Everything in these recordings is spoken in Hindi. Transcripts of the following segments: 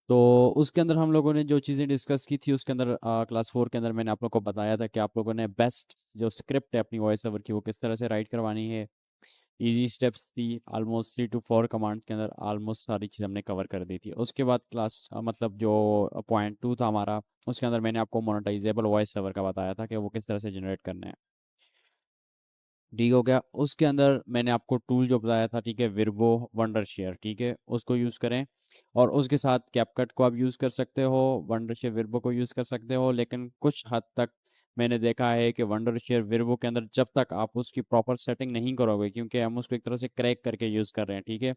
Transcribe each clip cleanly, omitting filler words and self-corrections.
तो उसके अंदर हम लोगों ने जो चीज़ें डिस्कस की थी उसके अंदर क्लास 4 के अंदर मैंने आप लोगों को बताया था कि आप लोगों ने बेस्ट जो स्क्रिप्ट है अपनी वॉइस ओवर की वो किस तरह से राइट करवानी है। इजी स्टेप्स थी, ऑलमोस्ट 3 to 4 कमांड के अंदर ऑलमोस्ट सारी चीज़ हमने कवर कर दी थी। उसके बाद क्लास मतलब जो पॉइंट 2 था हमारा, उसके अंदर मैंने आपको मोनेटाइजेबल वॉइस ओवर का बताया था कि वो किस तरह से जनरेट करना है। ठीक हो गया। उसके अंदर मैंने आपको टूल जो बताया था, ठीक है, विर्बो वंडर शेयर, ठीक है, उसको यूज़ करें। और उसके साथ कैपकट को आप यूज़ कर सकते हो, वंडर शेयर विर्बो को यूज़ कर सकते हो, लेकिन कुछ हद तक मैंने देखा है कि वंडर शेयर विर्बो के अंदर जब तक आप उसकी प्रॉपर सेटिंग नहीं करोगे, क्योंकि हम उसको एक तरह से क्रैक करके यूज़ कर रहे हैं, ठीक है,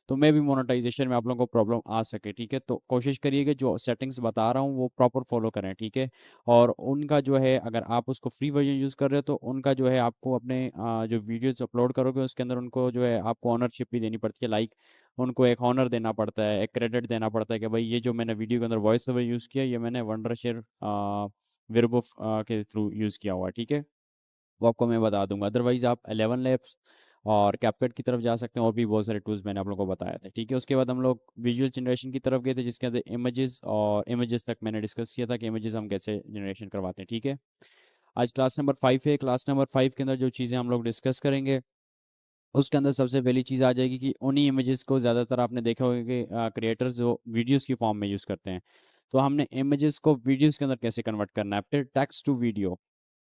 तो मे भी मोनेटाइजेशन में आप लोगों को प्रॉब्लम आ सके, ठीक है, तो कोशिश करिए कि जो सेटिंग्स बता रहा हूँ वो प्रॉपर फॉलो करें, ठीक है। और उनका जो है, अगर आप उसको फ्री वर्जन यूज़ कर रहे हो तो उनका जो है आपको अपने जो वीडियोस अपलोड करोगे उसके अंदर उनको जो है आपको ऑनरशिप भी देनी पड़ती है, लाइक उनको एक ऑनर देना पड़ता है, एक क्रेडिट देना पड़ता है कि भाई ये जो मैंने वीडियो के अंदर वॉइस ओवर यूज़ किया ये मैंने वंडरशेयर विर्बो के थ्रू यूज़ किया हुआ है, ठीक है। वो आपको मैं बता दूंगा। अदरवाइज आप 11 लैब्स और कैपकट की तरफ जा सकते हैं, और भी बहुत सारे टूल्स मैंने आप लोगों को बताया था, ठीक है। उसके बाद हम लोग विजुअल जनरेशन की तरफ गए थे जिसके अंदर इमेजेस, और इमेजेस तक मैंने डिस्कस किया था कि इमेजेस हम कैसे जनरेशन करवाते हैं, ठीक है। आज क्लास नंबर 5 है। क्लास नंबर 5 के अंदर जो चीज़ें हम लोग डिस्कस करेंगे उसके अंदर सबसे पहली चीज़ आ जाएगी कि उन्हीं इमेजेस को ज़्यादातर आपने देखा होगा कि क्रिएटर्स जो वीडियोस की फॉर्म में यूज़ करते हैं। तो हमने इमेजेस को वीडियोस के अंदर कैसे कन्वर्ट करना है, फिर टेक्स्ट टू वीडियो,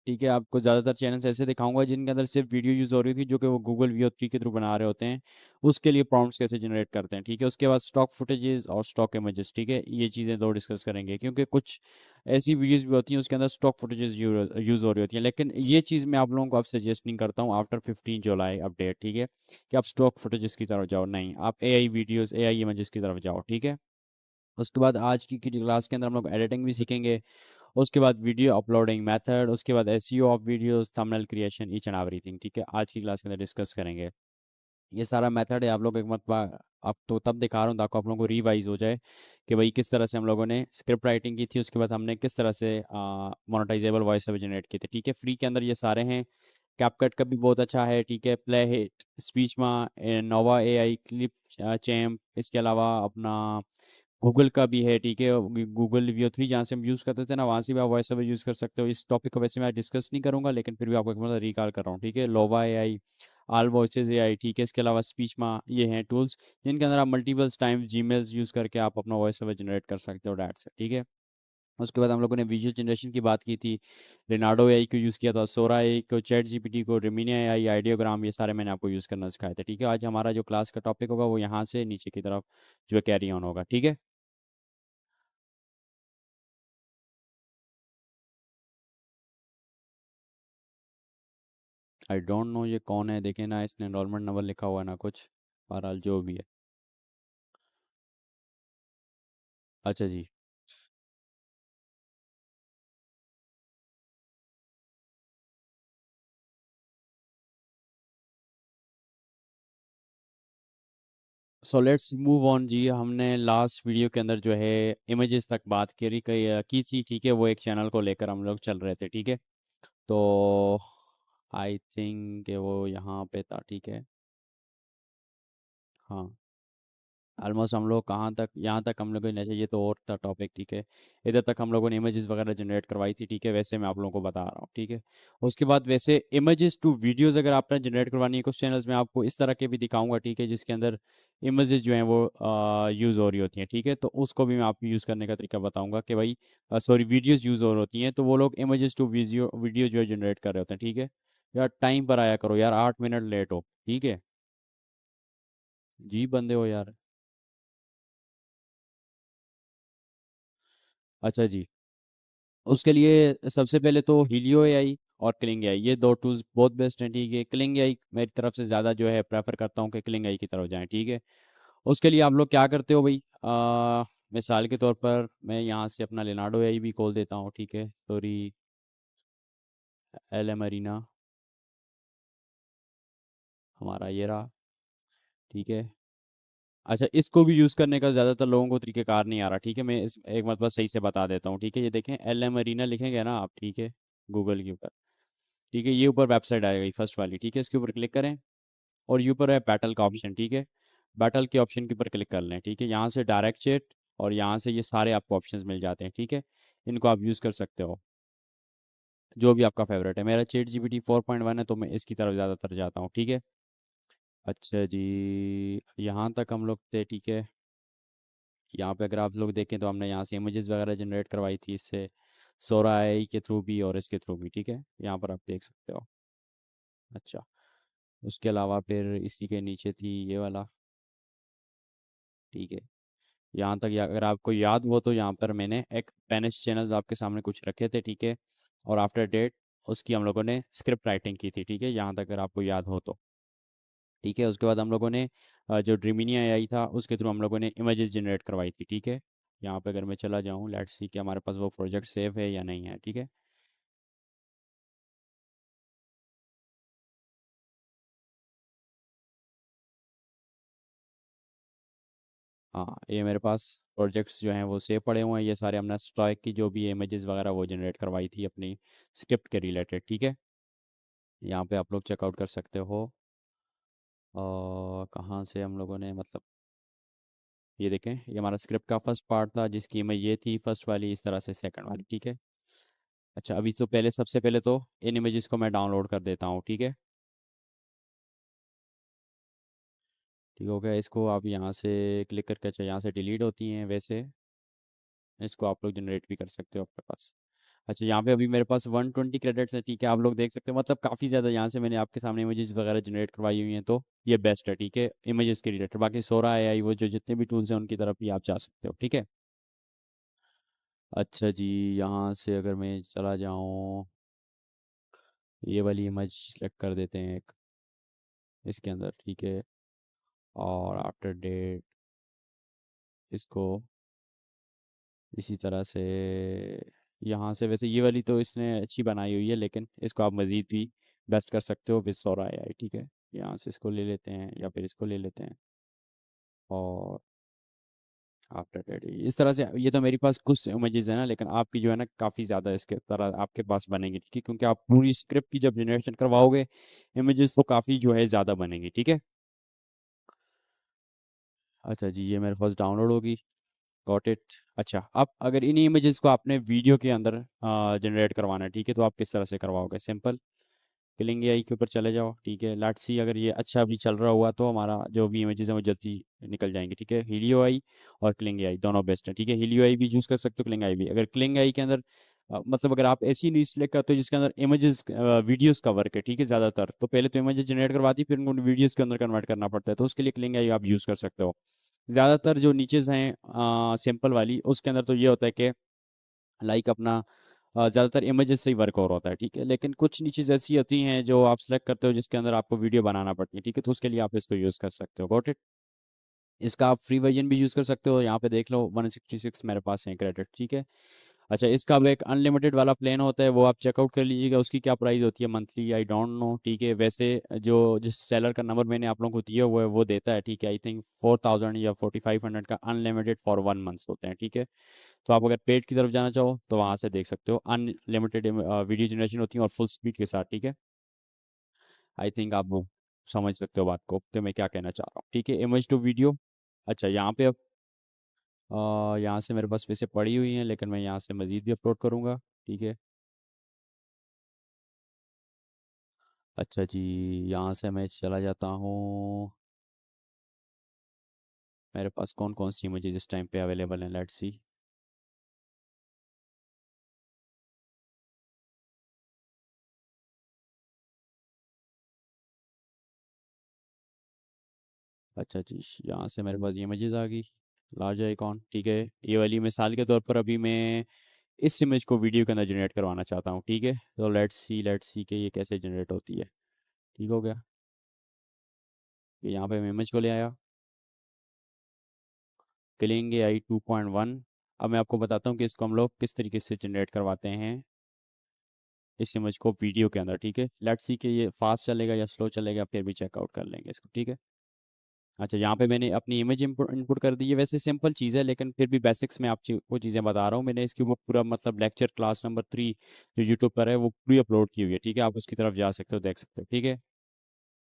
ठीक है। आपको ज़्यादातर चैनल्स ऐसे दिखाऊंगा जिनके अंदर सिर्फ वीडियो यूज़ हो रही थी, जो कि वो गूगल VO3 के थ्रू बना रहे होते हैं। उसके लिए प्रॉम्प्ट्स कैसे जनरेट करते हैं, ठीक है। उसके बाद स्टॉक फुटेजेस और स्टॉक इमेजेस, ठीक है, ये चीज़ें दो डिस्कस करेंगे, क्योंकि कुछ ऐसी वीडियोस भी होती हैं उसके अंदर स्टॉक फुटेजेस यूज़ हो रही होती हैं, लेकिन ये चीज़ मैं आप लोगों को अब सजेस्ट नहीं करता हूँ आफ्टर 15 जुलाई अपडेट, ठीक है, कि आप स्टॉक फुटेजेस की तरफ जाओ, नहीं, आप AI वीडियोस, AI इमेजेस की तरफ जाओ, ठीक है। उसके बाद आज की क्लास के अंदर हम लोग एडिटिंग भी सीखेंगे। उसके बाद वीडियो अपलोडिंग मेथड, उसके बाद SEO of videos, thumbnail creation, each and everything, ठीक है, आज की क्लास के अंदर डिस्कस करेंगे। ये सारा मेथड है, आप लोग एक मरतबा, आप तो तब दिखा रहा हूँ ताकि आप लोगों को रिवाइज हो जाए कि भाई किस तरह से हम लोगों ने स्क्रिप्ट राइटिंग की थी, उसके बाद हमने किस तरह से मोनेटाइजेबल वॉइस ओवर जनरेट किए थे, ठीक है। फ्री के अंदर ये सारे हैं। कैपकट का भी बहुत अच्छा है, ठीक है, प्ले हिट, स्पीच में नोवा AI क्लिप चैम्प, इसके अलावा अपना गूगल का भी है, ठीक है, गूगल VO3 जहाँ से हम यूज़ करते थे ना, वहाँ से भी आप वॉइस ओवर यूज़ कर सकते हो। इस टॉपिक को वैसे मैं डिस्कस नहीं करूंगा, लेकिन फिर भी आपको एक मतलब रिकॉल कर रहा हूँ, ठीक है। लोवा AI, आल वॉइसेज AI, ठीक है, इसके अलावा स्पीच में ये हैं टूल्स जिनके अंदर आप मल्टीपल्स टाइम जीमेल्स यूज़ करके आप अपना वॉइस ओवर जनरेट कर सकते हो डैट से, ठीक है। उसके बाद हम लोगों ने विजुअल जनरेशन की बात की थी, लेनार्डो AI को यूज़ किया था, सोरा AI को, चैट GPT को, रिमिनी AI, आइडियोग्राम, ये सारे मैंने आपको यूज़ करना सिखाए थे, ठीक है। आज हमारा जो क्लास का टॉपिक होगा वो यहाँ से नीचे की तरफ जो है कैरी ऑन होगा, ठीक है। आई डोंट नो ये कौन है, देखे ना इसने एनरोलमेंट नंबर लिखा हुआ है ना कुछ, बहरहाल जो भी है। अच्छा जी। सो लेट्स मूव ऑन जी। हमने लास्ट वीडियो के अंदर जो है इमेजेस तक बात की थी, ठीक है, वो एक चैनल को लेकर हम लोग चल रहे थे, ठीक है। तो आई थिंक वो यहाँ पे था, ठीक है। हाँ, ऑलमोस्ट हम लोग कहाँ तक, यहाँ तक हम लोगों ने, ये तो और था टॉपिक, ठीक है। इधर तक हम लोगों ने इमेजेस वगैरह जनरेट करवाई थी, ठीक है, वैसे मैं आप लोगों को बता रहा हूँ, ठीक है। उसके बाद वैसे इमेजेस टू वीडियोस अगर आपने जनरेट करवानी है कुछ चैनल्स में, आपको इस तरह के भी दिखाऊंगा, ठीक है, जिसके अंदर इमेजेस जो हैं वो यूज़ हो रही होती हैं, ठीक है, तो उसको भी मैं आपको यूज़ करने का तरीका बताऊंगा कि भाई सॉरी वीडियोज़ यूज़ हो रही होती हैं तो वो लोग इमेजेस टू वीडियो वीडियो जो है जनरेट कर रहे होते हैं, ठीक है। यार टाइम पर आया करो यार, 8 मिनट लेट हो, ठीक है। जी बंदे हो यार। अच्छा जी। उसके लिए सबसे पहले तो हीलियो AI और क्लिंग AI, ये दो टूल्स बहुत बेस्ट हैं, ठीक है। क्लिंग AI मेरी तरफ से ज़्यादा जो है प्रेफर करता हूँ कि क्लिंग AI की तरफ जाएं, ठीक है। उसके लिए आप लोग क्या करते हो भाई, मिसाल के तौर पर मैं यहाँ से अपना लेनार्डो AI भी खोल देता हूँ, ठीक है, सॉरी, LM अरीना हमारा ये रहा, ठीक है। अच्छा, इसको भी यूज़ करने का ज़्यादातर लोगों को तरीक़ेकार नहीं आ रहा, ठीक है, मैं इस एक मतलब सही से बता देता हूँ, ठीक है। ये देखें LM अरीना लिखेंगे ना आप, ठीक है, गूगल के ऊपर, ठीक है, ये ऊपर वेबसाइट आएगी फर्स्ट वाली, ठीक है, इसके ऊपर क्लिक करें। और ये ऊपर है बैटल का ऑप्शन, ठीक है, बैटल के ऑप्शन के ऊपर क्लिक कर लें, ठीक है, यहाँ से डायरेक्ट चैट और यहाँ से ये सारे आपको ऑप्शंस मिल जाते हैं, ठीक है। इनको आप यूज़ कर सकते हो, जो भी आपका फेवरेट है। मेरा चैट जीपीटी 4.1 है, तो मैं इसकी तरफ ज़्यादातर जाता हूँ, ठीक है। अच्छा जी, यहाँ तक हम लोग थे, ठीक है। यहाँ पे अगर आप लोग देखें तो हमने यहाँ से इमेजेस वगैरह जनरेट करवाई थी इससे, सोरा एआई के थ्रू भी और इसके थ्रू भी, ठीक है। यहाँ पर आप देख सकते हो। अच्छा, उसके अलावा फिर इसी के नीचे थी ये वाला, ठीक है। यहाँ तक अगर आपको याद हो तो यहाँ पर मैंने एक पेनिस चैनल्स आपके सामने कुछ रखे थे, ठीक है। और आफ्टर डेट उसकी हम लोगों ने स्क्रिप्ट राइटिंग की थी, ठीक है, यहाँ तक अगर आपको याद हो तो, ठीक है। उसके बाद हम लोगों ने जो ड्रीमिनी एआई था उसके थ्रू हम लोगों ने इमेजेस जनरेट करवाई थी, ठीक है। यहाँ पे अगर मैं चला जाऊँ, लेट्स सी कि हमारे पास वो प्रोजेक्ट सेव है या नहीं है, ठीक है। हाँ, ये मेरे पास प्रोजेक्ट्स जो हैं वो सेव पड़े हुए हैं, ये सारे हमने स्टॉक की जो भी इमेजेस वगैरह वो जनरेट करवाई थी अपनी स्क्रिप्ट के रिलेटेड, ठीक है। यहाँ पे आप लोग चेकआउट कर सकते हो। और कहाँ से हम लोगों ने मतलब, ये देखें, ये हमारा स्क्रिप्ट का फर्स्ट पार्ट था जिसकी इमेज ये थी फर्स्ट वाली, इस तरह से सेकंड वाली, ठीक है। अच्छा, अभी तो पहले सबसे पहले तो इन इमेजेस को मैं डाउनलोड कर देता हूँ, ठीक है। ठीक हो गया, इसको आप यहाँ से क्लिक करके, अच्छा यहाँ से डिलीट होती हैं वैसे, इसको आप लोग जनरेट भी कर सकते हो अपने पास। अच्छा, यहाँ पे अभी मेरे पास 120 क्रेडिट्स हैं, ठीक है। आप लोग देख सकते हो, मतलब काफ़ी ज़्यादा यहाँ से मैंने आपके सामने इमेजेस वगैरह जनरेट करवाई हुई हैं, तो ये बेस्ट है, ठीक है, इमेजेस के रिलेटेड। बाकी सोरा एआई वो जो जितने भी टूल्स हैं उनकी तरफ भी आप जा सकते हो, ठीक है। अच्छा जी, यहाँ से अगर मैं चला जाऊँ, ये वाली इमेज सेलेक्ट कर देते हैं एक इसके अंदर, ठीक है। और आफ्टर डेट इसको इसी तरह से यहाँ से, वैसे ये वाली तो इसने अच्छी बनाई हुई है, लेकिन इसको आप मज़ीद भी बेस्ट कर सकते हो विद सोरा एआई, ठीक है। यहाँ से इसको ले लेते हैं या फिर इसको ले लेते हैं। और आफ्टर डेट इस तरह से, ये तो मेरे पास कुछ इमेजेस है ना, लेकिन आपकी जो है ना काफ़ी ज़्यादा इसके तरह आपके पास बनेगी, ठीक है, क्योंकि आप पूरी स्क्रिप्ट की जब जनरेशन करवाओगे इमेजेस तो काफ़ी जो है ज़्यादा बनेगी, ठीक है। अच्छा जी, ये मेरे पास डाउनलोड होगी, गॉट इट। अच्छा, अब अगर इन इमेजेस को आपने वीडियो के अंदर जनरेट करवाना है, ठीक है, तो आप किस तरह से करवाओगे? सिंपल, क्लिंग एआई के ऊपर चले जाओ, ठीक है। लेट्स सी अगर ये अच्छा भी चल रहा हुआ तो हमारा जो भी इमेजेस हैं वो जल्दी निकल जाएंगे, ठीक है। हीलियो आई और क्लिंग एआई दोनों बेस्ट है, ठीक है। हीलियो आई भी यूज़ कर सकते हो, क्लिंग आई भी। अगर क्लिंग आई के अंदर मतलब अगर आप ऐसी न्यूज़ सेलेक्ट करते हो जिसके अंदर इमेजेस वीडियोस का वर्क है, ठीक है, ज़्यादातर, तो पहले तो इमेजेस जनरेट करवाती फिर उनको वीडियोस के अंदर कन्वर्ट करना पड़ता है, तो उसके लिए क्लिंग आई आप यूज़ कर सकते हो। ज़्यादातर जो नीचेस हैं सिंपल वाली, उसके अंदर तो ये होता है कि लाइक अपना ज़्यादातर इमेजेस से ही वर्क और होता है, ठीक है। लेकिन कुछ नीचेज ऐसी होती हैं जो आप सेलेक्ट करते हो जिसके अंदर आपको वीडियो बनाना पड़ती है, ठीक है, तो उसके लिए आप इसको यूज़ कर सकते हो, गॉट इट। इसका आप फ्री वर्जन भी यूज़ कर सकते हो, यहाँ पे देख लो 166 मेरे पास है क्रेडिट, ठीक है। अच्छा, इसका अब एक अनलिमिटेड वाला प्लान होता है, वो आप चेकआउट कर लीजिएगा, उसकी क्या प्राइस होती है मंथली, आई डोंट नो, ठीक है। वैसे जो जिस सेलर का नंबर मैंने आप लोगों को दिया हुआ है वो देता है, ठीक है, आई थिंक 4000 या 4500 का अनलिमिटेड फॉर 1 मंथ होते हैं, ठीक है। तो आप अगर पेड की तरफ जाना चाहो तो वहाँ से देख सकते हो, अनलिमिटेड वीडियो जनरेशन होती है और फुल स्पीड के साथ, ठीक है। आई थिंक आप वो समझ सकते हो बात को कि मैं क्या कहना चाह रहा हूँ, ठीक है, इमेज टू वीडियो। अच्छा, यहाँ पे अब यहाँ से मेरे पास वैसे पड़ी हुई हैं, लेकिन मैं यहाँ से मज़ीद भी अपलोड करूँगा, ठीक है। अच्छा जी, यहाँ से मैं चला जाता हूँ, मेरे पास कौन कौन सी इमेजेस इस टाइम पे अवेलेबल हैं, लेट्स सी। अच्छा जी, यहाँ से मेरे पास ये इमेजेस आ गई, लार्ज आइकॉन, ठीक है। ये वाली मिसाल के तौर पर अभी मैं इस इमेज को वीडियो के अंदर जनरेट करवाना चाहता हूँ, ठीक है। तो लेट्स सी कि ये कैसे जनरेट होती है, ठीक हो गया। ये यहाँ पे मैं इमेज को ले आया, क्लिंग आई 2.1। अब मैं आपको बताता हूँ कि इसको हम लोग किस तरीके से जनरेट करवाते हैं इस इमेज को वीडियो के अंदर, ठीक है। लेट्स सी कि ये फास्ट चलेगा या स्लो चलेगा, फिर भी चेकआउट कर लेंगे इसको, ठीक है। अच्छा, यहाँ पे मैंने अपनी इमेज इनपुट कर दी है, वैसे सिंपल चीज़ है लेकिन फिर भी बेसिक्स में आपको चीज़ें बता रहा हूँ। मैंने इसके ऊपर पूरा मतलब लेक्चर क्लास नंबर 3 जो यूट्यूब पर है वो पूरी अपलोड की हुई है, ठीक है, आप उसकी तरफ जा सकते हो, देख सकते हो, ठीक है।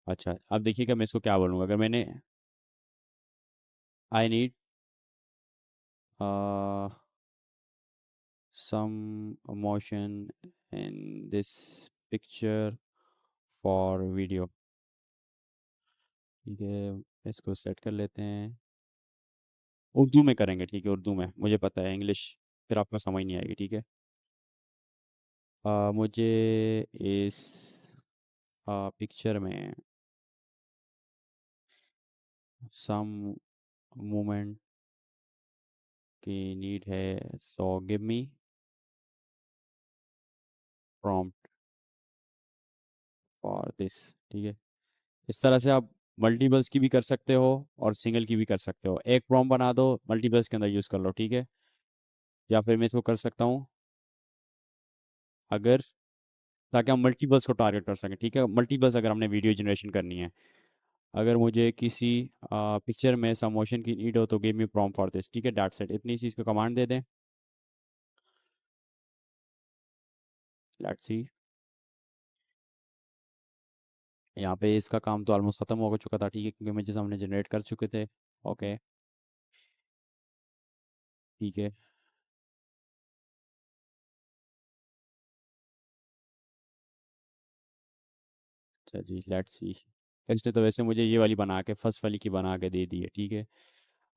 अच्छा, अब देखिएगा मैं इसको क्या बोलूँगा, अगर मैंने I need uh, some motion in this picture for video। ठीक है, इसको सेट कर लेते हैं। उर्दू में करेंगे, ठीक है, उर्दू में, मुझे पता है इंग्लिश फिर आपको समझ नहीं आएगी, ठीक है। मुझे इस पिक्चर में सम मोमेंट की नीड है, so give me prompt for this. ठीक है, इस तरह से आप मल्टीपल्स की भी कर सकते हो और सिंगल की भी कर सकते हो। एक प्रॉम्प्ट बना दो, मल्टीपल्स के अंदर यूज़ कर लो, ठीक है। या फिर मैं इसको कर सकता हूँ अगर, ताकि हम मल्टीपल्स को टारगेट कर सकें, ठीक है। मल्टीपल्स अगर हमने वीडियो जनरेशन करनी है, अगर मुझे किसी पिक्चर में सम मोशन की नीड हो तो give me prompt for this, ठीक है, डैट्स इट। इतनी चीज़ को कमांड दे दें। लेट्स सी, यहाँ पे इसका काम तो ऑलमोस्ट ख़त्म हो चुका था, ठीक है, क्योंकि इमेजेस हमने जनरेट कर चुके थे। ओके, ठीक है। अच्छा जी, लेट्स सी। इसने तो वैसे मुझे ये वाली बना के, फर्स्ट वाली की बना के दे दी है, ठीक है।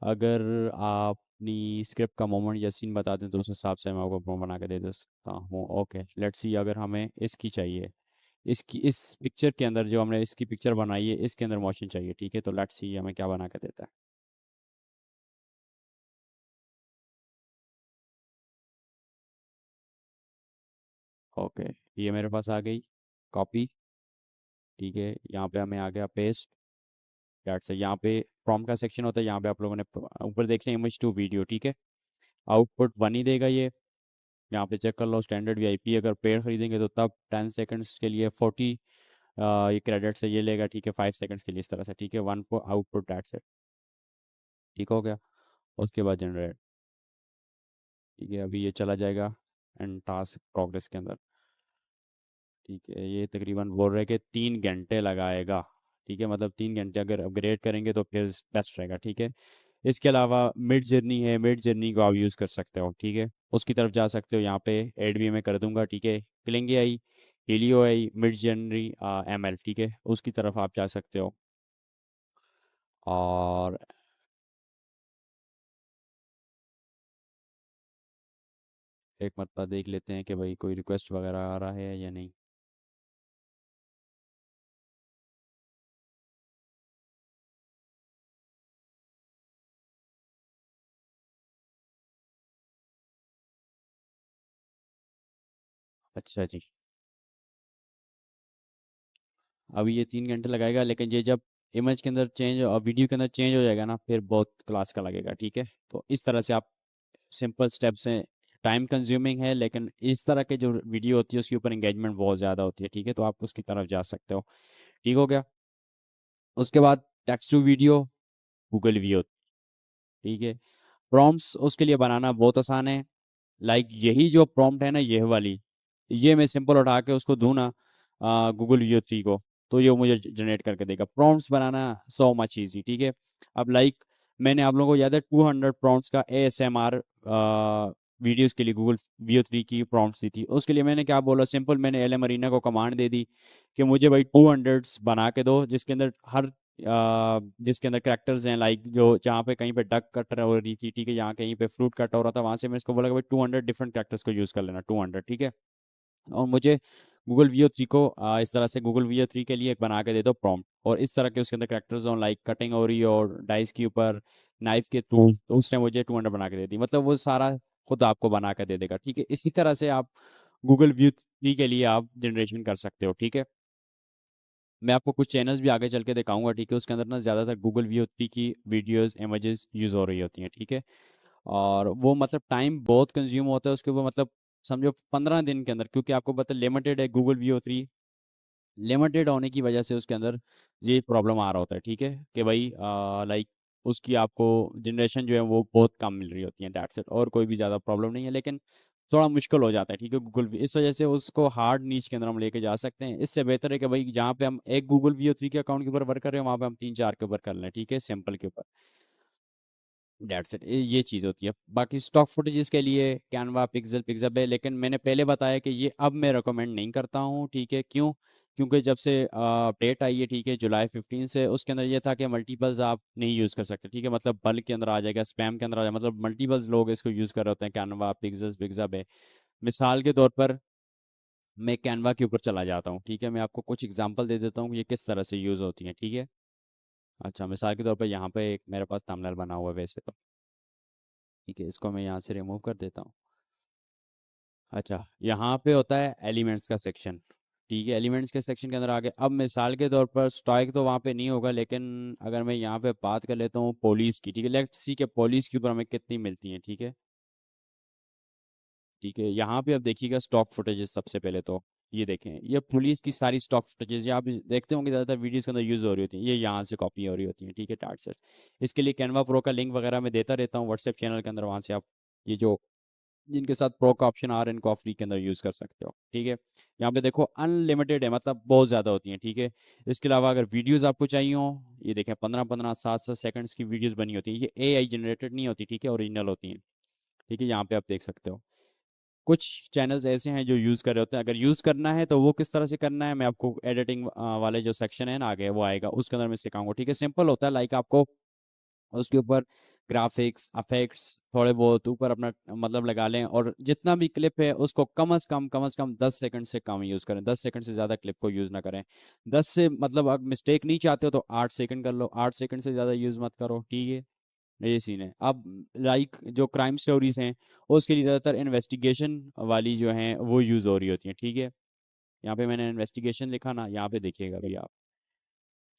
अगर आप अपनी स्क्रिप्ट का मोमेंट या सीन बता दें तो उस हिसाब से मैं आपको प्रोम बना के दे सकता हूँ। ओके, लेट्स सी, अगर हमें इसकी चाहिए, इसकी इस पिक्चर के अंदर जो हमने इसकी पिक्चर बनाई है इसके अंदर मोशन चाहिए, ठीक है। तो लेट्स सी हमें क्या बना के देता है। ओके, ये मेरे पास आ गई कॉपी, ठीक है। यहाँ पे हमें आ गया पेस्ट। डेट्स यहाँ पे प्रॉम्प्ट का सेक्शन होता है, यहाँ पे आप लोगों ने ऊपर देख लिया इमेज टू वीडियो, ठीक है। आउटपुट वन ही देगा ये। यहाँ पे चेक कर लो, स्टैंडर्ड वीआईपी अगर पेड खरीदेंगे तो तब 10 सेकंड्स के लिए 40 ये क्रेडिट से ये लेगा, ठीक है। 5 सेकंड्स के लिए इस तरह से, ठीक है। वन आउटपुट डेट से, ठीक हो गया। उसके बाद जनरेट, ठीक है। अभी ये चला जाएगा एंड टास्क प्रोग्रेस के अंदर, ठीक है। ये तकरीबन बोल रहे हैं कि 3 घंटे लगाएगा, ठीक है। मतलब 3 घंटे अगर अपग्रेड करेंगे तो फिर बेस्ट रहेगा, ठीक है। इसके अलावा मिड जर्नी है, मिड जर्नी को आप यूज़ कर सकते हो, ठीक है। उसकी तरफ जा सकते हो, यहाँ पे एड भी मैं कर दूंगा, ठीक है। क्लिंग आई, हेलियो आई, मिड जर्नी एम एल, ठीक है, उसकी तरफ आप जा सकते हो। और एक मरतबा देख लेते हैं कि भाई कोई रिक्वेस्ट वगैरह आ रहा है या नहीं। अच्छा जी, अभी ये 3 घंटे लगाएगा, लेकिन ये जब इमेज के अंदर चेंज और वीडियो के अंदर चेंज हो जाएगा ना, फिर बहुत क्लास का लगेगा, ठीक है। तो इस तरह से आप सिंपल स्टेप्स हैं। टाइम कंज्यूमिंग है, लेकिन इस तरह के जो वीडियो होती है उसके ऊपर एंगेजमेंट बहुत ज़्यादा होती है, ठीक है। तो आप उसकी तरफ जा सकते हो, ठीक हो गया। उसके बाद text to video, Google Veo, ठीक है। प्रॉम्प्ट्स उसके लिए बनाना बहुत आसान है। यही जो प्रॉम्प्ट है ना, ये वाली, ये मैं सिंपल उठा के उसको दूँ ना गूगल वीओ 3 को, तो ये मुझे जनरेट करके देगा। प्रॉम्प्ट्स बनाना सो मच ईजी, ठीक है। अब मैंने आप लोगों को याद है 200 प्रॉम्प्ट्स का ASMR वीडियोस के लिए गूगल वीओ 3 की प्रॉम्प्ट्स दी थी। उसके लिए मैंने क्या बोला, सिंपल मैंने एल मरीना को कमांड दे दी कि मुझे भाई 200 बना के दो, जिसके अंदर जिसके अंदर करेक्टर्स हैं, जो जहाँ पे कहीं पे डक कट हो रही थी, ठीक है, यहाँ कहीं पे फ्रूट कट हो रहा था, वहां से मैंने इसको बोला कि भाई 200 डिफरेंट करेक्टर्स को यूज़ कर लेना, 200, ठीक है। और मुझे गूगल वीओ 3 को इस तरह से गूगल वीओ 3 के लिए एक बना के दे दो प्रॉम्प्ट, और इस तरह के उसके अंदर करेक्टर्स हो, कटिंग हो रही है और डाइस के ऊपर नाइफ के थ्रू, तो उसने मुझे 200 बना के दे दी। मतलब वो सारा खुद आपको बना के दे देगा, ठीक है। इसी तरह से आप गूगल व्यू 3 के लिए आप जनरेशन कर सकते हो, ठीक है। मैं आपको कुछ चैनल्स भी आगे चल के दिखाऊंगा, ठीक है। उसके अंदर ना ज़्यादातर गूगल व्यू 3 की वीडियोस इमेजेस यूज़ हो रही होती हैं, ठीक है। और वो मतलब टाइम बहुत कंज्यूम होता है उसके ऊपर, मतलब समझो 15 दिन के अंदर, क्योंकि आपको पता लिमिटेड है गूगल वीओ 3, लिमिटेड होने की वजह से उसके अंदर ये प्रॉब्लम आ रहा होता है, ठीक है। कि भाई उसकी आपको जनरेशन जो है वो बहुत कम मिल रही होती है, डेट्स इट। और कोई भी ज़्यादा प्रॉब्लम नहीं है, लेकिन थोड़ा मुश्किल हो जाता है, ठीक है। गूगल, इस वजह से उसको हार्ड नीच के अंदर हम लेके जा सकते हैं। इससे बेहतर है कि भाई जहाँ पे हम एक गूगल वीओ 3 के अकाउंट के ऊपर वर्क कर रहे हैं, वहाँ पे हम 3 4 के ऊपर कर लें, ठीक है, सिंपल के ऊपर। डेट्स इट, ये चीज़ होती है। बाकी स्टॉक फुटेजेस के लिए कैनवा, पिक्सल, पिक्सअप है, लेकिन मैंने पहले बताया कि ये अब मैं रिकमेंड नहीं करता हूँ, ठीक है? क्यों? क्योंकि जब से अपडेट आई है, ठीक है, जुलाई 15 से, उसके अंदर ये था कि मल्टीपल्स आप नहीं यूज़ कर सकते, ठीक है? मतलब बल्क के अंदर आ जाएगा, स्पैम के अंदर आ जाएगा, मतलब मल्टीपल्स लोग इसको यूज़ कर रहे होते हैं, कैनवा, पिक्सल, पिक्सअप है। मिसाल के तौर पर मैं कैनवा के ऊपर चला जाता हूँ, ठीक है? मैं आपको कुछ एग्जांपल दे देता हूँ कि ये किस तरह से यूज़ होती हैं, ठीक है? अच्छा, मिसाल के तौर पर यहाँ पे एक मेरे पास थंबनेल बना हुआ है वैसे तो, ठीक है? इसको मैं यहाँ से रिमूव कर देता हूँ। अच्छा, यहाँ पे होता है एलिमेंट्स का सेक्शन, ठीक है? एलिमेंट्स के सेक्शन के अंदर आ गए। अब मिसाल के तौर पर स्टॉइक तो वहाँ पे नहीं होगा, लेकिन अगर मैं यहाँ पे बात कर लेता हूँ पुलिस की, ठीक है? लेट्स सी के पुलिस के ऊपर हमें कितनी मिलती हैं, ठीक है? ठीक है, यहाँ पे अब देखिएगा स्टॉक फुटेजेस। सबसे पहले तो ये देखें, ये पुलिस की सारी स्टॉक फुटेजेस, ये आप देखते होंगे ज़्यादातर वीडियोस के अंदर यूज़ हो रही होती हैं, ये यहाँ से कॉपी हो रही होती हैं, ठीक है? टाट से। इसके लिए कैनवा प्रो का लिंक वगैरह मैं देता रहता हूँ व्हाट्सएप चैनल के अंदर, वहाँ से आप ये जो जिनके साथ प्रो का ऑप्शन आ रहा है इनको आप फ्री के अंदर यूज़ कर सकते हो, ठीक है? यहाँ पे देखो अनलिमिटेड है, मतलब बहुत ज़्यादा होती हैं, ठीक है? इसके अलावा अगर वीडियोस आपको चाहिए हो, ये देखें 15-15, 7-7 सेकंड्स की वीडियोस बनी होती हैं, ये एआई जनरेटेड नहीं होती, ठीक है? ओरिजिनल होती हैं, ठीक है? यहाँ पे आप देख सकते हो। कुछ चैनल्स ऐसे हैं जो यूज़ कर रहे होते हैं, अगर यूज़ करना है तो वो किस तरह से करना है, मैं आपको एडिटिंग वाले जो सेक्शन है ना आगे, वो आएगा, उसके अंदर मैं सिखाऊंगा, ठीक है? सिंपल होता है, लाइक आपको उसके ऊपर ग्राफिक्स, अफेक्ट्स थोड़े बहुत ऊपर अपना मतलब लगा लें, और जितना भी क्लिप है उसको कम से कम 10 सेकंड से कम यूज़ करें, 10 सेकंड से ज़्यादा क्लिप को यूज़ ना करें। 10 से मतलब अगर मिस्टेक नहीं चाहते हो तो 8 सेकंड कर लो, 8 सेकंड से ज़्यादा यूज़ मत करो, ठीक है? ये सीन है। अब लाइक जो क्राइम स्टोरीज हैं, उसके लिए ज़्यादातर इन्वेस्टिगेशन वाली जो हैं वो यूज़ हो रही होती हैं, ठीक है? यहाँ पे मैंने इन्वेस्टिगेशन लिखा ना, यहाँ पे देखिएगा भैया आप,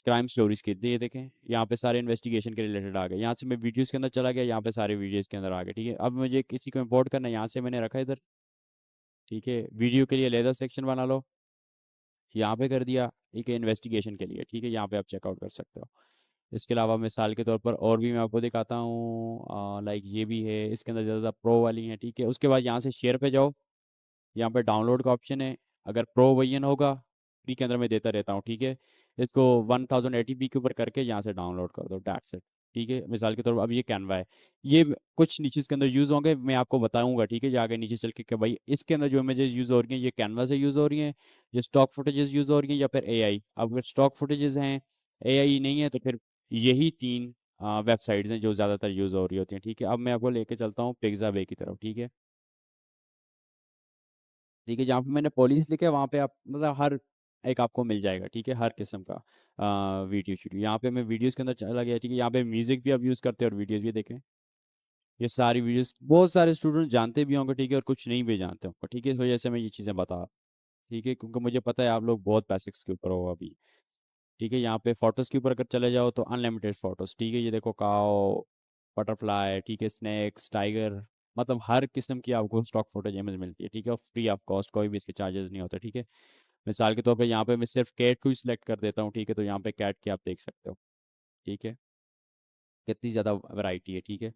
क्राइम स्टोरीज के ये देखें, यहाँ पे सारे इन्वेस्टिगेशन के रिलेटेड आ गए। यहाँ से मैं वीडियोस के अंदर चला गया, यहाँ पे सारे वीडियोस के अंदर आ गए, ठीक है? अब मुझे किसी को इंपोर्ट करना है, यहाँ से मैंने रखा इधर, ठीक है? वीडियो के लिए लेदर सेक्शन बना लो, यहाँ पे कर दिया, ठीक है? इन्वेस्टिगेशन के लिए, ठीक है? यहाँ पे आप चेकआउट कर सकते हो। इसके अलावा मिसाल के तौर पर और भी मैं आपको दिखाता हूँ, लाइक ये भी है, इसके अंदर ज़्यादा प्रो वाली है, ठीक है? उसके बाद यहाँ से शेयर पे जाओ, यहाँ पे डाउनलोड का ऑप्शन है, अगर प्रो वर्जन होगा, फ्री के अंदर मैं देता रहता हूँ, ठीक है? इसको 1080p के ऊपर करके यहाँ से डाउनलोड कर दो, डेट्स इट, ठीक है? मिसाल के तौर पर अब ये कैनवा है, ये कुछ नीचे इसके अंदर यूज़ होंगे, मैं आपको बताऊंगा, ठीक है? आगे नीचे चल के कि भाई इसके अंदर जो इमेजेस यूज़ हो रही हैं ये कैनवा से यूज़ हो रही हैं, ये स्टॉक फुटेजेस यूज़ हो रही हैं, या फिर एआई। अब अगर स्टॉक फुटेजेस हैं, एआई नहीं है, तो फिर यही तीन वेबसाइट्स हैं जो ज़्यादातर यूज़ हो रही होती हैं, ठीक है? अब मैं आपको लेके चलता हूँ पिक्साबे की तरफ, ठीक है? ठीक है, जहाँ पे मैंने पॉलिश लिखा है वहाँ पे आप मतलब हर एक आपको मिल जाएगा, ठीक है? हर किस्म का वीडियो शूडियो, यहाँ पे मैं वीडियोस के अंदर चला गया, ठीक है? यहाँ पे म्यूजिक भी आप यूज़ करते हैं और वीडियोस भी देखें, ये सारी वीडियोस बहुत सारे स्टूडेंट जानते भी होंगे, ठीक है? और कुछ नहीं भी जानते होंगे, ठीक है? इस वजह से मैं ये चीज़ें बता, ठीक है? क्योंकि मुझे पता है आप लोग बहुत बेसिक्स के ऊपर हो अभी, ठीक है? यहाँ पे फोटोज़ के ऊपर अगर चले जाओ तो अनलिमिटेड फोटोज़, ठीक है? ये देखो काओ, बटरफ्लाई, ठीक है? स्नैक्स, टाइगर, मतलब हर किस्म की आपको स्टॉक फुटेज इमेज मिलती है, ठीक है? और फ्री ऑफ कॉस्ट, कोई भी इसके चार्जेस नहीं होते, ठीक है? मिसाल के तौर पे यहाँ पे मैं सिर्फ कैट को ही सिलेक्ट कर देता हूँ, ठीक है? तो यहाँ पे कैट की आप देख सकते हो, ठीक है? कितनी ज़्यादा वैरायटी है, ठीक है?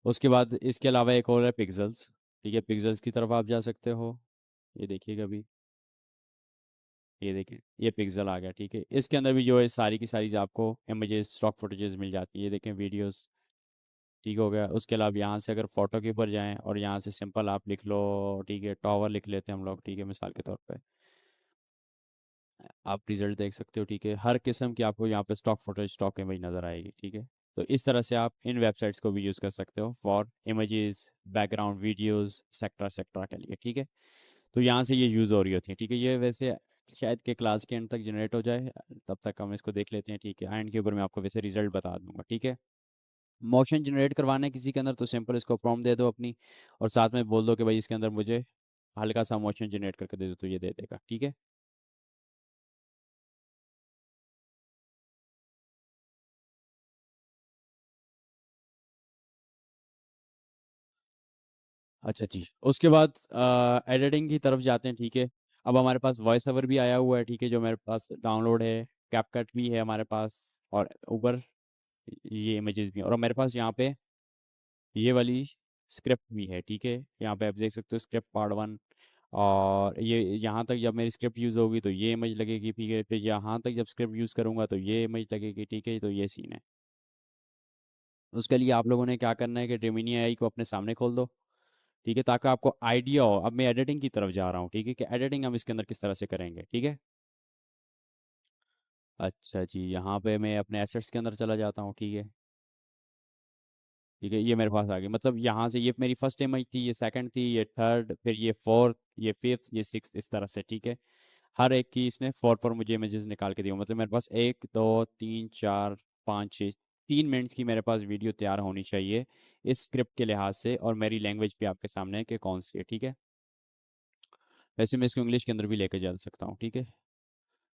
उसके बाद इसके अलावा एक और है पिक्सल्स, ठीक है? पिक्सल्स की तरफ आप जा सकते हो, ये देखिएगा अभी, ये देखें, ये पिक्सल आ गया, ठीक है? इसके अंदर भी जो है सारी की सारी आपको इमेजेस, स्टॉक फुटेजेस मिल जाती है, ये देखें वीडियोस, ठीक हो गया। उसके अलावा यहाँ से अगर फोटो के ऊपर जाएं और यहाँ से सिंपल आप लिख लो, ठीक है? टावर लिख लेते हैं हम लोग, ठीक है? मिसाल के तौर पे आप रिजल्ट देख सकते हो, ठीक है? हर किस्म की आपको यहाँ पे स्टॉक फुटेज, स्टॉक इमेज नज़र आएगी, ठीक है? तो इस तरह से आप इन वेबसाइट्स को भी यूज़ कर सकते हो for images, background videos, sector sector के लिए, ठीक है? तो यहाँ से ये यूज़ हो रही होती है, ठीक है? ये वैसे शायद के क्लास के एंड तक जनरेट हो जाए, तब तक हम इसको देख लेते हैं, ठीक है? एंड के ऊपर मैं आपको वैसे रिजल्ट बता दूंगा, ठीक है? मोशन जनरेट करवाना है किसी के अंदर तो सिंपल इसको प्रॉम्प्ट दे दो अपनी, और साथ में बोल दो कि भाई इसके अंदर मुझे हल्का सा मोशन जनरेट करके दे दो, तो ये दे देगा, ठीक है? अच्छा जी, उसके बाद एडिटिंग की तरफ जाते हैं, ठीक है? अब हमारे पास वॉइस ओवर भी आया हुआ है, ठीक है? जो मेरे पास डाउनलोड है, कैपकट भी है हमारे पास, और ऊपर ये इमेजेस भी हैं, और मेरे पास यहाँ पे ये वाली स्क्रिप्ट भी है, ठीक है? यहाँ पे आप देख सकते हो स्क्रिप्ट पार्ट 1, और ये यहाँ तक जब मेरी स्क्रिप्ट यूज़ होगी तो ये इमेज लगेगी, ठीक है? फिर यहाँ तक जब स्क्रिप्ट यूज़ करूँगा तो ये इमेज लगेगी, ठीक है? तो ये सीन है। उसके लिए आप लोगों ने क्या करना है कि Gemini AI को अपने सामने खोल दो, ठीक है, ताकि आपको आइडिया हो। अब मैं एडिटिंग की तरफ जा रहा हूँ, ठीक है, कि एडिटिंग हम इसके अंदर किस तरह से करेंगे, ठीक है। अच्छा जी, यहाँ पे मैं अपने एसेट्स के अंदर चला जाता हूँ, ठीक है। ठीक है, ये मेरे पास आ गई, मतलब यहाँ से ये मेरी फर्स्ट इमेज थी, ये सेकंड थी, ये थर्ड, फिर ये फोर्थ, ये फिफ्थ, ये सिक्स, इस तरह से, ठीक है। हर एक की इसने फोर फोर मुझे इमेजेस निकाल के दी, मतलब मेरे पास एक दो तीन चार पाँच छः, 3 मिनट्स की मेरे पास वीडियो तैयार होनी चाहिए इस स्क्रिप्ट के लिहाज से, और मेरी लैंग्वेज भी आपके सामने है कि कौन सी है, ठीक है। वैसे मैं इसको इंग्लिश के अंदर भी लेके जा सकता हूँ, ठीक है।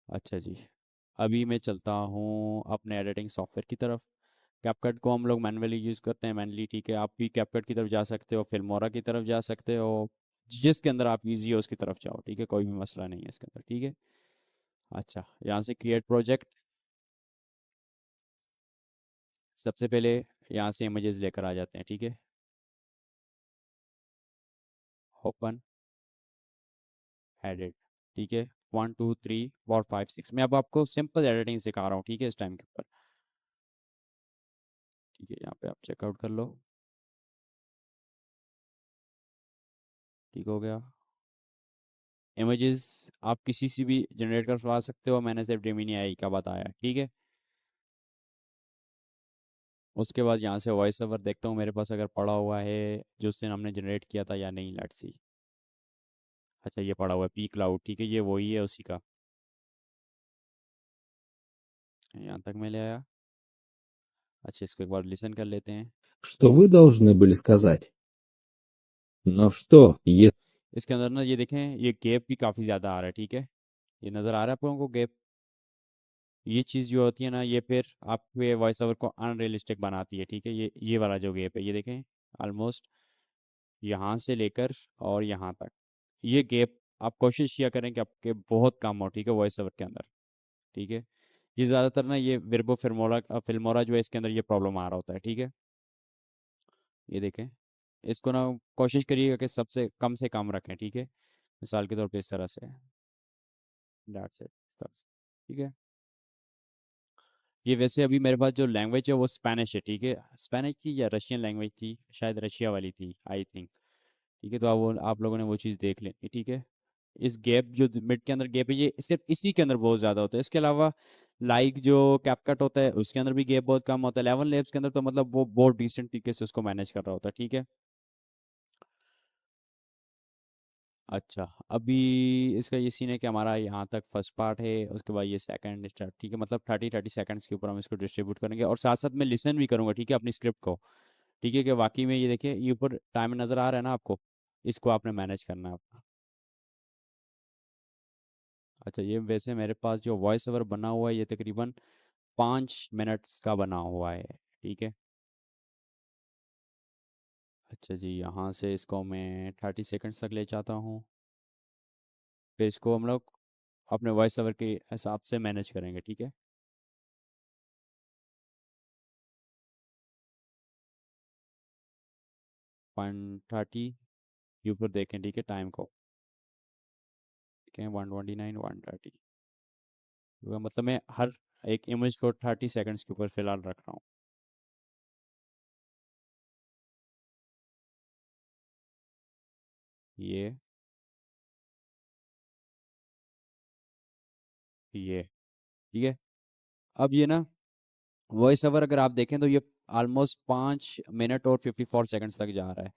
अच्छा जी, अभी मैं चलता हूँ अपने एडिटिंग सॉफ्टवेयर की तरफ। कैपकट को हम लोग मैनुअली यूज़ करते हैं, मैनुअली, ठीक है। आप भी कैपकट की तरफ जा सकते हो, फिल्मोरा की तरफ जा सकते हो, जिसके अंदर आप इजी हो उसकी तरफ जाओ, ठीक है, कोई भी मसला नहीं है इसके अंदर, ठीक है। अच्छा, यहाँ से क्रिएट प्रोजेक्ट, सबसे पहले यहाँ से इमेजेस लेकर आ जाते हैं, ठीक है। ओपन, एडिट, ठीक है। 1 2 3 4 5 6, मैं अब आपको सिंपल एडिटिंग सिखा रहा हूँ, ठीक है, इस टाइम के ऊपर, ठीक है। यहाँ पे आप चेकआउट कर लो, ठीक हो गया। इमेजेस आप किसी से भी जनरेट करवा सकते हो, मैंने सिर्फ जेमिनी आई का बताया, ठीक है। उसके बाद यहाँ से वॉइस ओवर देखता हूँ मेरे पास अगर पड़ा हुआ है जो उससे हमने जनरेट किया था या नहीं, लेट्स सी। अच्छा, ये पड़ा हुआ है पी क्लाउड, ठीक है, ये वही है उसी का। यहाँ तक मैं ले आया। अच्छा, इसको एक बार लिसन कर लेते हैं। Что вы должны были сказать? Но что, если इसके अंदर ना ये देखें, ये गैप भी काफ़ी ज़्यादा आ रहा है, ठीक है। ये नज़र आ रहा है आप लोगों को गैप? ये चीज़ जो होती है ना, ये फिर आपके वॉइस ओवर को अनरियलिस्टिक बनाती है, ठीक है। ये वाला जो गैप है, ये देखें, ऑलमोस्ट यहाँ से लेकर और यहाँ तक, ये गैप आप कोशिश किया करें कि आपके बहुत कम हो, ठीक है, वॉइस ओवर के अंदर, ठीक है। ये ज़्यादातर ना ये विर्बो फिल्मोरा फिल्मोरा जो है इसके अंदर ये प्रॉब्लम आ रहा होता है, ठीक है। ये देखें, इसको ना कोशिश करिएगा कि सबसे कम से कम रखें, ठीक है। मिसाल के तौर पे इस तरह से, दैट्स इट, इस तरह से, ठीक है। ये वैसे अभी मेरे पास जो लैंग्वेज है वो स्पेनिश है, ठीक है। स्पेनिश थी या रशियन लैंग्वेज थी, शायद रशिया वाली थी, आई थिंक, ठीक है। तो आप लोगों ने वो चीज़ देख लेनी, ठीक है। इस गैप जो मिड के अंदर गैप है, ये सिर्फ इसी के अंदर बहुत ज़्यादा होता है। इसके अलावा लाइक जो कैपकट होता है उसके अंदर भी गैप बहुत कम होता है। 11 लेब्स के अंदर तो मतलब वो बहुत डिसेंट तरीके से उसको मैनेज कर रहा होता है, ठीक है। अच्छा, अभी इसका ये सीन है कि हमारा यहाँ तक फर्स्ट पार्ट है, उसके बाद ये सेकंड स्टार्ट, ठीक है। मतलब 30 30 सेकंड्स के ऊपर हम इसको डिस्ट्रीब्यूट करेंगे, और साथ साथ मैं लिसन भी करूँगा, ठीक है, अपनी स्क्रिप्ट को, ठीक है, कि वाकई में ये देखिए, ये ऊपर टाइम नज़र आ रहा है ना आपको, इसको आपने मैनेज करना है अपना। अच्छा, ये वैसे मेरे पास जो वॉइस ओवर बना हुआ है ये तकरीबन 5 मिनट्स का बना हुआ है, ठीक है। अच्छा जी, यहाँ से इसको मैं 30 सेकंड्स तक ले जाता हूँ, फिर इसको हम लोग अपने वॉइस ओवर के हिसाब से मैनेज करेंगे, ठीक है। 1:30 के ऊपर देखें, ठीक है, टाइम को, ठीक है, 1:29 1:30, मतलब मैं हर एक इमेज को 30 सेकंड्स के ऊपर फिलहाल रख रहा हूँ। ये ये ठीक है। अब ये ना वॉइस ओवर अगर आप देखें तो ये ऑलमोस्ट 5 मिनट और 54 सेकंड्स तक जा रहा है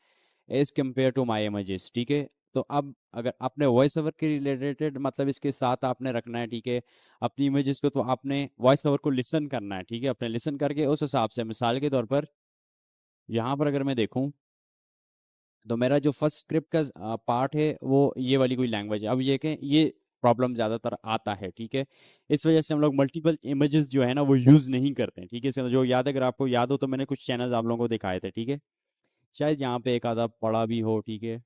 as compare to my images, ठीक है। तो अब अगर आपने वॉइस ओवर के रिलेटेड मतलब इसके साथ आपने रखना है, ठीक है, अपनी इमेजेस को, तो आपने वॉइस ओवर को लिसन करना है, ठीक है। अपने लिसन करके उस हिसाब से, मिसाल के तौर पर यहाँ पर अगर मैं देखूँ तो मेरा जो फर्स्ट स्क्रिप्ट का पार्ट है वो ये वाली कोई लैंग्वेज है। अब ये कि ये प्रॉब्लम ज़्यादातर आता है, ठीक है। इस वजह से हम लोग मल्टीपल इमेजेस जो है ना वो यूज़ नहीं करते हैं, ठीक है। इसके अंदर जो याद है, अगर आपको याद हो तो मैंने कुछ चैनल्स आप लोगों को दिखाए थे, ठीक है। शायद यहाँ पे एक आधा पड़ा भी हो, ठीक है।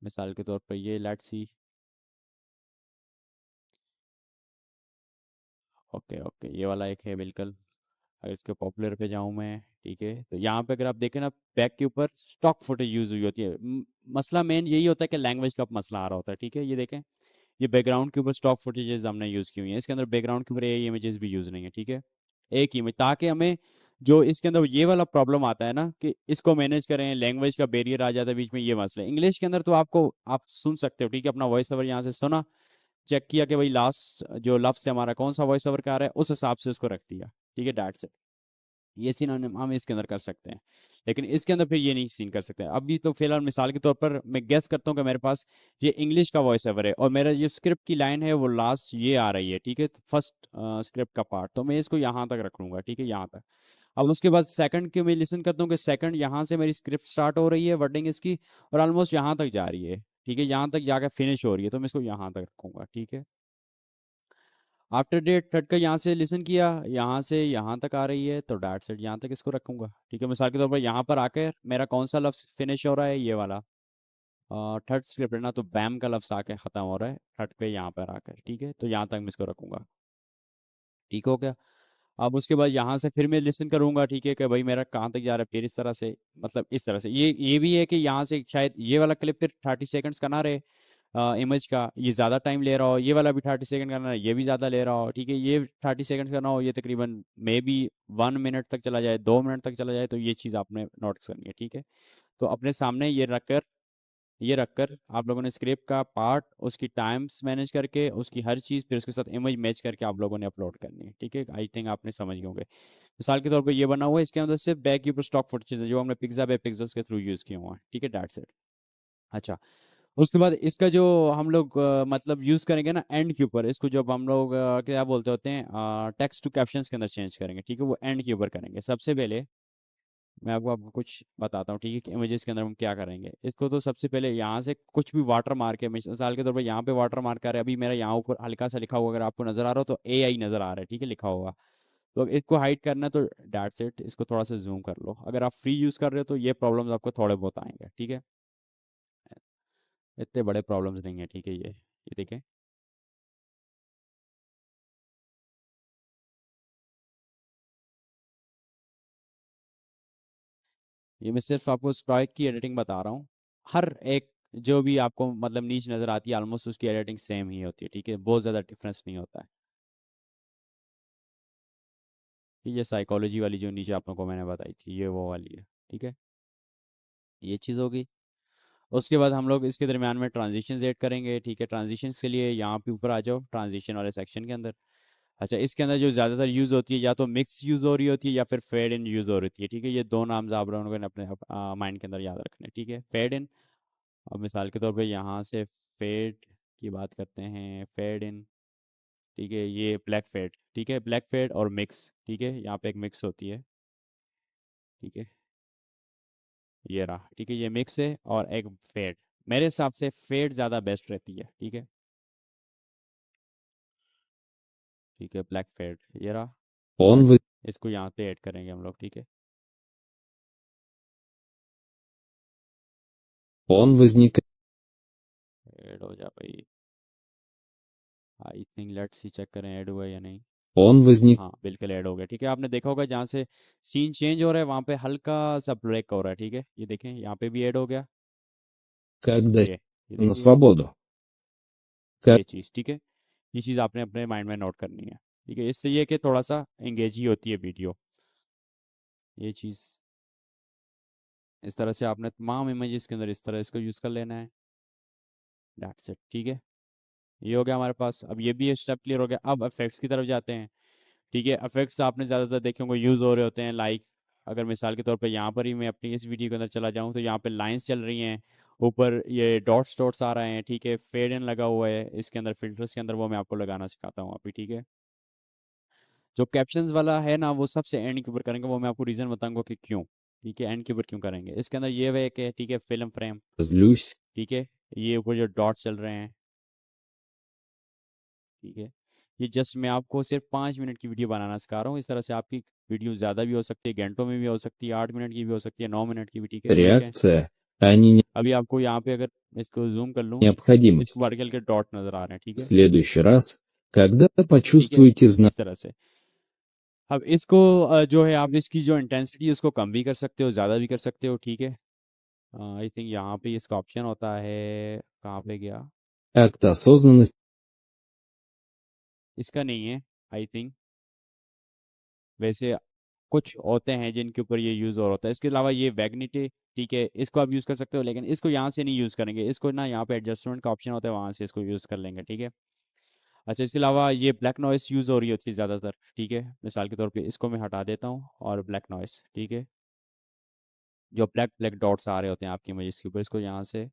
मिसाल के तौर पर ये लेट्स सी, ओके ओके, ये वाला एक है बिल्कुल। अगर इसके पॉपुलर पे जाऊँ मैं, ठीक है, तो यहाँ पे अगर आप देखें ना, बैक के ऊपर स्टॉक फुटेज यूज़ हुई होती है। मसला मेन यही होता है कि लैंग्वेज का मसला आ रहा होता है, ठीक है। ये देखें, ये बैकग्राउंड के ऊपर स्टॉक फुटेजेस हमने यूज़ की हुई हैं, इसके अंदर बैकग्राउंड के ऊपर ये इमेजेस भी यूज़ नहीं है, ठीक है। एक इमेज, ताकि हमें जो इसके अंदर ये वाला प्रॉब्लम आता है ना कि इसको मैनेज करें, लैंग्वेज का बैरियर आ जाता है बीच में, ये मसला है। इंग्लिश के अंदर तो आपको आप सुन सकते हो, ठीक है, अपना वॉइस ओवर यहाँ से सुना, चेक किया कि भाई लास्ट जो लफ्ज है हमारा कौन सा वॉइस ओवर का आ रहा है, उस हिसाब से उसको रख दिया, ठीक है, दैट्स इट। ये सीन हम इसके अंदर कर सकते हैं, लेकिन इसके अंदर फिर ये नहीं सीन कर सकते अभी। तो फिलहाल मिसाल के तौर पर मैं गेस करता हूँ कि मेरे पास ये इंग्लिश का वॉइस ओवर है और मेरा जो स्क्रिप्ट की लाइन है वो लास्ट ये आ रही है, ठीक है, फर्स्ट स्क्रिप्ट का पार्ट, तो मैं इसको यहाँ तक रख लूंगा, ठीक है, यहाँ तक। अब उसके बाद सेकंड की मैं लिसन करता हूँ कि सेकंड यहाँ से मेरी स्क्रिप्ट स्टार्ट हो रही है वर्डिंग इसकी, और ऑलमोस्ट यहाँ तक जा रही है, ठीक है, यहाँ तक जाकर फिनिश हो रही है, तो मैं इसको यहाँ तक रखूंगा, ठीक है। आफ्टर डेट थर्ड का यहाँ से लिसन किया, यहाँ से यहाँ तक आ रही है, तो डैट सेट यहाँ तक इसको रखूंगा, ठीक है। मिसाल के तौर पर यहाँ पर आकर मेरा कौन सा लफ्ज फिनिश हो रहा है, ये वाला थर्ड स्क्रिप्ट है ना, तो बैम का लफ्ज आके खत्म हो रहा है थर्ड पे यहाँ पर आकर, ठीक है, तो यहाँ तक मैं इसको रखूंगा, ठीक हो गया। अब उसके बाद यहाँ से फिर मैं लिसन करूंगा, ठीक है, कि भाई मेरा कहाँ तक जा रहा है, फिर इस तरह से, मतलब इस तरह से, ये भी है कि यहाँ से शायद ये वाला क्लिप फिर 30 सेकंड्स का ना रहे, इमेज का ये ज़्यादा टाइम ले रहा हो, ये वाला भी 30 सेकंड का ना रहे, ये भी ज़्यादा ले रहा हो, ठीक है, ये 30 सेकंड्स का ना हो, ये तकरीबन मे बी 1 मिनट तक चला जाए, 2 मिनट तक चला जाए, तो ये चीज़ आपने नोट करनी है, ठीक है। तो अपने सामने ये रखकर आप लोगों ने स्क्रिप्ट का पार्ट, उसकी टाइम्स मैनेज करके, उसकी हर चीज़, फिर उसके साथ इमेज मैच करके आप लोगों ने अपलोड करनी है, ठीक है। आई थिंक आपने समझ गए होंगे। मिसाल के तौर पर ये बना हुआ है, इसके अंदर सिर्फ बैक के ऊपर स्टॉक फुटेज है जो हमने पिक्सा बाय पिक्सल्स के थ्रू यूज़ किए हुए हैं, ठीक है, दैट्स इट। अच्छा, उसके बाद इसका जो हम लोग मतलब यूज़ करेंगे ना एंड के ऊपर, इसको जब हम लोग क्या बोलते होते हैं, टेक्स्ट टू कैप्शंस के अंदर चेंज करेंगे, ठीक है, वो एंड के ऊपर करेंगे। सबसे पहले मैं आपको कुछ बताता हूँ, ठीक है, कि इमेजेस के अंदर हम क्या करेंगे। इसको तो सबसे पहले यहाँ से कुछ भी वाटर मार्क है, मिसाल के तौर पर यहाँ पे वाटर मार्क आ रहा है, अभी मेरा यहाँ ऊपर हल्का सा लिखा हुआ अगर आपको नजर आ रहा हो तो AI नजर आ रहा है, ठीक है, लिखा हुआ। तो इसको हाइड करना है तो दैट्स इट, इसको थोड़ा सा जूम कर लो। अगर आप फ्री यूज़ कर रहे हो तो ये प्रॉब्लम्स आपको थोड़े बहुत आएंगे, ठीक है, इतने बड़े प्रॉब्लम्स नहीं है, ठीक है। ये देखें, ये मैं सिर्फ आपको स्ट्राइक की एडिटिंग बता रहा हूँ। हर एक जो भी आपको मतलब नीच नज़र आती है ऑलमोस्ट उसकी एडिटिंग सेम ही होती है, ठीक है, बहुत ज़्यादा डिफरेंस नहीं होता है। ये साइकोलॉजी वाली जो नीचे आप लोगों को मैंने बताई थी, ये वो वाली है, ठीक है, ये चीज़ होगी। उसके बाद हम लोग इसके दरमियान में ट्रांजिशंस ऐड करेंगे, ठीक है। ट्रांजिशंस के लिए यहाँ पे ऊपर आ जाओ ट्रांजिशन वाले सेक्शन के अंदर। अच्छा, इसके अंदर जो ज़्यादातर यूज़ होती है या तो मिक्स यूज़ हो रही होती है या फिर फेड इन यूज़ हो रही है, ठीक है। ये दो नाम आप लोगों ने अपने माइंड के अंदर याद रखने, ठीक है, फेड इन। अब मिसाल के तौर पे यहाँ से फेड की बात करते हैं, फेड इन, ठीक है, ये ब्लैक फेड, ठीक है, ब्लैक फेड और मिक्स, ठीक है, यहाँ पे एक मिक्स होती है, ठीक है, ये रहा, ठीक है, ये मिक्स है और एक फेड। मेरे हिसाब से फेड ज़्यादा बेस्ट रहती है, ठीक है, ठीक है, ब्लैक फेड ये रहा। Он, और воз- इसको यहाँ पे ऐड करेंगे हम लोग, ठीक है। он возникает. ऐड हो जा भाई, I think let's see, check करें ऐड हुआ है या नहीं। Он возник, हाँ बिल्कुल ऐड हो गया, ठीक है। आपने देखा होगा जहाँ से सीन चेंज हो रहा है वहाँ पे हल्का सा ब्रेक हो रहा है, ठीक है, ये देखें यहाँ पे भी ऐड हो गया, когда ये на देखिए, свободу. Как ये चीज़, ठीक है, ये चीज़ आपने अपने माइंड में नोट करनी है, ठीक है। इससे ये कि थोड़ा सा एंगेज ही होती है वीडियो, ये चीज़। इस तरह से आपने तमाम इमेजेस के अंदर इस तरह इसको यूज़ कर लेना है, दैट्स इट, ठीक है। ये हो गया हमारे पास। अब ये भी स्टेप क्लियर हो गया, अब इफेक्ट्स की तरफ जाते हैं, ठीक है। इफेक्ट्स आपने ज़्यादातर देखे होंगे यूज़ हो रहे होते हैं, लाइक अगर मिसाल के तौर पे यहाँ पर ही मैं अपनी इस वीडियो के अंदर चला जाऊँ तो यहाँ पे लाइंस चल रही हैं, ऊपर ये डॉट्स डॉट्स आ रहे हैं, ठीक है, फेड इन लगा हुआ है इसके अंदर, फिल्टर्स के अंदर, वो मैं आपको लगाना सिखाता हूँ अभी, ठीक है। जो कैप्शंस वाला है ना वो सबसे एंड के ऊपर करेंगे, वो मैं आपको रीज़न बताऊंगा कि क्यों, ठीक है, एंड के ऊपर क्यों करेंगे। इसके अंदर ये वे कि ठीक है, फिल्म फ्रेम, злюсь, ठीक है, ये ऊपर जो डॉट्स चल रहे हैं, ठीक है, ये जस्ट मैं आपको सिर्फ 5 मिनट की वीडियो बनाना सिखा रहा हूँ। इस तरह से आपकी वीडियो ज़्यादा भी हो सकती है, घंटों में भी हो सकती है, 8 मिनट की भी हो सकती है, 9 मिनट की भी, ठीक है, ये देखें। реакция, а не अभी आपको यहाँ पे अगर इसको जूम कर लूँ, इसको необходимость. वर्टिकल के डॉट नज़र आ रहे हैं, ठीक В है, следующий раз, когда ठीक है, почувствуете इस तरह से। अब इसको जो है आप इसकी जो इंटेंसिटी है उसको कम भी कर सकते हो, ज़्यादा भी कर सकते हो, ठीक है। आई थिंक यहाँ पे इसका ऑप्शन होता है, कहाँ पे गया, акт осознанности, इसका नहीं है आई थिंक, वैसे कुछ होते हैं जिनके ऊपर ये यूज़ और होता है। इसके अलावा ये वैग्निटी, ठीक है, इसको आप यूज़ कर सकते हो, लेकिन इसको यहाँ से नहीं यूज़ करेंगे, इसको ना यहाँ पे एडजस्टमेंट का ऑप्शन होता है, वहाँ से इसको यूज़ कर लेंगे, ठीक है। अच्छा, इसके अलावा ये ब्लैक नॉइस यूज़ हो रही होती है ज़्यादातर, ठीक है, मिसाल के तौर पे इसको मैं हटा देता हूँ, और ब्लैक नॉइस, ठीक है, जो ब्लैक ब्लैक डॉट्स आ रहे होते हैं आपकी इमेज के ऊपर, इसको यहाँ से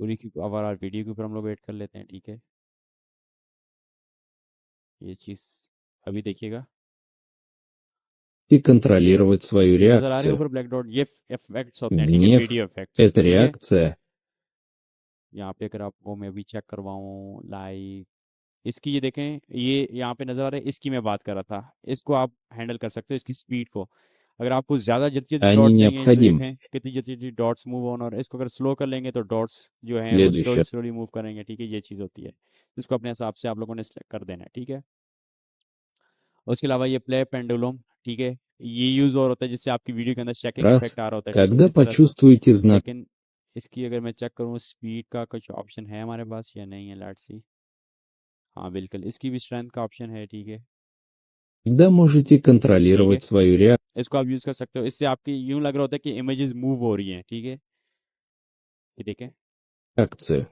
पूरी की ओवरऑल वीडियो के ऊपर हम लोग ऐड कर लेते हैं, ठीक है। ये चीज़ अभी देखिएगा, И ये контролировать свою ये नज़र आ रहे हैं реакцию. ऊपर ब्लैक डॉट, ये इफेक्ट्स होते हैं, ठीक है, Гнев– वीडियो इफेक्ट्स, это ठीक है। реакция. यहाँ पे अगर आपको मैं भी चेक करवाऊँ लाइक, इसकी ये देखें, ये यहाँ पे नज़र आ रहा है, इसकी मैं बात कर रहा था, इसको आप हैंडल कर सकते हो, इसकी स्पीड को। अगर आपको ज़्यादा जल्दी जल्दी Они डॉट्स चाहिए, तो необходимы. देखें कितनी जल्दी जल्दी डॉट्स मूव ऑन, और इसको अगर स्लो कर लेंगे तो डॉट्स जो हैं वो Следующий स्लोली स्लोली मूव करेंगे, ठीक है, ये चीज़ होती है। इसको अपने हिसाब से आप लोगों ने select कर देना है, ठीक है। उसके अलावा ये प्ले पेंडुलम, ठीक है, ये यूज़ और होता है जिससे आपकी वीडियो के अंदर चेकिंग раз, इफेक्ट आ रहा होता है, ठीक है, когда इस तरह से। почувствуете знак, लेकिन इसकी अगर मैं चेक करूँ, स्पीड का कुछ ऑप्शन है हमारे पास या नहीं है, लेट्स सी। हाँ बिल्कुल, इसकी भी स्ट्रेंथ का ऑप्शन है, ठीक है, когда можете ठीक है, контролировать свою इसको आप यूज़ कर सकते हो, इससे आपकी यूँ लग रहा होता है कि इमेजेस मूव हो रही हैं, ठीक है, ये देखें, реакцию.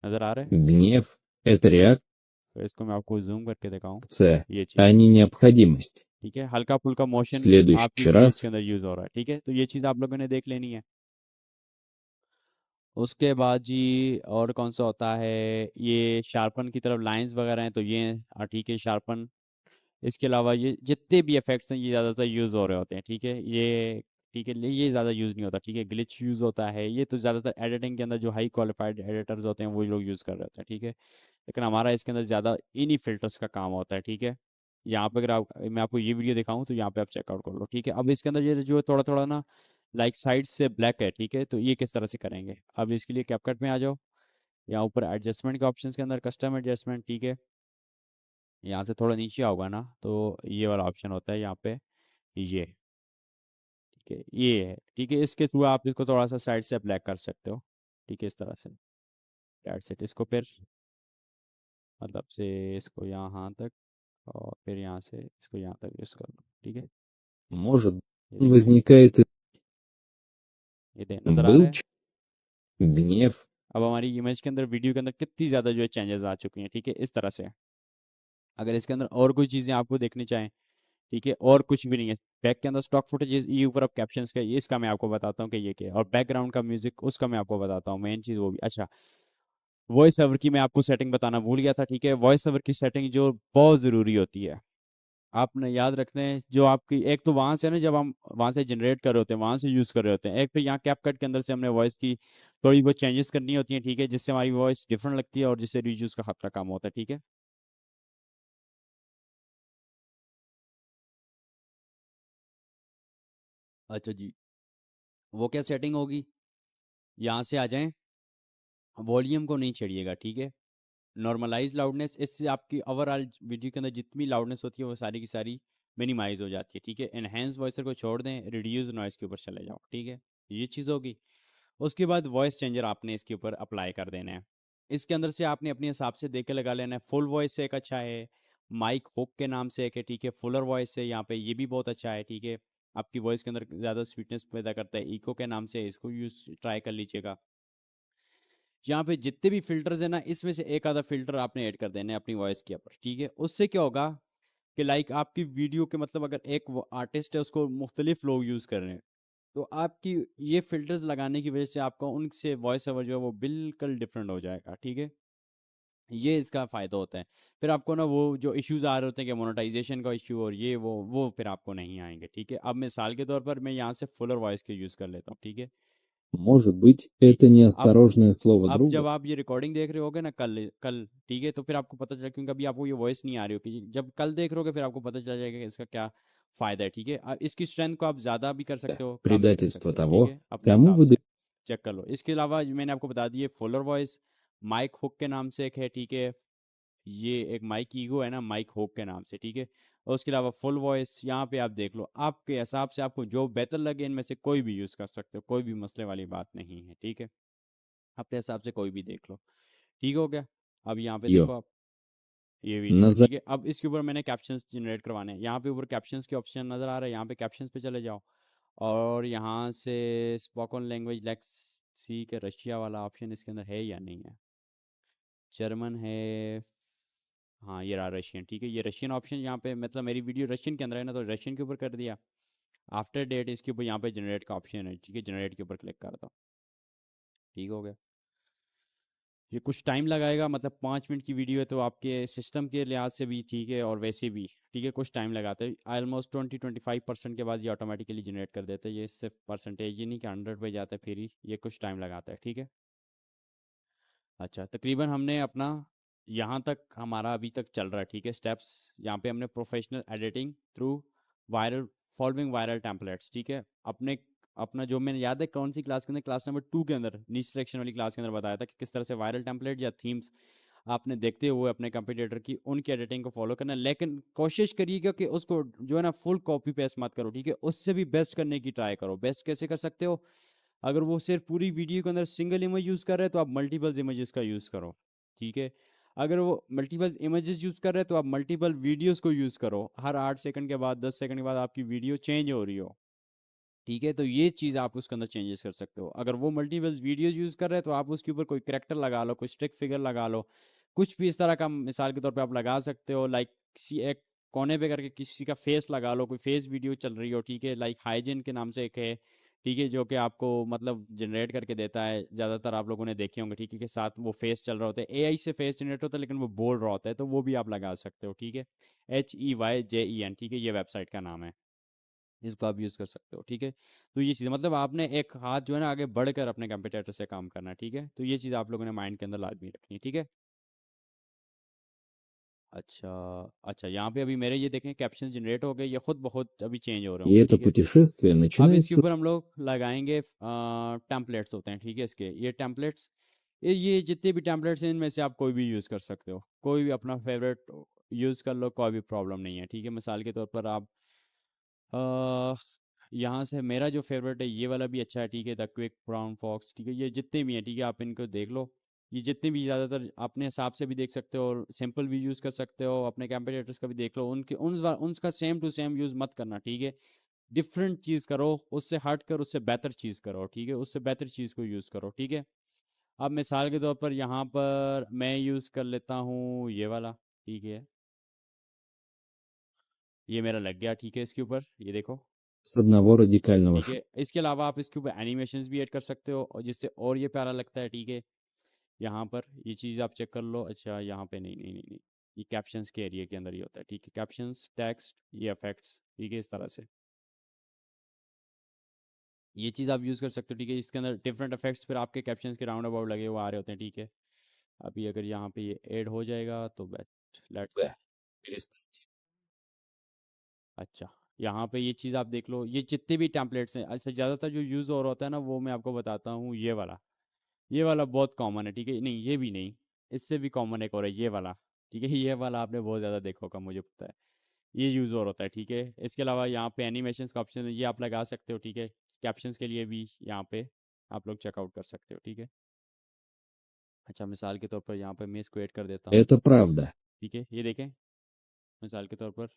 नज़र आ रहा है। Гнев– это फिर इसको मैं आपको जूम करके दिखाऊँ, реакция, ये а चीज़, не необходимость. ठीक है, हल्का फुल्का В मोशन आपकी следующий वीडियोस के раз अंदर यूज़ हो रहा है, ठीक है, तो ये चीज़ आप लोगों ने देख लेनी है। उसके बाद जी और कौन सा होता है, ये शार्पन की तरफ लाइंस वगैरह हैं, तो ये ठीक है, शार्पन। इसके अलावा ये जितने भी इफेक्ट्स हैं ये ज़्यादातर यूज़ हो रहे होते हैं, ठीक है, ये, ठीक है, ये ज़्यादा यूज़ नहीं होता, ठीक है, ग्लिच यूज़ होता है, ये तो ज़्यादातर एडिटिंग के अंदर जो हाई क्वालिफाइड एडिटर्स होते हैं वही लोग यूज़ कर रहे होते हैं, ठीक है। लेकिन हमारा इसके अंदर ज़्यादा इन्हीं फिल्टर्स का काम होता है, ठीक है। यहाँ पे अगर आप, मैं आपको ये वीडियो दिखाऊँ तो यहाँ पे आप चेकआउट कर लो, ठीक है। अब इसके अंदर ये जो थोड़ा थोड़ा ना लाइक साइड से ब्लैक है, ठीक है, तो ये किस तरह से करेंगे, अब इसके लिए कैपकट में आ जाओ, यहाँ ऊपर एडजस्टमेंट के ऑप्शन के अंदर कस्टम एडजस्टमेंट, ठीक है, यहाँ से थोड़ा नीचे आओगा ना तो ये वाला ऑप्शन होता है यहाँ पे, ये, ठीक है, ये है, ठीक है, इसके थ्रू आप इसको थोड़ा सा साइड से ब्लैक कर सकते हो, ठीक है, इस तरह से, दैट्स इट। इसको फिर मतलब से इसको यहाँ तक, और फिर यहाँ से इसको यहाँ तक यूज़ कर लो, ठीक है, может ये देखें, возникает ये दे नज़र आ был रहा है। гнев, अब हमारी इमेज के अंदर, वीडियो के अंदर कितनी ज़्यादा जो है चेंजेस आ चुकी हैं, ठीक है, इस तरह से। अगर इसके अंदर और कोई चीज़ें आपको देखनी चाहें, ठीक है, और कुछ भी नहीं है, बैक के अंदर स्टॉक फुटेज, ये ऊपर अब कैप्शंस का ये, इसका मैं आपको बताता हूँ कि ये क्या है, और बैकग्राउंड का म्यूजिक उसका मैं आपको बताता हूँ, मेन चीज़ वो भी। अच्छा, वॉइस ओवर की मैं आपको सेटिंग बताना भूल गया था, ठीक है, वॉइस ओवर की सेटिंग जो बहुत ज़रूरी होती है, आपने याद रखना है, जो आपकी एक तो वहाँ से ना, जब हम वहाँ से जनरेट कर रहे होते हैं, वहाँ से यूज़ कर रहे होते हैं, एक तो यहाँ कैपकट के अंदर से हमने वॉइस की थोड़ी बहुत चेंजेस करनी होती हैं, ठीक है, जिससे हमारी वॉइस डिफरेंट लगती है और जिससे रीयूज़ का खतरा कम होता है, ठीक है। अच्छा जी, वो क्या सेटिंग होगी, यहाँ से आ जाएं, वॉल्यूम को नहीं छेड़िएगा, ठीक है, नॉर्मलाइज लाउडनेस, इससे आपकी ओवरऑल वीडियो के अंदर जितनी लाउडनेस होती है वो सारी की सारी मिनिमाइज हो जाती है, ठीक है। एनहेंस वॉइसर को छोड़ दें, रिड्यूस नॉइस के ऊपर चले जाओ, ठीक है, ये चीज़ होगी। उसके बाद वॉइस चेंजर आपने इसके ऊपर अप्लाई कर देना है, इसके अंदर से आपने अपने हिसाब से देख के लगा लेना है। फुल वॉइस से एक अच्छा है, माइक हुक के नाम से एक है, ठीक है, फुलर वॉइस से यहाँ पे ये भी बहुत अच्छा है, ठीक है, आपकी वॉइस के अंदर ज़्यादा स्वीटनेस पैदा करता है, इको के नाम से, इसको यूज ट्राई कर लीजिएगा। यहाँ पे जितने भी फिल्टर्स है ना, इसमें से एक आधा फिल्टर आपने ऐड कर देना है अपनी वॉइस के ऊपर, ठीक है, उससे क्या होगा कि लाइक आपकी वीडियो के मतलब अगर एक आर्टिस्ट है उसको मुख्तलिफ लोग यूज़ कर रहे हैं, तो आपकी ये फिल्टर्स लगाने की वजह से आपका उनसे वॉइस ओवर जो है वो बिल्कुल डिफरेंट हो जाएगा, ठीक है, ये इसका फ़ायदा होता है। फिर आपको ना वो जो इश्यूज आ रहे होते हैं कि मोनेटाइजेशन का इशू और ये वो फिर आपको नहीं आएंगे, ठीक है। अब मिसाल के तौर पर मैं यहाँ से फुलर वॉइस के यूज़ कर लेता हूँ, ठीक है, может быть, ठीक это है। अब неосторожное слово अब जब друга. आप ये रिकॉर्डिंग देख रहे होगे ना कल कल, ठीक है, तो फिर आपको पता चला, क्योंकि अभी आपको ये वॉइस नहीं आ रही होगी, जब कल देख रहे होगे फिर आपको पता चल जाएगा कि इसका क्या फ़ायदा है, ठीक है। इसकी स्ट्रेंथ को आप ज़्यादा भी कर सकते हो, कम भी कर Предательство सकते हो, ठीक того, है, अपने кому हिसाब вы से चेक कर लो। इसके अलावा मैंने आपको बता दिए फुलर वॉइस, माइक हुक के नाम से एक है, ठीक है, ये एक माइक ईगो है ना, माइक हुक के नाम से, ठीक है। और उसके अलावा फुल वॉइस, यहाँ पे आप देख लो, आपके हिसाब से आपको जो बेहतर लगे इनमें से कोई भी यूज़ कर सकते हो, कोई भी मसले वाली बात नहीं है, ठीक है, अपने हिसाब से कोई भी देख लो, ठीक हो गया। अब यहाँ पे ее. देखो आप, ये भी नहीं है, Назад. ठीक है। अब इसके ऊपर मैंने कैप्शंस जनरेट करवाने हैं, यहाँ पे ऊपर कैप्शंस के ऑप्शन नज़र आ रहा है, यहाँ पे कैप्शंस पे चले जाओ और यहाँ से स्पोकन लैंग्वेज लेक्स सी के रशिया वाला ऑप्शन इसके अंदर है या नहीं है, जर्मन है, हाँ ये रहा रशियन, ठीक है। ये रशियन ऑप्शन यहाँ पे, मतलब मेरी वीडियो रशियन के अंदर है ना, तो रशियन के ऊपर कर दिया। आफ्टर डेट इसके ऊपर यहाँ पे जनरेट का ऑप्शन है, ठीक है, जनरेट के ऊपर क्लिक कर दो, ठीक हो गया। ये कुछ टाइम लगाएगा, मतलब 5 मिनट की वीडियो है तो आपके सिस्टम के लिहाज से भी ठीक है और वैसे भी ठीक है, कुछ टाइम लगाता है। ऑलमोस्ट 20-25% के बाद ये ऑटोमेटिकली जनरेट कर देता है, ये सिर्फ परसेंटेज ही नहीं कि 100 पे जाता है, फिर ही ये कुछ टाइम लगाता है, ठीक है। अच्छा, तकरीबन हमने अपना यहाँ तक हमारा अभी तक चल रहा है, ठीक है। स्टेप्स यहाँ पे हमने professional editing through viral, following viral templates, ठीक है। अपने अपना जो मैंने याद है कौन सी क्लास के अंदर, क्लास नंबर 2 के अंदर नीच सिलेक्शन वाली क्लास के अंदर बताया था कि किस तरह से वायरल टेम्पलेट या थीम्स आपने देखते हुए अपने कंप्यूटर की उनकी एडिटिंग को फॉलो करना है। लेकिन कोशिश करिएगा कि उसको जो है ना फुल कॉपी पेस्ट मत करो, ठीक है। उससे भी बेस्ट करने की ट्राई करो। बेस्ट कैसे कर सकते हो, अगर वो सिर्फ पूरी वीडियो के अंदर सिंगल इमेज यूज़ कर रहे हैं तो आप मल्टीपल इमेजेस का यूज़ करो, ठीक है। अगर वो मल्टीपल इमेजेस यूज़ कर रहे हैं तो आप मल्टीपल वीडियोस को यूज़ करो, हर 8 सेकंड के बाद 10 सेकंड के बाद आपकी वीडियो चेंज हो रही हो, ठीक है। तो ये चीज़ आप उसके अंदर चेंजेस कर सकते हो। अगर वो मल्टीपल वीडियोस यूज़ कर रहे हैं तो आप उसके ऊपर कोई करेक्टर लगा लो, कोई स्टिक फिगर लगा लो, कुछ भी इस तरह का मिसाल के तौर पे आप लगा सकते हो। लाइक किसी एक कोने पे करके किसी का फेस लगा लो, कोई फेस वीडियो चल रही हो, ठीक है। लाइक हाइजीन के नाम से एक है, ठीक है, जो कि आपको मतलब जनरेट करके देता है, ज़्यादातर आप लोगों ने देखे होंगे, ठीक है, के साथ वो फेस चल रहा होता है, एआई से फेस जनरेट होता है लेकिन वो बोल रहा होता है, तो वो भी आप लगा सकते हो, ठीक है। HEYJEN, ठीक है, ये वेबसाइट का नाम है, इसको आप यूज़ कर सकते हो, ठीक है। तो ये चीज़ मतलब आपने एक हाथ जो है ना आगे बढ़कर अपने कंपटीटर से काम करना है, ठीक है। तो ये चीज़ आप लोगों ने माइंड के अंदर लाजमी रखनी है, ठीक है। अच्छा, अच्छा, यहाँ पे अभी मेरे ये देखें कैप्शन जनरेट हो गए, ये खुद बहुत अभी चेंज हो रहे И होंगे, это ठीक है। путешествие अब इसके начинается ऊपर हम लोग लगाएंगे टेम्पलेट्स होते हैं, ठीक है, इसके ये टेम्पलेट्स, ये जितने भी टेम्पलेट्स हैं इनमें से आप कोई भी यूज़ कर सकते हो, कोई भी अपना फेवरेट यूज़ कर लो, कोई भी प्रॉब्लम नहीं है, ठीक है। मिसाल के तौर पर आप अ, यहाँ से मेरा जो फेवरेट है ये वाला भी अच्छा है, ठीक है, द क्विक ब्राउन फॉक्स, ठीक है। ये जितने भी हैं, ठीक है, आप इनको देख लो। ये जितने भी ज़्यादातर अपने हिसाब से भी देख सकते हो और सिंपल भी यूज़ कर सकते हो, अपने कंपेटिटर्स का भी देख लो, उनके उनका सेम टू सेम यूज़ मत करना, ठीक है। डिफरेंट चीज़ करो, उससे हट कर उससे बेहतर चीज़ करो, ठीक है, उससे बेहतर चीज़ को यूज़ करो, ठीक है। अब मिसाल के तौर पर यहाँ पर मैं यूज़ कर लेता हूँ ये वाला, ठीक है, ये मेरा लग गया, ठीक है, इसके ऊपर ये देखो, с одного радикального ठीक है। इसके अलावा आप इसके ऊपर एनिमेशंस भी ऐड कर सकते हो और जिससे और ये प्यारा लगता है, ठीक है। यहाँ पर ये चीज़ आप चेक कर लो। अच्छा, यहाँ पे नहीं नहीं नहीं नहीं, ये कैप्शंस के एरिया के अंदर ही होता है, ठीक है। कैप्शंस, टेक्स्ट, ये इफेक्ट्स, ठीक है, इस तरह से ये चीज़ आप यूज़ कर सकते हो, ठीक है। इसके अंदर डिफरेंट इफेक्ट्स फिर आपके कैप्शंस के राउंड अबाउट लगे हुए आ रहे होते हैं, ठीक है। अभी अगर यहाँ पे ये ऐड हो जाएगा तो बेस्ट, लेट्स सी। «Б». Перестань. अच्छा, यहाँ पे ये चीज़ आप देख लो, ये जितने भी टेम्पलेट्स हैं, अच्छा ज़्यादातर जो यूज़ और होता है ना वो मैं आपको बताता हूँ, ये वाला बहुत कॉमन है, ठीक है। नहीं ये भी नहीं, इससे भी कॉमन एक और है, ये वाला, ठीक है। ये वाला आपने बहुत ज़्यादा देखा होगा, मुझे पता है, ये यूज़ और होता है, ठीक है। इसके अलावा यहाँ पे एनिमेशंस का ऑप्शन है, ये आप लगा सकते हो, ठीक है। कैप्शंस के लिए भी यहाँ पे आप लोग चेकआउट कर सकते हो, ठीक है। अच्छा, मिसाल के तौर पर यहाँ पे मैं इसको ऐड कर देता हूँ, Это правда. ठीक है, ये देखें, मिसाल के तौर पर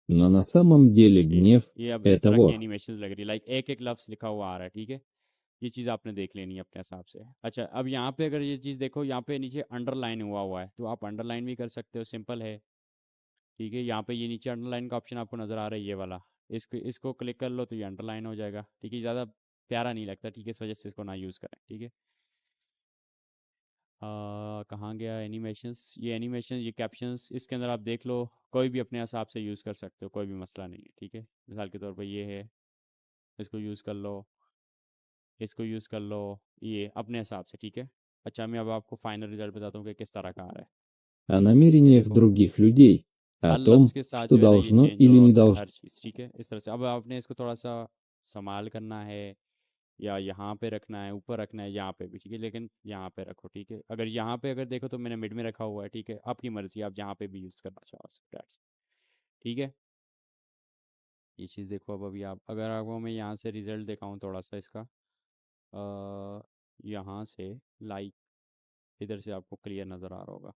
Но на самом деле гнев ये अब — इस это तरह की вот. एनिमेशंस लग रही है, लाइक एक एक लफ्ज़ लिखा हुआ आ रहा है, ठीक है। ये चीज़ आपने देख लेनी है अपने हिसाब से। अच्छा, अब यहाँ पे अगर ये चीज़ देखो, यहाँ पे नीचे अंडरलाइन हुआ हुआ है तो आप अंडरलाइन भी कर सकते हो, सिंपल है, ठीक है। यहाँ पे ये नीचे अंडरलाइन का ऑप्शन आपको नज़र आ रहा है, ये वाला, इसको इसको क्लिक कर लो तो ये अंडरलाइन हो जाएगा, ठीक है। ज़्यादा प्यारा नहीं लगता, ठीक है, इस वजह से इसको ना यूज़ करें, ठीक है। कहाँ गया एनिमेशंस, ये एनिमेशन, ये कैप्शंस, इसके अंदर आप देख लो, कोई भी अपने हिसाब से यूज़ कर सकते हो, कोई भी मसला नहीं है, ठीक है। मिसाल के तौर पर ये है, इसको यूज़ कर लो, इसको यूज़ कर लो, ये अपने हिसाब से, ठीक है। अच्छा, मैं अब आपको फाइनल रिजल्ट बताता हूँ कि किस तरह का आ रहा है, О ये намерениях देखो, других людей, हर о लफ्ज़ том, के साथ что जो है ना ये должно चेंज हो или रहा не होता है, должно. हर चीज़, ठीक है, इस तरह से। अब आपने इसको थोड़ा सा संभाल करना है, या यहाँ पे रखना है, ऊपर रखना है, यहाँ पे भी, ठीक है, लेकिन यहाँ पे रखो, ठीक है। अगर यहाँ पे अगर देखो तो मैंने मिड में रखा हुआ है, ठीक है, आपकी मर्ज़ी, आप यहाँ पे भी यूज़ करना चाहो, that's it, ठीक है। ये चीज़ देखो, अब अभी आप अगर आपको मैं यहाँ से रिज़ल्ट दिखाऊँ थोड़ा सा इसका, यहाँ से लाइक इधर से आपको क्लियर नज़र आ रहा होगा,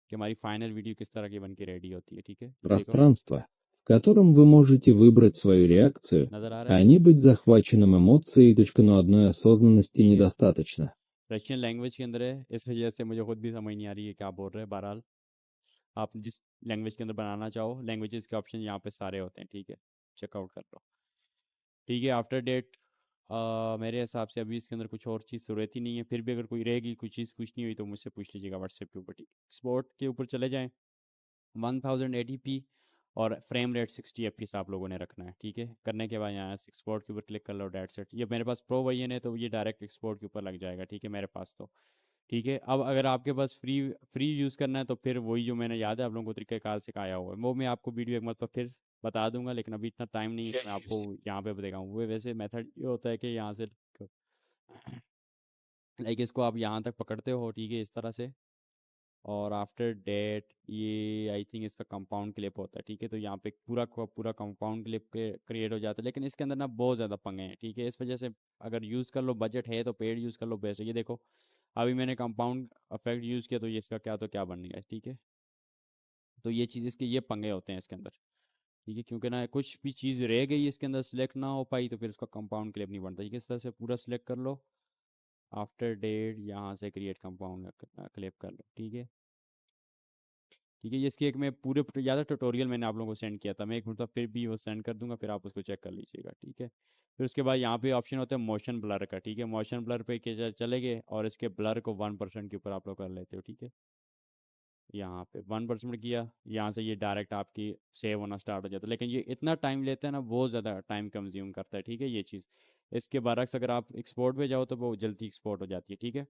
कि हमारी फाइनल वीडियो किस तरह की बन के रेडी होती है, ठीक है। देखो Пространство, в котором вы можете выбрать свою реакцию, नज़र आ रहा а है, не быть захваченным эмоцией, но одной осознанности ठीक है। недостаточно. रशियन लैंग्वेज के अंदर है, इस वजह से मुझे खुद भी समझ नहीं आ रही है क्या बोल रहे हैं। बहरहाल आप जिस लैंग्वेज के अंदर बनाना चाहो, लैंग्वेजेस के ऑप्शन यहाँ पे सारे होते हैं, ठीक है, चेकआउट कर लो, ठीक है। आफ्टर डेट मेरे हिसाब से अभी इसके अंदर कुछ और चीज़ ज़रूरत ही नहीं है। फिर भी अगर कोई रहेगी, कुछ चीज़ पूछनी हुई तो मुझसे पूछ लीजिएगा व्हाट्सएप के ऊपर, ठीक। एक्सपोर्ट के ऊपर चले जाएं, 1080p और फ्रेम रेट 60 fps आप लोगों ने रखना है, ठीक है। करने के बाद यहाँ से एक्सपोर्ट के ऊपर क्लिक कर लो, डेट सेट। ये मेरे पास प्रो वर्जन है तो ये डायरेक्ट एक्सपोर्ट के ऊपर लग जाएगा, ठीक है, मेरे पास तो, ठीक है। अब अगर आपके पास फ्री फ्री यूज़ करना है तो फिर वही जो मैंने याद है आप लोगों को तरीक़ाकार सिखाया हुआ है, वो मैं आपको वीडियो एक मतलब फिर बता दूंगा, लेकिन अभी इतना टाइम नहीं है कि मैं आपको यहाँ पे बताऊँ। वो वैसे मेथड ये होता है कि यहाँ से लाइक इसको आप यहाँ तक पकड़ते हो, ठीक है, इस तरह से। और आफ्टर डेट ये आई थिंक इसका कंपाउंड क्लिप होता है, ठीक है। तो यहाँ पे पूरा का पूरा कंपाउंड क्लिप क्रिएट हो जाता है, लेकिन इसके अंदर ना बहुत ज़्यादा पंगे हैं, ठीक है। इस वजह से अगर यूज़ कर लो, बजट है तो पेड यूज़ कर लो, बेस्ट है। ये देखो अभी मैंने कंपाउंड इफेक्ट यूज़ किया तो ये इसका क्या तो क्या बन गया, ठीक है। तो ये चीज़ इसके ये पंगे होते हैं इसके अंदर, ठीक है, क्योंकि ना कुछ भी चीज़ रह गई इसके अंदर सिलेक्ट ना हो पाई तो फिर उसका कंपाउंड क्लिप नहीं बनता, ठीक है। इस तरह से पूरा सिलेक्ट कर लो, आफ्टर डेट यहाँ से क्रिएट कंपाउंड क्लिप कर लो, ठीक है, ठीक है। ये इसकी एक मैं पूरे ज़्यादा ट्यूटोरियल मैंने आप लोगों को सेंड किया था, मैं एक मतलब फिर भी वो सेंड कर दूंगा, फिर आप उसको चेक कर लीजिएगा, ठीक है। फिर उसके बाद यहाँ पे ऑप्शन होता है मोशन ब्लर का, ठीक है। मोशन ब्लर पे चले गए और इसके ब्लर को 1% के ऊपर आप लोग कर लेते हो, ठीक है। यहाँ पे 1% किया, यहाँ से ये डायरेक्ट आपकी सेव होना स्टार्ट हो जाता है, लेकिन ये इतना टाइम लेता है ना, बहुत ज़्यादा टाइम कंज्यूम करता है, ठीक है, ये चीज़। इसके बरक्स अगर आप एक्सपोर्ट पे जाओ तो वो जल्दी एक्सपोर्ट हो जाती है, ठीक है।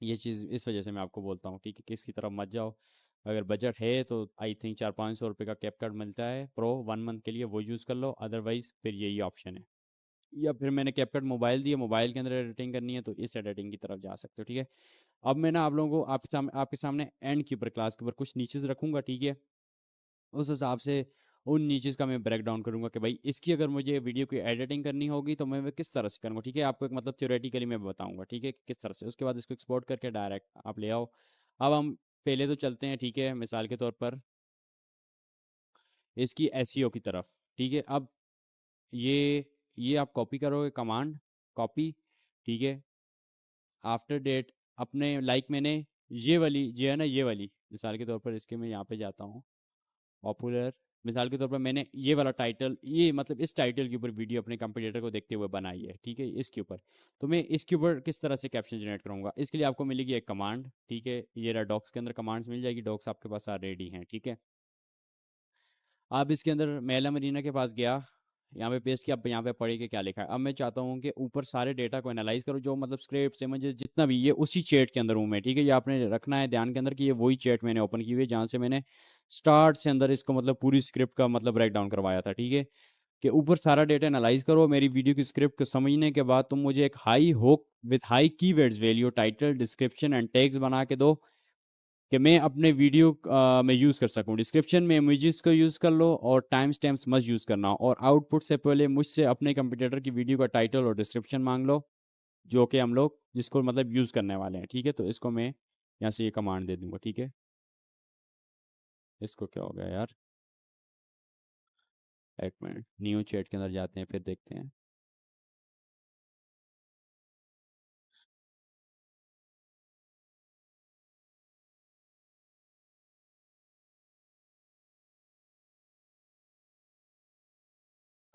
ये चीज़ इस वजह से मैं आपको बोलता हूँ, ठीक है, कि इसकी तरफ मत जाओ। अगर बजट है तो आई थिंक 400-500 रुपये का कैप कार्ड मिलता है प्रो 1 मंथ के लिए, वो यूज़ कर लो, अदरवाइज़ फिर यही ऑप्शन है। या फिर मैंने कैप कार्ड मोबाइल दिया, मोबाइल के अंदर एडिटिंग करनी है तो इस एडिटिंग की तरफ जा सकते हो, ठीक है। अब मैं ना आप लोगों को आपके सामने एंड के ऊपर क्लास के ऊपर कुछ नीचेस रखूंगा, ठीक है। उस हिसाब से उन नीचेस का मैं ब्रेक डाउन करूंगा कि भाई इसकी अगर मुझे वीडियो की एडिटिंग करनी होगी तो मैं किस तरह से करूँगा, ठीक है। आपको एक मतलब थ्योरेटिकली मैं बताऊंगा, ठीक है, कि किस तरह से। उसके बाद इसको एक्सपोर्ट करके डायरेक्ट आप ले आओ। अब हम पहले तो चलते हैं, ठीक है, मिसाल के तौर पर इसकी एसईओ की तरफ, ठीक है। अब ये ये आप कॉपी करोगे, कमांड कॉपी, ठीक है। आफ्टर डेट अपने लाइक मैंने ये वाली ये है ना, ये वाली मिसाल के तौर पर इसके मैं यहाँ पे जाता हूँ पॉपुलर। मिसाल के तौर पर मैंने ये वाला टाइटल, ये मतलब इस टाइटल के ऊपर वीडियो अपने कंपटीटर को देखते हुए बनाई है, ठीक है, इसके ऊपर। तो मैं इसके ऊपर किस तरह से कैप्शन जनरेट करूँगा, इसके लिए आपको मिलेगी एक कमांड, ठीक है। ये रहा डॉक्स के अंदर कमांड्स मिल जाएगी, डॉक्स आपके पास रेडी हैं, ठीक है। आप इसके अंदर मेला मरीना के पास गया, यहाँ पे पेस्ट किया, अब यहाँ पे पढ़े कि क्या लिखा है। अब मैं चाहता हूँ कि ऊपर सारे डेटा को एनालाइज करो, जो मतलब स्क्रिप्ट से मुझे जितना भी ये उसी चैट के अंदर हूँ मैं, ठीक है। ये आपने रखना है ध्यान के अंदर कि ये वही चैट मैंने ओपन की हुई है जहाँ से मैंने स्टार्ट से अंदर इसको मतलब पूरी स्क्रिप्ट का मतलब ब्रेक डाउन करवाया था, ठीक है। कि ऊपर सारा डेटा एनालाइज करो, मेरी वीडियो की स्क्रिप्ट को समझने के बाद तुम मुझे एक हाई होक with high keywords value title description and tags बना के दो कि मैं अपने वीडियो में यूज़ कर सकूं। डिस्क्रिप्शन में इमेजेस को यूज़ कर लो और टाइम स्टैम्प्स मत यूज़ करना, और आउटपुट से पहले मुझसे अपने कंप्यूटर की वीडियो का टाइटल और डिस्क्रिप्शन मांग लो, जो कि हम लोग जिसको मतलब यूज़ करने वाले हैं, ठीक है। तो इसको मैं यहाँ से ये कमांड दे दूंगा, ठीक है। इसको क्या हो गया यार, एक मिनट, न्यू चैट के अंदर जाते हैं फिर देखते हैं।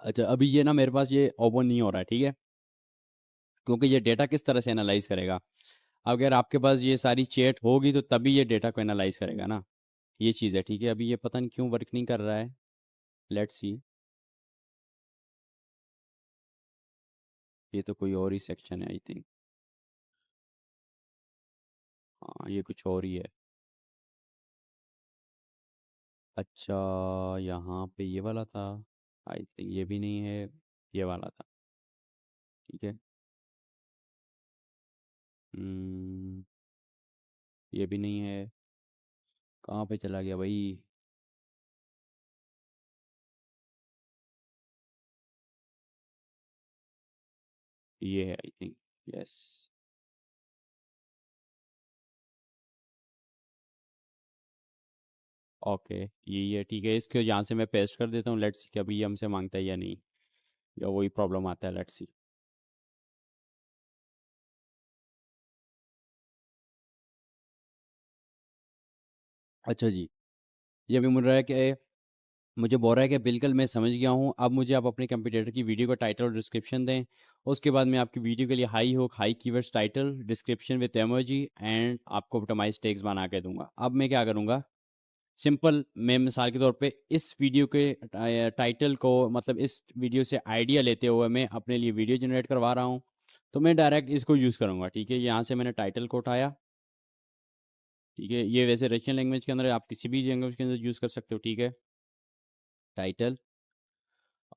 अच्छा अभी ये ना मेरे पास ये ओपन नहीं हो रहा है, ठीक है, क्योंकि ये डेटा किस तरह से एनालाइज करेगा। अगर आपके पास ये सारी चैट होगी तो तभी ये डेटा को एनालाइज करेगा ना, ये चीज़ है, ठीक है। अभी ये पता नहीं क्यों वर्क नहीं कर रहा है, लेट्स सी। ये तो कोई और ही सेक्शन है आई थिंक, हाँ ये कुछ और ही है। अच्छा यहाँ पे ये वाला था, आई थिंक ये भी नहीं है, ये वाला था, ठीक है। हम्म, ये भी नहीं है, कहाँ पे चला गया भाई। ये है आई थिंक, यस। ओके, यही है, ठीक है, इसको यहाँ से मैं पेस्ट कर देता हूँ। लेट्स सी कि अभी ये हमसे मांगता है या नहीं, या वही प्रॉब्लम आता है। Let's see. अच्छा जी, ये अभी मुझ रहा है कि मुझे बोल रहा है कि बिल्कुल मैं समझ गया हूँ। अब मुझे आप अपने कंप्यूटर की वीडियो का टाइटल और डिस्क्रिप्शन दें। उसके बाद मैं आपकी वीडियो के लिए high hook, high keywords, title, description with emoji and आपको ऑप्टिमाइज टेक्स्ट बना के दूंगा। अब मैं क्या करूँगा, सिंपल, मैं मिसाल के तौर पे इस वीडियो के टाइटल को, मतलब इस वीडियो से आइडिया लेते हुए मैं अपने लिए वीडियो जनरेट करवा रहा हूँ। तो मैं डायरेक्ट इसको यूज़ करूँगा, ठीक है। यहाँ से मैंने टाइटल को उठाया, ठीक है। ये वैसे रशियन लैंग्वेज के अंदर आप किसी भी लैंग्वेज के अंदर यूज़ कर सकते हो, ठीक है। टाइटल,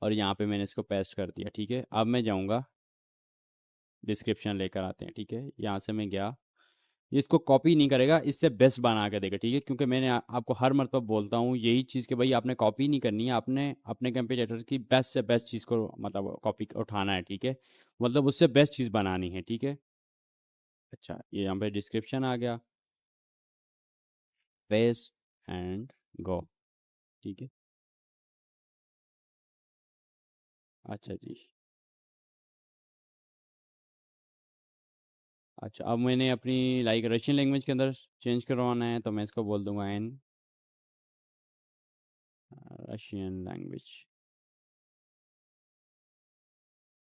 और यहाँ पे मैंने इसको पेस्ट कर दिया, ठीक है। अब मैं जाऊँगा, डिस्क्रिप्शन लेकर आते हैं, ठीक है। यहाँ से मैं गया, ये इसको कॉपी नहीं करेगा, इससे बेस्ट बना के देगा, ठीक है। क्योंकि मैंने आपको हर मरतबा बोलता हूँ यही चीज़ कि भाई आपने कॉपी नहीं करनी है, आपने अपने कंपटीटर की बेस्ट से बेस्ट चीज़ को मतलब कॉपी उठाना है, ठीक है। मतलब उससे बेस्ट चीज़ बनानी है, ठीक है। अच्छा, ये यहाँ पे डिस्क्रिप्शन आ गया, पेस्ट एंड गो, ठीक है। अच्छा जी। अच्छा, अब मैंने अपनी लाइक रशियन लैंग्वेज के अंदर चेंज करवाना है, तो मैं इसको बोल दूंगा इन रशियन लैंग्वेज,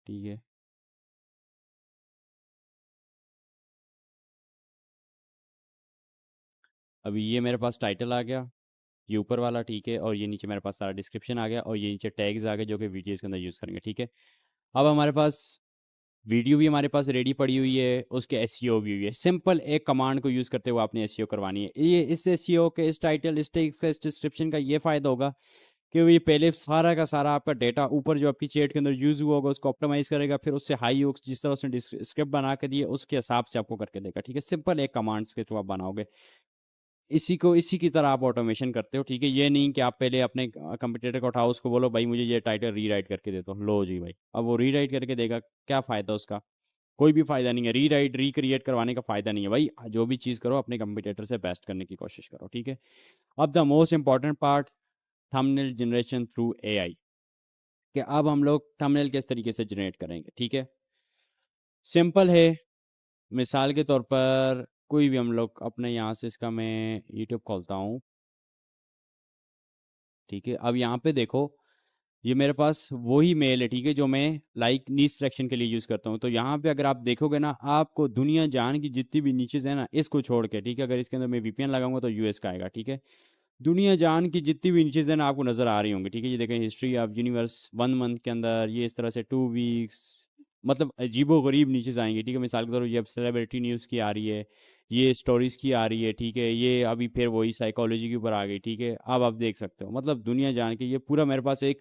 ठीक है। अभी ये मेरे पास टाइटल आ गया, ये ऊपर वाला, ठीक है। और ये नीचे मेरे पास सारा डिस्क्रिप्शन आ गया, और ये नीचे टैग्स आ गए जो कि वीडियोज़ के अंदर यूज़ करेंगे, ठीक है। अब हमारे पास वीडियो भी हमारे पास रेडी पड़ी हुई है, उसके एसईओ भी हुई है। सिंपल एक कमांड को यूज़ करते हुए आपने एसईओ करवानी है। ये इस एसईओ के, इस टाइटल, इस टैग्स का, इस डिस्क्रिप्शन का ये फ़ायदा होगा कि ये पहले सारा का सारा आपका डेटा ऊपर जो आपकी चैट के अंदर यूज़ हुआ होगा उसको ऑप्टिमाइज़ करेगा, फिर उससे हाई हुक्स जिस तरह उसने स्क्रिप्ट बना के दिए उसके हिसाब से आपको करके देगा, ठीक है। सिंपल एक कमांड्स के थ्रू आप बनाओगे, इसी को इसी की तरह आप ऑटोमेशन करते हो, ठीक है। ये नहीं कि आप पहले अपने कंपटीटर को उठाओ, उसको बोलो भाई मुझे ये टाइटल रीराइट करके दे दो, लो जी भाई, अब वो रीराइट करके देगा, क्या फ़ायदा उसका। कोई भी फ़ायदा नहीं है, रीराइट रिक्रिएट करवाने का फ़ायदा नहीं है भाई। जो भी चीज़ करो अपने कंपटीटर से बेस्ट करने की कोशिश करो, ठीक है। अब the most important part, thumbnail generation through AI, कि अब हम लोग थंबनेल किस तरीके से जनरेट करेंगे, ठीक है। सिंपल है, मिसाल के तौर पर कोई भी हम लोग अपने यहाँ से, इसका मैं यूट्यूब खोलता हूँ, ठीक है। अब यहाँ पे देखो, ये मेरे पास वही मेल है, ठीक है, जो मैं लाइक नीच सिलेक्शन के लिए यूज़ करता हूँ। तो यहाँ पे अगर आप देखोगे ना, आपको दुनिया जान की जितनी भी नीचेज है ना, इसको छोड़ के, ठीक है, अगर इसके अंदर मैं वीपीएन लगाऊंगा तो यूएस का आएगा, ठीक है। दुनिया जान की जितनी भी नीचेज है ना आपको नज़र आ रही होंगी, ठीक है। ये देखें, हिस्ट्री ऑफ यूनिवर्स 1 मंथ के अंदर, ये इस तरह से 2 वीक्स, मतलब अजीबो गरीब नीचेज आएंगे, ठीक है। मिसाल के तौर पर ये अब सेलिब्रिटी न्यूज़ की आ रही है, ये स्टोरीज की आ रही है, ठीक है। ये अभी फिर वही साइकोलॉजी के ऊपर आ गई, ठीक है। अब आप देख सकते हो, मतलब दुनिया जान के ये पूरा मेरे पास एक,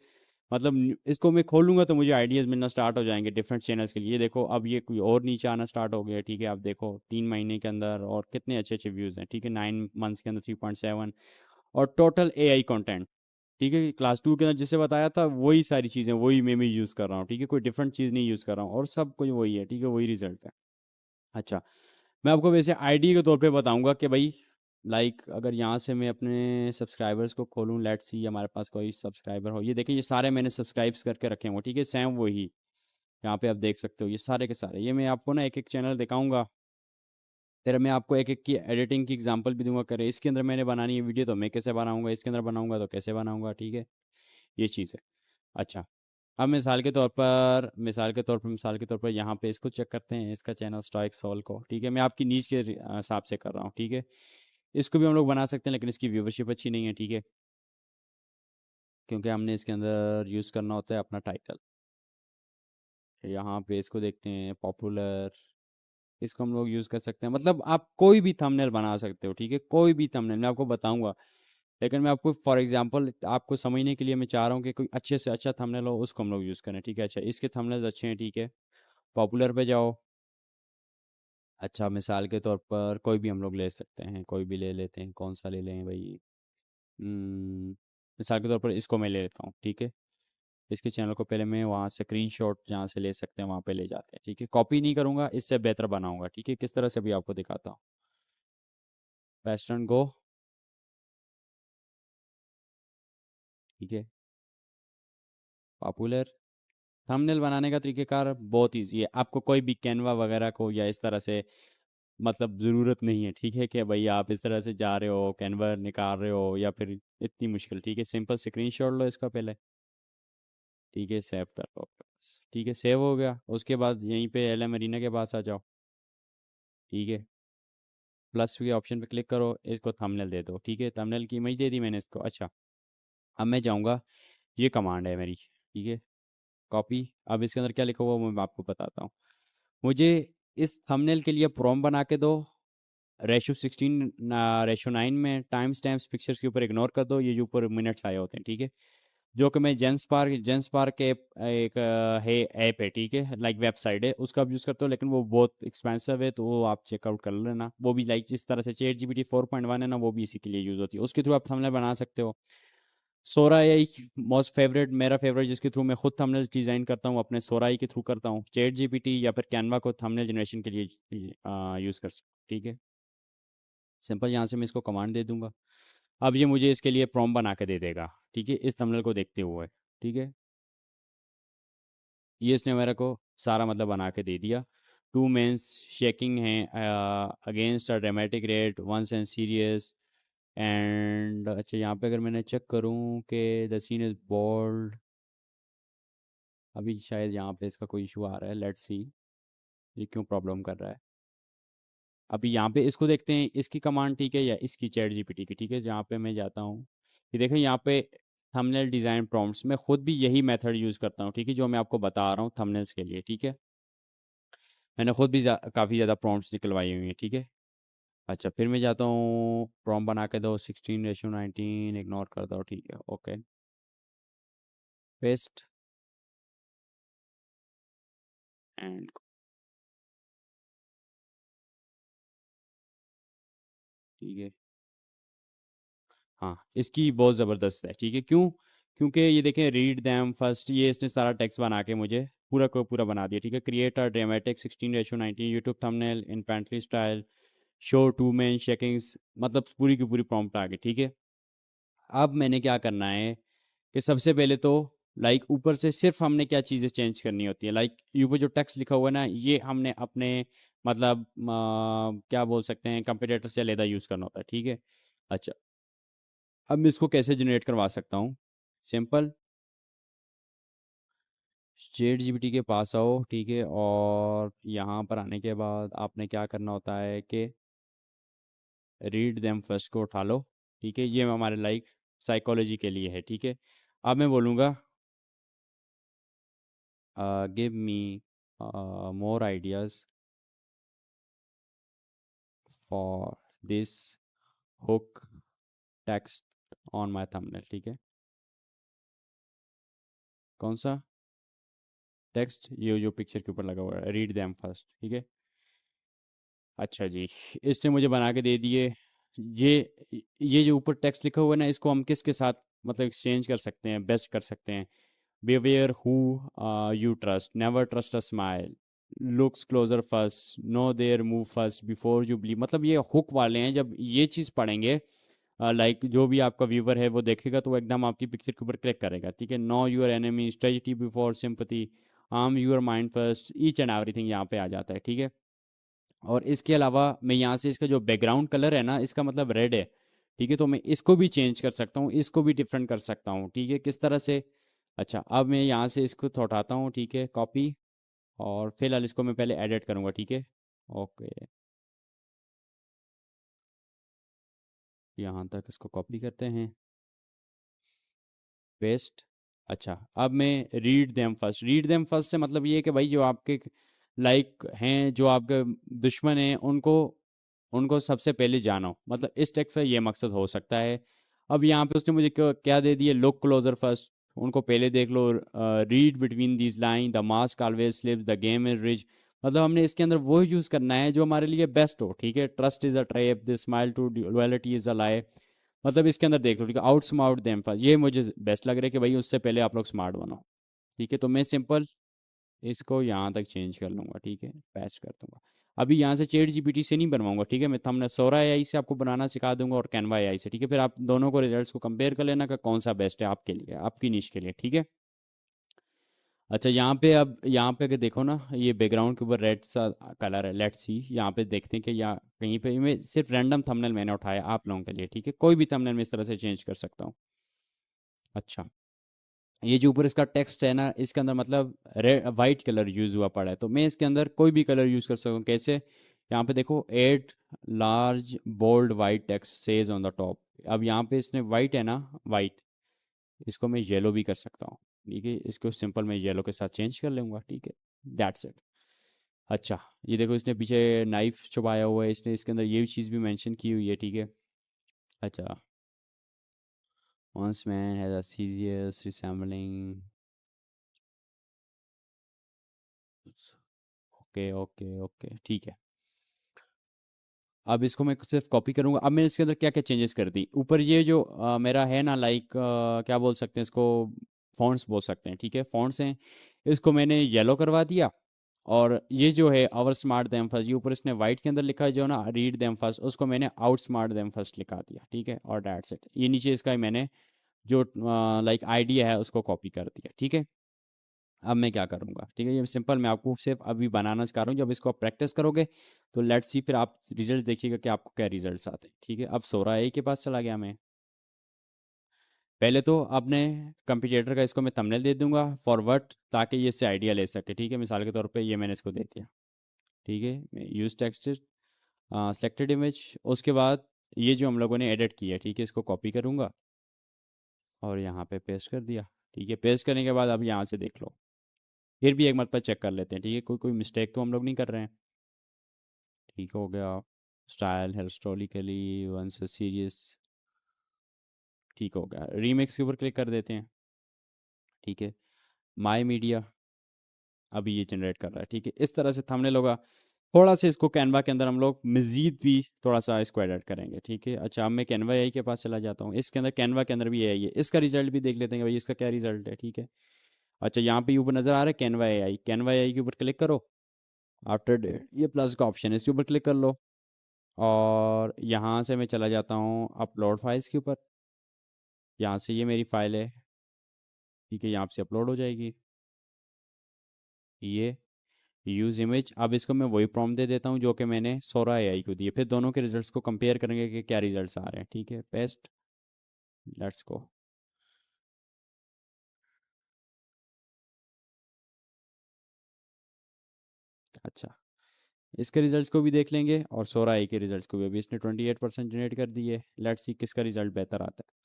मतलब इसको मैं खोलूंगा तो मुझे आइडियाज़ मिलना स्टार्ट हो जाएंगे डिफरेंट चैनल्स के लिए। ये देखो, अब ये कोई और नीचे आना स्टार्ट हो गया, ठीक है। आप देखो 3 महीने के अंदर और कितने अच्छे अच्छे व्यूज़ हैं, ठीक है। 9 मंथ्स के अंदर 3.7, और टोटल एआई कंटेंट, ठीक है। क्लास 2 के अंदर जिसे बताया था वही सारी चीज़ें, वही मैं भी यूज़ कर रहा हूँ, ठीक है। कोई डिफरेंट चीज़ नहीं यूज़ कर रहा हूँ, और सब कुछ वही है, ठीक है, वही रिजल्ट है। अच्छा, मैं आपको वैसे आईडी के तौर पे बताऊंगा कि भाई लाइक अगर यहाँ से मैं अपने सब्सक्राइबर्स को खोलूँ, लेट्स सी हमारे पास कोई सब्सक्राइबर हो, ये देखिए ये सारे मैंने सब्सक्राइब्स करके रखे हुए, ठीक है, सेम वही। यहाँ पे आप देख सकते हो ये सारे के सारे, ये मैं आपको ना एक एक चैनल दिखाऊंगा, फिर मैं आपको एक एक की एडिटिंग की एग्जांपल भी दूंगा, करे इसके अंदर मैंने बनानी है वीडियो तो मैं कैसे बनाऊंगा, इसके अंदर बनाऊंगा तो कैसे बनाऊंगा, ठीक है। ये चीज़ है। अच्छा, अब मिसाल के तौर पर यहाँ पे इसको चेक करते हैं, इसका चैनल स्ट्राइक सोल को, ठीक है। मैं आपकी नीच के हिसाब से कर रहा हूँ, ठीक है। इसको भी हम लोग बना सकते हैं, लेकिन इसकी व्यूवरशिप अच्छी नहीं है, ठीक है, क्योंकि हमने इसके अंदर यूज़ करना होता है अपना टाइटल। यहाँ पे इसको देखते हैं पॉपुलर, इसको हम लोग यूज़ कर सकते हैं, मतलब आप कोई भी थंबनेल बना सकते हो, ठीक है। कोई भी थंबनेल मैं आपको बताऊंगा, लेकिन मैं आपको फॉर एग्जांपल आपको समझने के लिए मैं चाह रहा हूँ कि कोई अच्छे से अच्छा थंबनेल हो उसको हम लोग यूज़ करें, ठीक है। अच्छा, इसके थंबनेल्स अच्छे हैं, ठीक है। पॉपुलर पे जाओ। अच्छा, मिसाल के तौर पर कोई भी हम लोग ले सकते हैं, कोई भी ले लेते हैं, कौन सा ले लें भाई। मिसाल के तौर पर इसको मैं ले लेता हूँ, ठीक है। इसके चैनल को पहले मैं वहाँ से स्क्रीनशॉट जहाँ से ले सकते हैं वहाँ पे ले जाते हैं, ठीक है। कॉपी नहीं करूँगा, इससे बेहतर बनाऊँगा, ठीक है। किस तरह से भी आपको दिखाता हूँ, वेस्टर्न गो, ठीक है। पॉपुलर थंबनेल बनाने का तरीक़ेकार बहुत इजी है। आपको कोई भी कैनवा वगैरह को या इस तरह से मतलब ज़रूरत नहीं है, ठीक है, कि भाई आप इस तरह से जा रहे हो कैनवा निकाल रहे हो या फिर इतनी मुश्किल। ठीक है, सिंपल स्क्रीनशॉट लो इसका पहले, ठीक है, सेव कर लो अपने पास। ठीक है, सेव हो गया। उसके बाद यहीं पे एल मरीना के पास आ जाओ, ठीक है, प्लस के ऑप्शन पे क्लिक करो, इसको थंबनेल दे दो। ठीक है, थंबनेल की इमेज दे दी मैंने इसको। अच्छा, अब मैं जाऊँगा, ये कमांड है मेरी, ठीक है, कॉपी। अब इसके अंदर क्या लिखा हुआ वो मैं आपको बताता हूँ। मुझे इस थंबनेल के लिए प्रॉम्प्ट बना के दो, रेशो 16 रेशो 9 में टाइम स्टैम्प्स पिक्चर्स के ऊपर इग्नोर कर दो, ये जो ऊपर मिनट्स आए होते हैं, ठीक है, जो कि मैं जेंस पार्क के एक है ऐप है, ठीक है, लाइक वेबसाइट है, उसका भी यूज़ करता हूँ, लेकिन वो बहुत एक्सपेंसिव है, तो वो आप चेकआउट कर लेना। वो भी लाइक जिस तरह से चैट जीपीटी 4.1 है ना, वो भी इसी के लिए यूज़ होती है, उसके थ्रू आप थंबनेल बना सकते हो। सोरा आई मोस्ट फेवरेट, मेरा फेवरेट, जिसके थ्रू मैं खुद थंबनेल्स डिज़ाइन करता हूँ, अपने सोरा आई के थ्रू करता हूँ। चैट जीपीटी या फिर कैनवा को थंबनेल जनरेशन के लिए यूज़ कर सकते, ठीक है। सिंपल यहाँ से मैं इसको कमांड दे दूंगा। अब ये मुझे इसके लिए प्रॉम्प्ट बना के दे देगा, ठीक है, इस थंबनेल को देखते हुए, ठीक है। ये इसने मेरे को सारा मतलब बना के दे दिया। टू मेंस शेकिंग हैं against a dramatic rate once and serious end. अच्छा, यहाँ पे अगर मैंने चेक करूँ कि द सीन इज़ बोल्ड, अभी शायद यहाँ पे इसका कोई इशू आ रहा है, लेट्स सी ये क्यों प्रॉब्लम कर रहा है। अभी यहाँ पे इसको देखते हैं, इसकी कमांड ठीक है या इसकी चैट जीपीटी की, ठीक है, जहाँ पे मैं जाता हूँ, ये देखें यहाँ पे थंबनेल डिज़ाइन प्रॉम्प्ट्स, मैं खुद भी यही मेथड यूज़ करता हूँ, ठीक है, जो मैं आपको बता रहा हूँ थंबनेल्स के लिए, ठीक है। मैंने खुद भी काफ़ी ज़्यादा प्रॉम्प्ट्स निकलवाई हुई हैं, ठीक है। अच्छा, फिर मैं जाता हूँ, प्रॉम्प्ट बना के दो 16:19, इग्नोर कर दो, ठीक है, ओके, पेस्ट एंड, ठीक है। हाँ, इसकी बहुत ज़बरदस्त है, ठीक है, क्यों? क्योंकि ये देखें, रीड दैम फर्स्ट, ये इसने सारा टेक्स्ट बना के मुझे पूरा को पूरा बना दिया, ठीक है। Create a dramatic 16:19 YouTube thumbnail in pantry style, show two man shakings, मतलब पूरी की पूरी प्रॉम्प्ट आ गई, ठीक है। अब मैंने क्या करना है कि सबसे पहले तो लाइक ऊपर से सिर्फ हमने क्या चीज़ें चेंज करनी होती है, लाइक ऊपर जो टेक्स्ट लिखा हुआ है ना, ये हमने अपने मतलब क्या बोल सकते हैं, कंपटीटर से अलहदा यूज़ करना होता है, ठीक है। अच्छा, अब मैं इसको कैसे जनरेट करवा सकता हूँ? सिंपल, चैट जीपीटी के पास आओ, ठीक है, और यहाँ पर आने के बाद आपने क्या करना होता है कि रीड देम फर्स्ट को उठा लो, ठीक है, ये हमारे लाइक साइकोलॉजी के लिए है, ठीक है। अब मैं बोलूँगा give me more ideas for this hook text on my thumbnail, ठीक है। कौन सा टेक्स्ट? ये जो पिक्चर के ऊपर लगा हुआ है, रीड देम फर्स्ट, ठीक है। अच्छा जी, इसने मुझे बना के दे दिए। ये जो ऊपर टेक्स्ट लिखा हुआ है ना, इसको हम किसके साथ मतलब एक्सचेंज कर सकते हैं, बेस्ट कर सकते हैं। Beware who you trust. Never trust a smile. Looks closer first. Know their move first before you believe. मतलब ये हुक वाले हैं, जब ये चीज़ पढ़ेंगे लाइक जो भी आपका व्यूवर है वो देखेगा तो वो एकदम आपकी पिक्चर के ऊपर क्लिक करेगा, ठीक है। Know your enemy, strategy before sympathy, arm your mind first, each and everything यहाँ पे आ जाता है, ठीक है। और इसके अलावा मैं यहाँ से इसका जो बैकग्राउंड कलर है ना, इसका मतलब रेड है, ठीक है, तो मैं इसको भी चेंज कर सकता हूँ, इसको भी डिफरेंट कर सकता हूँ, ठीक है, किस तरह से। अच्छा, अब मैं यहाँ से इसको तो हटाता हूँ, ठीक है, कॉपी, और फिलहाल इसको मैं पहले एडिट करूँगा, ठीक है, ओके, यहाँ तक इसको कॉपी करते हैं, पेस्ट। अच्छा, अब मैं रीड देम फर्स्ट से मतलब ये है कि भाई जो आपके लाइक हैं, जो आपके दुश्मन हैं, उनको उनको सबसे पहले जानो, मतलब इस टेक्स्ट से ये मकसद हो सकता है। अब यहाँ पे उसने मुझे क्या क्या दे दिया, लुक क्लोजर फर्स्ट, उनको पहले देख लो, read between these line, the mask always slips, the game is rich. मतलब हमने इसके अंदर वो यूज़ करना है जो हमारे लिए बेस्ट हो, ठीक है। Trust is a trap, the smile to loyalty is a lie, मतलब इसके अंदर देख लो, ठीक है, आउट स्मार्ट देम फर्स्ट, ये मुझे बेस्ट लग रहा है कि भाई उससे पहले आप लोग स्मार्ट बनो, ठीक है। तो मैं सिंपल इसको यहाँ तक चेंज कर लूँगा, ठीक है, पेस्ट कर दूँगा। अभी यहाँ से चैट जीपीटी से नहीं बनवाऊंगा, ठीक है, मैं थंबनेल सोरा एआई से आपको बनाना सिखा दूंगा और कैनवा एआई से, ठीक है। फिर आप दोनों को रिजल्ट्स को कंपेयर कर लेना कि कौन सा बेस्ट है आपके लिए, आपकी निश के लिए, ठीक है। अच्छा, यहाँ पे अब यहाँ पे अगर देखो ना, ये बैकग्राउंड के ऊपर रेड सा कलर है, लेट्स सी यहाँ पे देखते हैं कि या कहीं पे मैं सिर्फ रैंडम थंबनेल मैंने उठाया आप लोगों के लिए, ठीक है, कोई भी थंबनेल मैं इस तरह से चेंज कर सकता हूँ। अच्छा, ये जो ऊपर इसका टेक्स्ट है ना, इसके अंदर मतलब रेड वाइट कलर यूज हुआ पड़ा है, तो मैं इसके अंदर कोई भी कलर यूज कर सकता हूँ। कैसे? यहाँ पे देखो, add large bold white text says on the top. अब यहाँ पे इसने वाइट है ना, वाइट, इसको मैं येलो भी कर सकता हूँ, ठीक है, इसको सिंपल मैं येलो के साथ चेंज कर लूँगा, ठीक है, दैट्स इट। अच्छा, ये देखो इसने पीछे नाइफ छुपाया हुआ है, इसने इसके अंदर ये चीज़ भी मेंशन की हुई है, ठीक है। अच्छा, once man has a serious resembling, okay okay okay, ठीक है। अब इसको मैं सिर्फ कॉपी करूंगा। अब मैंने इसके अंदर क्या क्या चेंजेस कर दी, ऊपर ये जो मेरा है ना, लाइक क्या बोल सकते हैं इसको, फॉन्ट्स बोल सकते हैं, ठीक है, फॉन्ट्स हैं, इसको मैंने येलो करवा दिया। और ये जो है आवर स्मार्ट देम फर्स्ट, ये ऊपर इसने वाइट के अंदर लिखा है जो ना, रीड देम फर्स्ट, उसको मैंने आउट स्मार्ट देम फर्स्ट लिखा दिया, ठीक है, और दैट्स इट। ये नीचे इसका ही मैंने जो लाइक आइडिया है उसको कॉपी कर दिया, ठीक है। अब मैं क्या करूँगा, ठीक है, ये सिंपल मैं आपको सिर्फ अभी बनाना सिखा रहा हूँ, जब इसको आप प्रैक्टिस करोगे तो लेट्स सी, फिर आप रिजल्ट देखिएगा कि आपको क्या रिजल्ट्स आते हैं, ठीक है। अब सोरा ए के पास चला गया मैं। पहले तो अपने कंप्यूटर का इसको मैं थंबनेल दे दूंगा फॉरवर्ड, ताकि ये इससे आइडिया ले सके, ठीक है, मिसाल के तौर पे ये मैंने इसको दे दिया, ठीक है, यूज टेक्स्ट सेलेक्टेड इमेज। उसके बाद ये जो हम लोगों ने एडिट किया है, ठीक है, इसको कॉपी करूँगा और यहाँ पे पेस्ट कर दिया, ठीक है। पेस्ट करने के बाद अब यहाँ से देख लो, फिर भी एक मरतबा चेक कर लेते हैं, ठीक है, कोई कोई मिस्टेक तो हम लोग नहीं कर रहे हैं, ठीक हो गया। स्टाइल हिस्टोरिकली वन से सीरियस, ठीक हो गया। रीमिक्स के ऊपर क्लिक कर देते हैं, ठीक है। माई मीडिया, अभी ये जनरेट कर रहा है, ठीक है, इस तरह से थंबनेल होगा। थोड़ा सा इसको कैनवा के अंदर हम लोग मज़ीद भी थोड़ा सा इसको एडिट करेंगे, ठीक है। अच्छा, अब मैं कैनवा एआई के पास चला जाता हूँ, इसके अंदर कैनवा के अंदर भी एआई है, इसका रिजल्ट भी देख लेते हैं कि भाई इसका क्या रिजल्ट है, ठीक है। अच्छा, यहाँ पे ऊपर नज़र आ रहा है कैनवा एआई, कैनवा एआई के ऊपर क्लिक करो। आफ्टर ये प्लस का ऑप्शन है, इसके ऊपर क्लिक कर लो और यहाँ से मैं चला जाता हूँ अपलोड फाइल्स के ऊपर। यहाँ से ये मेरी फाइल है, ठीक है, यहाँ से अपलोड हो जाएगी ये यूज़ इमेज। अब इसको मैं वही प्रॉम्प्ट दे देता हूँ जो कि मैंने सोरा एआई को दिए, फिर दोनों के रिजल्ट्स को कंपेयर करेंगे कि क्या रिजल्ट्स आ रहे हैं, ठीक है। Paste, let's go. अच्छा, इसके रिजल्ट्स को भी देख लेंगे और सोरा एआई के रिजल्ट्स को भी। अभी इसने 28% जनरेट कर दिए, लेट्स सी किसका रिजल्ट बेहतर आता है।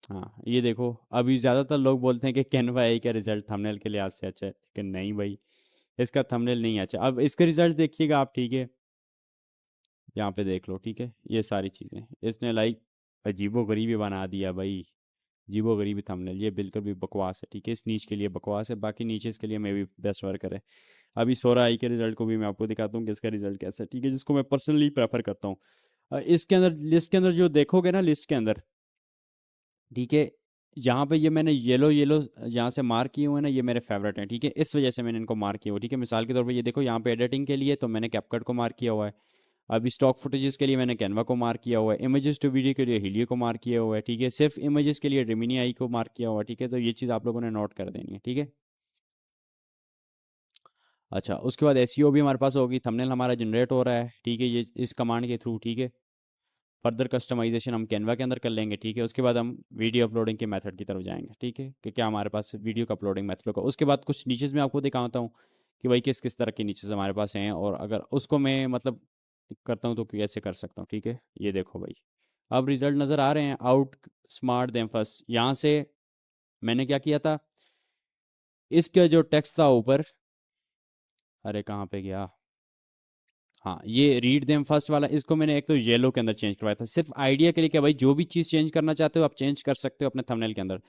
हाँ, ये देखो, अभी ज़्यादातर लोग बोलते हैं कि कैनवा एआई का रिजल्ट थंबनेल के लिहाज से अच्छा है, लेकिन नहीं भाई, इसका थंबनेल नहीं अच्छा। अब इसके रिजल्ट देखिएगा आप, ठीक है, यहाँ पे देख लो, ठीक है, ये सारी चीज़ें इसने लाइक अजीबो गरीबी बना दिया भाई, अजीबो गरीबी थंबनेल, ये बिल्कुल भी बकवास है, ठीक है, इस नीच के लिए बकवास है, बाकी नीचे इसके लिए मे भी बेस्ट वर्कर है। अभी सोरा आई के रिजल्ट को भी मैं आपको दिखाता हूँ कि इसका रिजल्ट कैसा है, ठीक है, जिसको मैं पर्सनली प्रेफर करता हूँ। इसके अंदर लिस्ट के अंदर जो देखोगे ना, लिस्ट के अंदर, ठीक है, यहाँ पे ये मैंने येलो येलो यहाँ से मार्क किए हुए हैं ना, ये मेरे फेवरेट हैं, ठीक है, इस वजह से मैंने इनको मार्क किया हुआ, ठीक है। मिसाल के तौर पे ये देखो, यहाँ पे एडिटिंग के लिए तो मैंने कैपकट को मार्क किया हुआ है। अभी स्टॉक फुटेजेस के लिए मैंने कैनवा को मार्क किया हुआ है, इमेजेस टू वीडियो के लिए हीलियो को मार्क किया हुआ है, ठीक है, सिर्फ इमेजेस के लिए रिमिनी आई को मार्क किया हुआ है, ठीक है। तो ये चीज़ आप लोगों ने नोट कर देनी है, ठीक है। अच्छा, उसके बाद एसईओ भी हमारे पास होगी, थंबनेल हमारा जनरेट हो रहा है, ठीक है, ये इस कमांड के थ्रू, ठीक है। फर्दर कस्टमाइजेशन हम कैनवा के अंदर कर लेंगे, ठीक है। उसके बाद हम वीडियो अपलोडिंग के मेथड की तरफ जाएंगे, ठीक है, कि क्या हमारे पास वीडियो का अपलोडिंग मेथड होगा। उसके बाद कुछ नीचेस में आपको दिखाता हूँ कि भाई किस किस तरह के नीचेस हमारे पास हैं, और अगर उसको मैं मतलब करता हूँ तो कैसे कर सकता हूँ, ठीक है। ये देखो भाई, अब रिजल्ट नज़र आ रहे हैं, आउट स्मार्ट देम फर्स्ट। यहाँ से मैंने क्या किया था, इसका जो टेक्स्ट था ऊपर, अरे कहाँ पे गया, हाँ, ये रीड देम फर्स्ट वाला, इसको मैंने एक तो येलो के अंदर चेंज करवाया था, सिर्फ आइडिया के लिए, क्या भाई जो भी चीज़ चेंज करना चाहते हो आप चेंज कर सकते हो अपने थंबनेल के अंदर।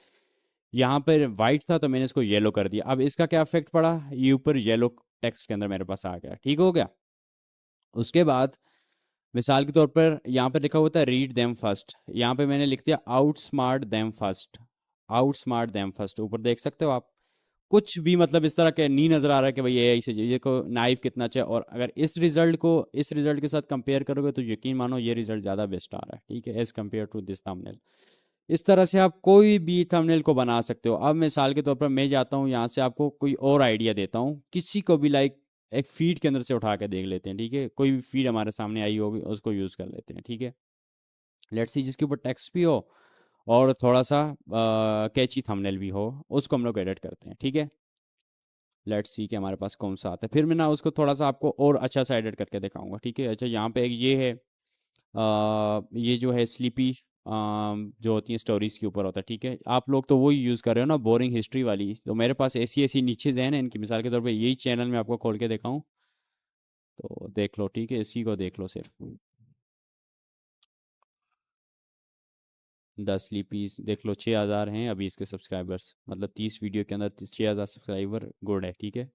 यहाँ पर वाइट था तो मैंने इसको येलो कर दिया। अब इसका क्या इफेक्ट पड़ा, ये ऊपर येलो टेक्स्ट के अंदर मेरे पास आ गया, ठीक हो गया। उसके बाद मिसाल के तौर पर यहाँ पे लिखा हुआ था रीड देम फर्स्ट, यहाँ पे मैंने लिख दिया out smart them first, out smart them first, ऊपर देख सकते हो आप। कुछ भी मतलब इस तरह के नहीं नज़र आ रहा है कि भाई ये ऐसे ये को नाइफ कितना अच्छा है, और अगर इस रिजल्ट के साथ कंपेयर करोगे तो यकीन मानो ये रिजल्ट ज़्यादा बेस्ट आ रहा है, ठीक है, as compare to this thumbnail. इस तरह से आप कोई भी थंबनेल को बना सकते हो। अब मिसाल के तौर पर मैं जाता हूँ यहाँ से, आपको कोई और आइडिया देता हूँ, किसी को भी लाइक एक फीड के अंदर से उठा के देख लेते हैं, ठीक है, कोई भी फीड हमारे सामने आई होगी उसको यूज़ कर लेते हैं, ठीक है। लेट्स सी जिसके ऊपर टेक्स्ट भी हो और थोड़ा सा कैची थंबनेल भी हो, उसको हम लोग एडिट करते हैं, ठीक है। लेट्स सी कि हमारे पास कौन सा आता है, फिर मैं ना उसको थोड़ा सा आपको और अच्छा सा एडिट करके दिखाऊंगा, ठीक है। अच्छा यहाँ पे एक ये है, ये जो है स्लीपी जो होती है स्टोरीज के ऊपर होता है, ठीक है। आप लोग तो वही यूज़ कर रहे हो ना, बोरिंग हिस्ट्री वाली, तो मेरे पास ऐसी ऐसी नीचेज हैं ना इनकी, मिसाल के तौर पे यही चैनल में आपको खोल के दिखाऊं तो देख लो, ठीक है, इसी को देख लो सिर्फ 10 स्लीपीज देख लो, 6,000 हैं अभी इसके सब्सक्राइबर्स, मतलब 30 वीडियो के अंदर 6,000 सब्सक्राइबर, गुड है, ठीक है।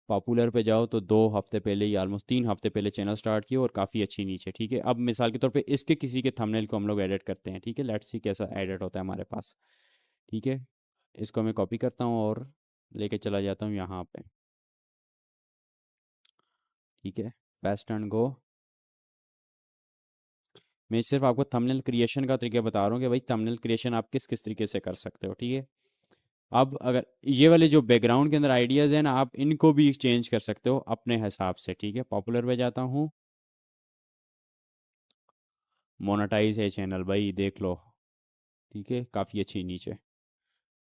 पॉपुलर पे जाओ तो 2 हफ्ते पहले ही, ऑलमोस्ट 3 हफ्ते पहले चैनल स्टार्ट किया और काफ़ी अच्छी नीचे, ठीक है। अब मिसाल के तौर पे इसके किसी के थंबनेल को हम लोग एडिट करते हैं, ठीक है, लेट्स सी कैसा एडिट होता है हमारे पास, ठीक है। इसको मैं कॉपी करता हूँ और लेके चला जाता हूँ यहाँ पे, ठीक है, पेस्ट एंड गो। मैं सिर्फ आपको थंबनेल क्रिएशन का तरीका बता रहा हूँ कि भाई थंबनेल क्रिएशन आप किस किस तरीके से कर सकते हो, ठीक है। अब अगर ये वाले जो बैकग्राउंड के अंदर आइडियाज़ हैं ना, आप इनको भी चेंज कर सकते हो अपने हिसाब से, ठीक है। पॉपुलर पे जाता हूँ, मोनेटाइज है चैनल भाई, देख लो, ठीक है, काफ़ी अच्छी नीचे,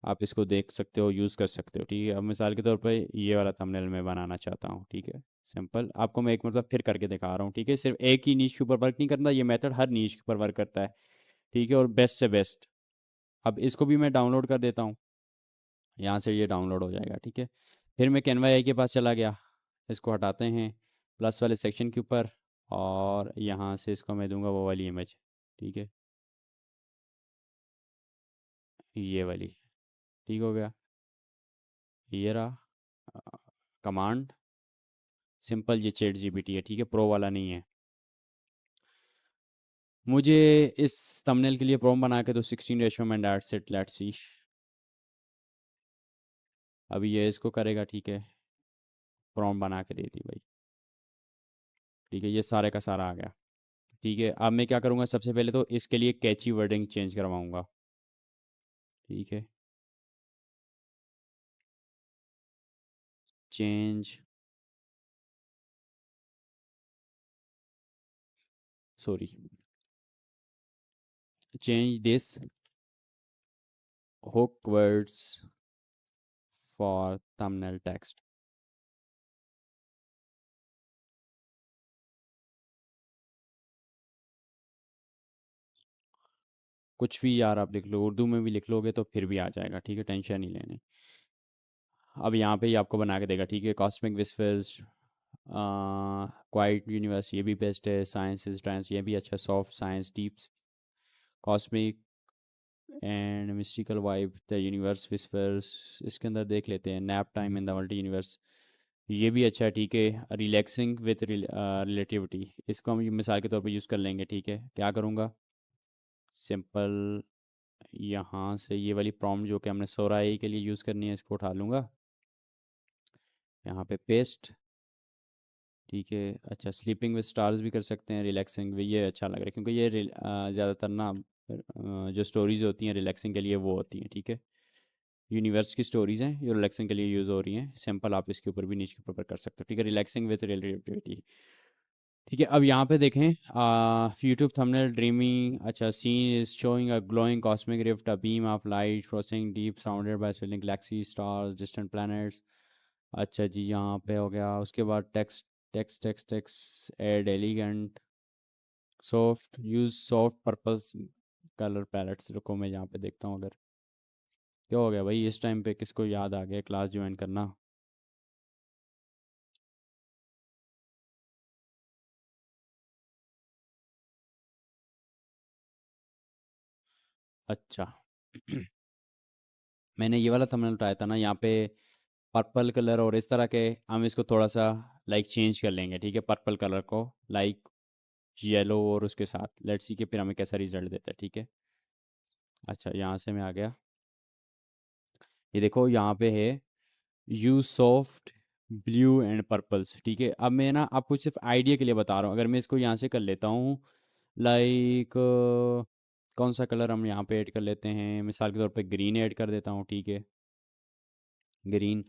आप इसको देख सकते हो, यूज़ कर सकते हो, ठीक है। अब मिसाल के तौर पे ये वाला थंबनेल मैं बनाना चाहता हूँ, ठीक है, सिंपल आपको मैं एक मतलब फिर करके दिखा रहा हूँ, ठीक है। सिर्फ एक ही नीच के ऊपर वर्क नहीं करता, ये मेथड हर नीच के ऊपर वर्क करता है, ठीक है, और बेस्ट से बेस्ट। अब इसको भी मैं डाउनलोड कर देता हूँ, यहाँ से ये डाउनलोड हो जाएगा, ठीक है। फिर मैं कैनवा आई के पास चला गया, इसको हटाते हैं प्लस वाले सेक्शन के ऊपर, और यहाँ से इसको मैं दूंगा वो वाली इमेज, ठीक है, ये वाली, ठीक हो गया, ये रहा कमांड, सिंपल, ये चैट जीपीटी है, ठीक है, प्रो वाला नहीं है। मुझे इस थंबनेल के लिए प्रोम बना के तो 16 रेशो में, दैट्स इट, लेट्स सी। अभी ये इसको करेगा, ठीक है, प्रोम बना के देती भाई, ठीक है, ये सारे का सारा आ गया, ठीक है। अब मैं क्या करूँगा, सबसे पहले तो इसके लिए कैची वर्डिंग चेंज करवाऊँगा, ठीक है, change, sorry, change this hook words for thumbnail text। कुछ भी यार आप लिख लो, उर्दू में भी लिख लोगे तो फिर भी आ जाएगा, ठीक है, टेंशन नहीं लेनी। अब यहाँ पे ही आपको बना के देगा, ठीक है, कॉस्मिक विस्फर्स, क्वाइट यूनिवर्स, ये भी बेस्ट है, साइंस इज ट्रांस, ये भी अच्छा, soft science, deep cosmic and mystical vibe the universe whispers, इसके अंदर देख लेते हैं, nap time in the multi universe, ये भी अच्छा है, ठीक है। रिलैक्सिंग विथ रिलेटिविटी, इसको हम मिसाल के तौर पे यूज़ कर लेंगे, ठीक है। क्या करूँगा, सिंपल, यहाँ से ये वाली प्रॉम्प्ट जो कि हमने सोराई के लिए यूज़ करनी है, इसको उठा लूँगा, यहाँ पे पेस्ट, ठीक है। अच्छा, स्लीपिंग विद स्टार्स भी कर सकते हैं, रिलैक्सिंग भी, ये अच्छा लग रहा है क्योंकि ये ज़्यादातर ना जो स्टोरीज होती हैं रिलैक्सिंग के लिए वो होती हैं, ठीक है। यूनिवर्स की स्टोरीज हैं जो रिलैक्सिंग के लिए यूज़ हो रही हैं, सिंपल आप इसके ऊपर भी नीचे के ऊपर कर सकते हो, ठीक है, रिलैक्सिंग विद रिलेटिविटी, ठीक है। अब यहाँ पे देखें, यूट्यूब थंबनेल ड्रीमी, अच्छा, scene is showing a glowing cosmic rift, a beam of light crossing deep sounded by swirling galaxy stars distant planets. अच्छा जी, यहाँ पे हो गया, उसके बाद text text text text add elegant soft, use soft purpose colour palettes, रुको मैं यहाँ पे देखता हूँ, अगर क्या हो गया भाई, इस टाइम पे किसको याद आ गया क्लास ज्वाइन करना। अच्छा मैंने ये वाला थंबनेल उठाया था ना, यहाँ पे पर्पल कलर और इस तरह के, हम इसको थोड़ा सा लाइक चेंज कर लेंगे, ठीक है, पर्पल कलर को लाइक येलो, और उसके साथ लेट्स सी कि फिर हमें कैसा रिजल्ट देता है, ठीक है। अच्छा, यहाँ से मैं आ गया, ये देखो यहाँ पे है, use soft blue and purples, ठीक है। अब मैं ना आपको सिर्फ आइडिया के लिए बता रहा हूँ, अगर मैं इसको यहाँ से कर लेता हूँ लाइक कौन सा कलर हम यहाँ पे ऐड कर लेते हैं, मिसाल के तौर पे ग्रीन ऐड कर देता हूँ, ठीक है, ग्रीन।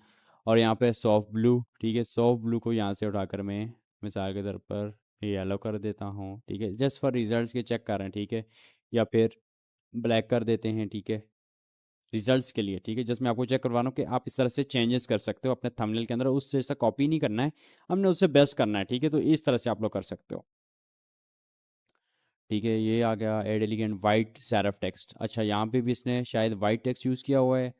और यहाँ पे सॉफ्ट ब्लू, ठीक है, सॉफ्ट ब्लू को यहाँ से उठाकर मैं मिसाल के तौर पर येलो कर देता हूँ, ठीक है, जस्ट फॉर रिजल्ट्स के चेक कर रहे हैं, ठीक है, या फिर ब्लैक कर देते हैं, ठीक है, रिजल्ट्स के लिए, ठीक है। जस्ट मैं आपको चेक करवा रहा हूँ कि आप इस तरह से चेंजेस कर सकते हो अपने थंबनेल के अंदर, उससे ऐसा कॉपी नहीं करना है, हमने उससे बेस्ट करना है, ठीक है। तो इस तरह से आप लोग कर सकते हो, ठीक है। ये आ गया add elegant white serif text. अच्छा, यहाँ पे भी इसने शायद वाइट टेक्स्ट यूज़ किया हुआ है।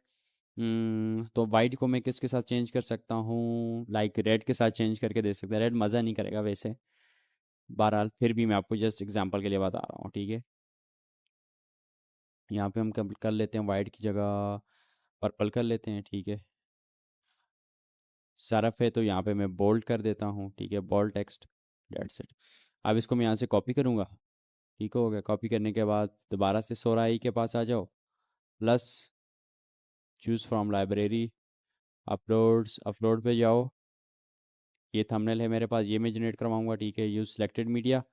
तो वाइट को मैं किसके साथ चेंज कर सकता हूँ, लाइक रेड के साथ चेंज करके दे सकते हैं, रेड मज़ा नहीं करेगा वैसे, बहरहाल फिर भी मैं आपको जस्ट एग्जांपल के लिए बता रहा हूँ, ठीक है। यहाँ पे हम कर लेते हैं वाइट की जगह पर्पल कर लेते हैं, ठीक है। सरफ है तो यहाँ पे मैं बोल्ड कर देता हूँ, ठीक है, बोल्ड टेक्स्ट, डेट्स इट। अब इसको मैं यहाँ से कॉपी करूँगा, ठीक हो गया। कॉपी करने के बाद दोबारा से सोरा आई के पास आ जाओ, plus choose from library, upload पे जाओ, ये थंबनेल है मेरे पास, ये मैं जनरेट करवाऊँगा, ठीक है, यूज़ सिलेक्टेड मीडिया।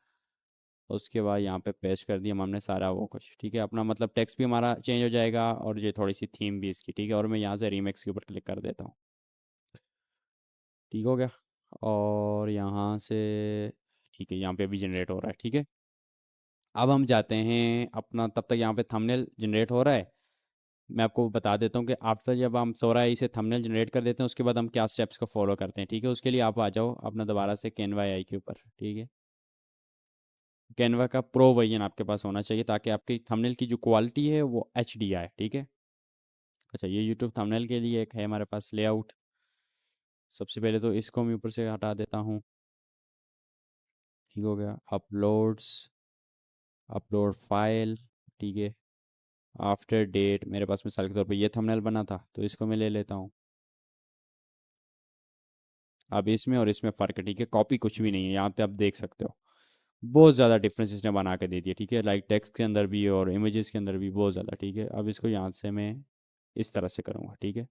उसके बाद यहाँ पे पेस्ट कर दिया हमने सारा वो कुछ, ठीक है। अपना मतलब टेक्स्ट भी हमारा चेंज हो जाएगा और ये थोड़ी सी थीम भी इसकी, ठीक है। और मैं यहाँ से रीमेक्स के ऊपर क्लिक कर देता हूँ, ठीक हो गया। और यहाँ से ठीक है, यहाँ पे भी जनरेट हो रहा है, ठीक है। अब हम जाते हैं अपना, तब तक यहाँ पे थंबनेल जनरेट हो रहा है। मैं आपको बता देता हूँ कि आफ्टर जब हम सोरा से थंबनेल जनरेट कर देते हैं उसके बाद हम क्या स्टेप्स को फॉलो करते हैं, ठीक है। उसके लिए आप आ जाओ अपना दोबारा से कैनवा आई के ऊपर, ठीक है। कैनवा का प्रो वर्जन आपके पास होना चाहिए ताकि आपकी थंबनेल की जो क्वालिटी है वो HD आए, ठीक है। अच्छा, ये यूट्यूब थंबनेल के लिए एक है हमारे पास लेआउट। सबसे पहले तो इसको मैं ऊपर से हटा देता हूँ, ठीक हो गया। अपलोड फाइल, ठीक है। आफ्टर डेट मेरे पास मिसाल के तौर पे ये थंबनेल बना था तो इसको मैं ले लेता हूँ। अब इसमें और इसमें फ़र्क है, ठीक है, कॉपी कुछ भी नहीं है, यहाँ पे आप देख सकते हो बहुत ज़्यादा डिफरेंस इसने बना के दे दिया, ठीक है, लाइक टेक्स्ट के अंदर भी और इमेजेस के अंदर भी बहुत ज़्यादा, ठीक है। अब इसको यहाँ से मैं इस तरह से करूँगा, ठीक है,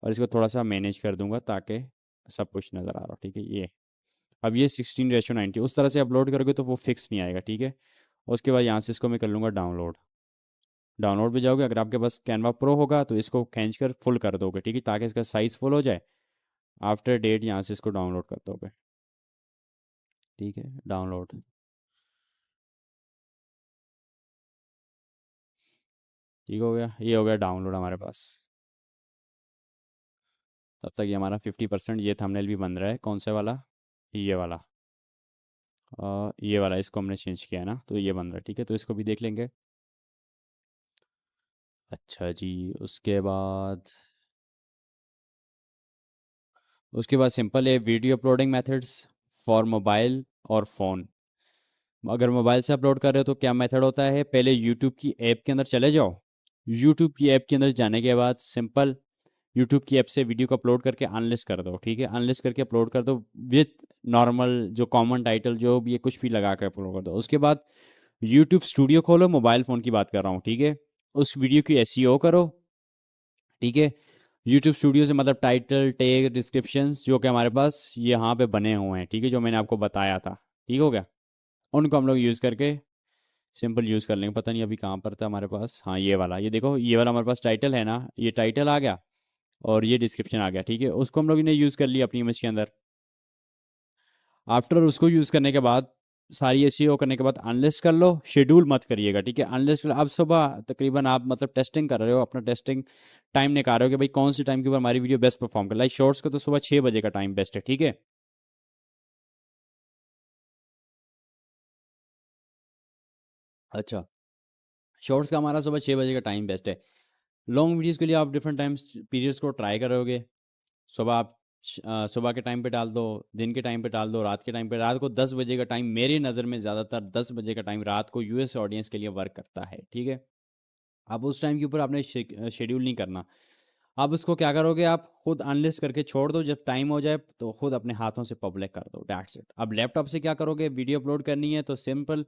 और इसको थोड़ा सा मैनेज कर दूंगा ताकि सब कुछ नज़र आ रहा हो, ठीक है। ये अब ये 16:90 उस तरह से अपलोड करोगे तो वो फिक्स नहीं आएगा, ठीक है। उसके बाद यहाँ से इसको मैं कर लूँगा डाउनलोड। डाउनलोड पे जाओगे, अगर आपके पास कैनवा प्रो होगा तो इसको खींच कर फुल कर दोगे, ठीक है, ताकि इसका साइज़ फुल हो जाए। आफ्टर डेट यहाँ से इसको डाउनलोड कर दोगे, ठीक है, डाउनलोड, ठीक हो गया। ये हो गया डाउनलोड हमारे पास। तब तक ये हमारा 50% ये थंबनेल भी बन रहा है, कौन सा वाला, ये वाला, ये वाला इसको हमने चेंज किया है ना, तो ये बन रहा है, ठीक है। तो इसको भी देख लेंगे। अच्छा जी, उसके बाद सिंपल है video uploading methods for mobile और फ़ोन। अगर मोबाइल से अपलोड कर रहे हो तो क्या मेथड होता है, पहले यूट्यूब की ऐप के अंदर चले जाओ। यूट्यूब की ऐप के अंदर जाने के बाद सिंपल यूट्यूब की ऐप से वीडियो को अपलोड करके अनलिस्ट कर दो, ठीक है, अनलिस्ट करके अपलोड कर दो विथ नॉर्मल जो कॉमन टाइटल जो भी है कुछ भी लगा कर अपलोड कर दो। उसके बाद यूट्यूब स्टूडियो खोलो, मोबाइल फ़ोन की बात कर रहा हूँ, ठीक है। उस वीडियो की SEO करो, ठीक है। यूट्यूब स्टूडियो से मतलब टाइटल टैग डिस्क्रिप्शंस जो कि हमारे पास यहाँ पे बने हुए हैं, ठीक है, जो मैंने आपको बताया था, ठीक हो गया। उनको हम लोग यूज़ करके सिंपल यूज़ कर लेंगे। पता नहीं अभी कहाँ पर था हमारे पास, हाँ ये वाला, ये देखो ये वाला हमारे पास टाइटल है ना, ये टाइटल आ गया और ये डिस्क्रिप्शन आ गया, ठीक है। उसको हम लोग ने यूज़ कर लिया अपनी इमेज के अंदर। आफ्टर उसको यूज़ करने के बाद सारी SEO करने के बाद अनलिस्ट कर लो, शेड्यूल मत करिएगा, ठीक है, अनलिस्ट कर। अब सुबह तकरीबन आप मतलब टेस्टिंग कर रहे हो, अपना टेस्टिंग टाइम निकाल रहे हो कि भाई कौन से टाइम के ऊपर हमारी वीडियो बेस्ट परफॉर्म कर, लाइक शॉर्ट्स का तो सुबह 6 बजे का टाइम बेस्ट है, ठीक है। अच्छा, शॉर्ट्स का हमारा सुबह 6 बजे का टाइम बेस्ट है। लॉन्ग वीडियोज़ के लिए आप डिफरेंट टाइम्स पीरियड्स को ट्राई करोगे। सुबह आप सुबह के टाइम पे डाल दो, दिन के टाइम पे डाल दो, रात के टाइम पे। रात को 10 बजे का टाइम मेरी नज़र में ज़्यादातर 10 बजे का टाइम रात को US ऑडियंस के लिए वर्क करता है, ठीक है। अब उस टाइम के ऊपर आपने शेड्यूल नहीं करना। अब उसको क्या करोगे, आप खुद अनलिस्ट करके छोड़ दो, जब टाइम हो जाए तो खुद अपने हाथों से पब्लिक कर दो, डैट्स इट। अब लैपटॉप से क्या करोगे, वीडियो अपलोड करनी है तो सिंपल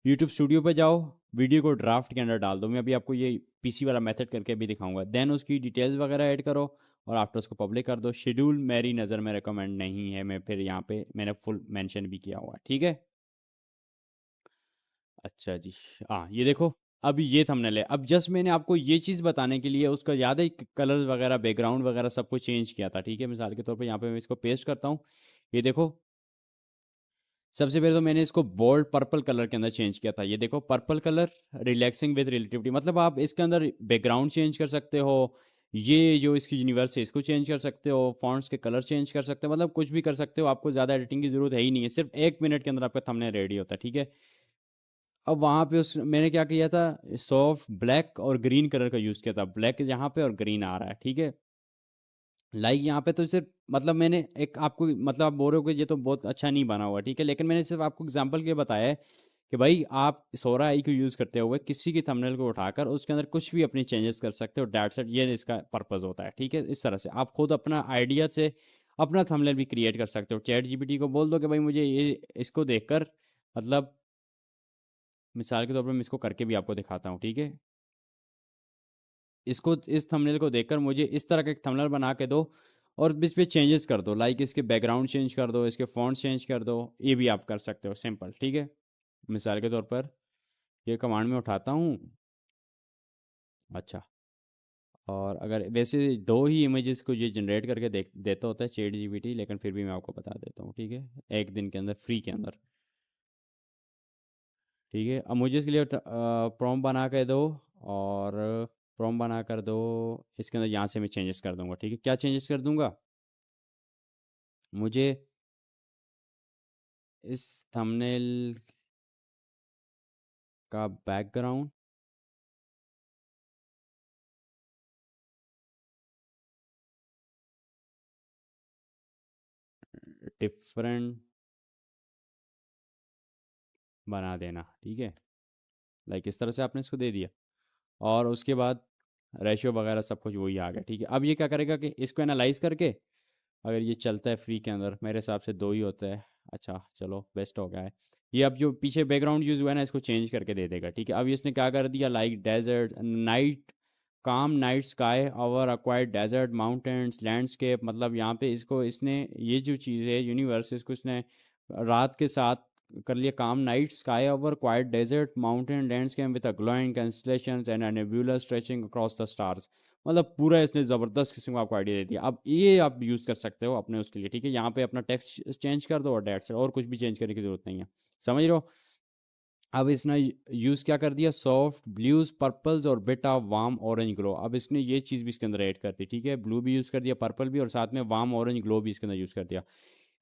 यूट्यूब स्टूडियो पे जाओ, वीडियो को ड्राफ्ट के अंदर डाल दो। मैं अभी आपको ये PC वाला मेथड करके भी दिखाऊंगा। देन उसकी डिटेल्स वगैरह ऐड करो, और आफ्टर उसको पब्लिक कर दो। शेड्यूल मेरी नज़र में रिकमेंड नहीं है, मैं फिर यहाँ पे मैंने फुल मेंशन भी किया हुआ है, ठीक है। अच्छा जी, हाँ ये देखो, अब ये थंबनेल है। अब जस्ट मैंने आपको ये चीज़ बताने के लिए उसका याद है, कलर वगैरह बैकग्राउंड वगैरह सब कुछ चेंज किया था, ठीक है। मिसाल के तौर पे यहाँ पे मैं इसको पेस्ट करता हूँ, ये देखो। सबसे पहले तो मैंने इसको बोल्ड पर्पल कलर के अंदर चेंज किया था, ये देखो purple colour, relaxing with relativity. मतलब आप इसके अंदर बैकग्राउंड चेंज कर सकते हो, ये जो इसकी यूनिवर्स है इसको चेंज कर सकते हो, फॉन्ट्स के कलर चेंज कर सकते हो, मतलब कुछ भी कर सकते हो। आपको ज़्यादा एडिटिंग की जरूरत है ही नहीं है, सिर्फ 1 मिनट के अंदर आपका थंबनेल रेडी होता है, ठीक है। अब वहाँ पे उस मैंने क्या किया था, सॉफ्ट ब्लैक और ग्रीन कलर का यूज़ किया था। ब्लैक यहाँ पे और ग्रीन आ रहा है, ठीक है। लाइक यहाँ पे तो सिर्फ मतलब मैंने एक आपको मतलब आप बोल रहे हो कि ये तो बहुत अच्छा नहीं बना हुआ, ठीक है, लेकिन मैंने सिर्फ आपको एग्जांपल के लिए बताया है कि भाई आप सोरा आई को यूज़ करते हुए किसी की थंबनेल को उठाकर उसके अंदर कुछ भी अपनी चेंजेस कर सकते हो, डैट्स इट। ये इसका पर्पस होता है, ठीक है। इस तरह से आप खुद अपना आइडिया से अपना थंबनेल भी क्रिएट कर सकते हो। चैट जीपीटी को बोल दो कि भाई मुझे ये इसको देखकर, मतलब मिसाल के तौर पर मैं इसको करके भी आपको दिखाता हूँ, ठीक है। इसको इस थंबनेल को देखकर मुझे इस तरह का एक थंबनेल बना के दो और इस पे चेंजेस कर दो, लाइक इसके बैकग्राउंड चेंज कर दो, इसके फॉन्ट चेंज कर दो, ये भी आप कर सकते हो, सिंपल, ठीक है। मिसाल के तौर पर ये कमांड में उठाता हूँ। अच्छा, और अगर वैसे दो ही इमेजेस को ये जनरेट करके देता होता है चैट जीपीटी, लेकिन फिर भी मैं आपको बता देता हूँ, ठीक है, 1 दिन के अंदर फ्री के अंदर, ठीक है। अब मुझे इसके लिए प्रॉम्प्ट बना के दो, और प्रॉम्प्ट बना कर दो, इसके अंदर यहाँ से मैं चेंजेस कर दूंगा, ठीक है। क्या चेंजेस कर दूंगा, मुझे इस थंबनेल का बैकग्राउंड डिफरेंट बना देना, ठीक है। लाइक इस तरह से आपने इसको दे दिया, और उसके बाद रेशियो वगैरह सब कुछ वही आ गया, ठीक है। अब ये क्या करेगा कि इसको एनालाइज करके, अगर ये चलता है फ्री के अंदर, मेरे हिसाब से दो ही होता है। अच्छा चलो, बेस्ट हो गया है। ये अब जो पीछे बैकग्राउंड यूज़ हुआ है ना, इसको चेंज करके दे देगा, ठीक है। अब इसने क्या कर दिया, like desert night, calm night sky over acquired desert mountains landscape. मतलब यहाँ पे इसको इसने ये जो चीज़ है यूनिवर्स, इसको इसने रात के साथ कर लिया, calm night sky over quiet desert mountain landscape with a glowing constellations and a nebula stretching across the stars. मतलब पूरा इसने ज़बरदस्त किस्म का आपको आइडिया दे दिया। अब ये आप यूज़ कर सकते हो अपने उसके लिए, ठीक है। यहाँ पे अपना टेक्स्ट चेंज कर दो और डेट से, और कुछ भी चेंज करने की ज़रूरत नहीं है, समझ रहे हो। अब इसने यूज़ क्या कर दिया, सॉफ्ट ब्लूज पर्पल्स और bit of warm orange glow. अब इसने ये चीज़ भी इसके अंदर ऐड कर दी, ठीक है। ब्लू भी यूज़ कर दिया, पर्पल भी, और साथ में वार्म ऑरेंज ग्लो भी इसके अंदर यूज़ कर दिया।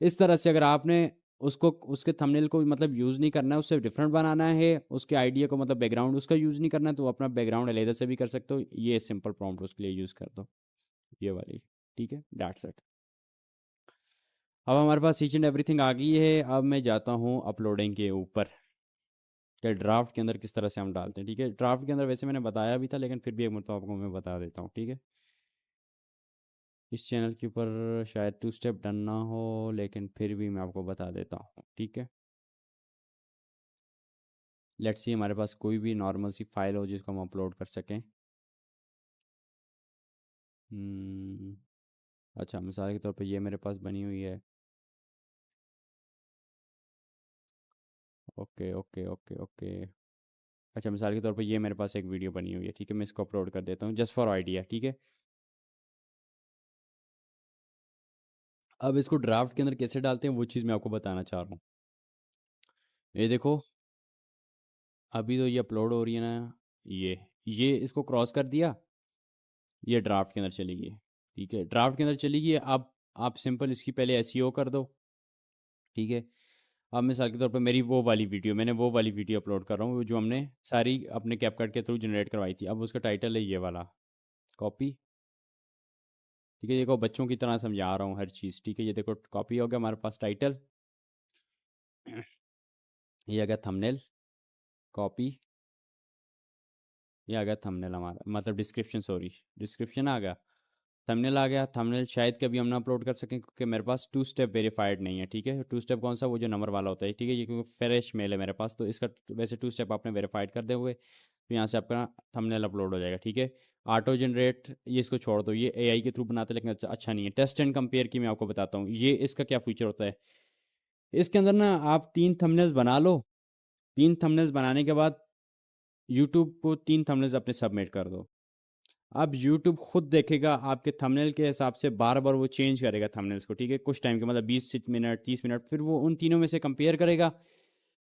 इस तरह से अगर आपने उसको उसके थंबनेल को मतलब यूज़ नहीं करना है, उससे डिफरेंट बनाना है, उसके आइडिया को मतलब बैकग्राउंड उसका यूज़ नहीं करना है, तो अपना बैकग्राउंड अलहदा से भी कर सकते हो। ये सिंपल प्रॉम्प्ट उसके लिए यूज़ कर दो, ये वाली, ठीक है, दैट्स इट। अब हमारे पास ईच एंड एवरीथिंग आ गई है। अब मैं जाता हूँ अपलोडिंग के ऊपर, कि ड्राफ्ट के अंदर किस तरह से हम डालते हैं, ठीक है। ड्राफ्ट के अंदर वैसे मैंने बताया भी था, लेकिन फिर भी एक मतलब आपको मैं बता देता हूँ, ठीक है। इस चैनल के ऊपर शायद 2 स्टेप डन ना हो, लेकिन फिर भी मैं आपको बता देता हूँ, ठीक है। लेट्स सी हमारे पास कोई भी नॉर्मल सी फाइल हो जिसको हम अपलोड कर सकें। हम्म, अच्छा, मिसाल के तौर पे ये मेरे पास बनी हुई है। Okay okay okay okay. अच्छा, मिसाल के तौर पे ये मेरे पास एक वीडियो बनी हुई है, ठीक है। मैं इसको अपलोड कर देता हूँ जस्ट फॉर आइडिया, ठीक है। अब इसको ड्राफ्ट के अंदर कैसे डालते हैं वो चीज़ मैं आपको बताना चाह रहा हूँ। ये देखो, अभी तो ये अपलोड हो रही है ना, ये इसको क्रॉस कर दिया, ये ड्राफ्ट के अंदर चली गई, ठीक है। ड्राफ्ट के अंदर चली गई। अब आप सिंपल इसकी पहले एसईओ कर दो, ठीक है। अब मिसाल के तौर पर मेरी वो वाली वीडियो, मैंने वो वाली वीडियो अपलोड कर रहा हूँ जो हमने सारी अपने कैपकट के थ्रू जनरेट करवाई थी। अब उसका टाइटल है ये वाला, कॉपी, ठीक है। देखो बच्चों की तरह समझा रहा हूँ हर चीज़, ठीक है। ये देखो कॉपी हो गया हमारे पास टाइटल, ये आ गया थंबनेल, कॉपी, ये आ गया थंबनेल हमारा, मतलब डिस्क्रिप्शन, सॉरी डिस्क्रिप्शन आ गया। थंबनेल आ गया। थंबनेल शायद कभी हम ना अपलोड कर सकें क्योंकि मेरे पास 2 स्टेप वेरीफाइड नहीं है, ठीक है। 2 स्टेप कौन सा, वो जो नंबर वाला होता है, ठीक है। ये क्योंकि फ्रेश मेल है मेरे पास, तो इसका वैसे 2 स्टेप आपने वेरीफाइड कर दे हुए तो यहाँ से आपका थंबनेल अपलोड हो जाएगा, ठीक है। ऑटो जनरेट ये इसको छोड़ दो, ये एआई के थ्रू बनाते हैं लेकिन अच्छा नहीं है। टेस्ट एंड कंपेयर की मैं आपको बताता हूँ, ये इसका क्या फीचर होता है। इसके अंदर ना आप 3 थंबनेल्स बना लो, 3 थंबनेल्स बनाने के बाद यूट्यूब को 3 थंबनेल्स अपने सबमिट कर दो। अब यूट्यूब खुद देखेगा आपके थंबनेल के हिसाब से, बार बार वो चेंज करेगा थंबनेल्स को, ठीक है। कुछ टाइम के मतलब 20 मिनट 30 मिनट, फिर वो उन तीनों में से कंपेयर करेगा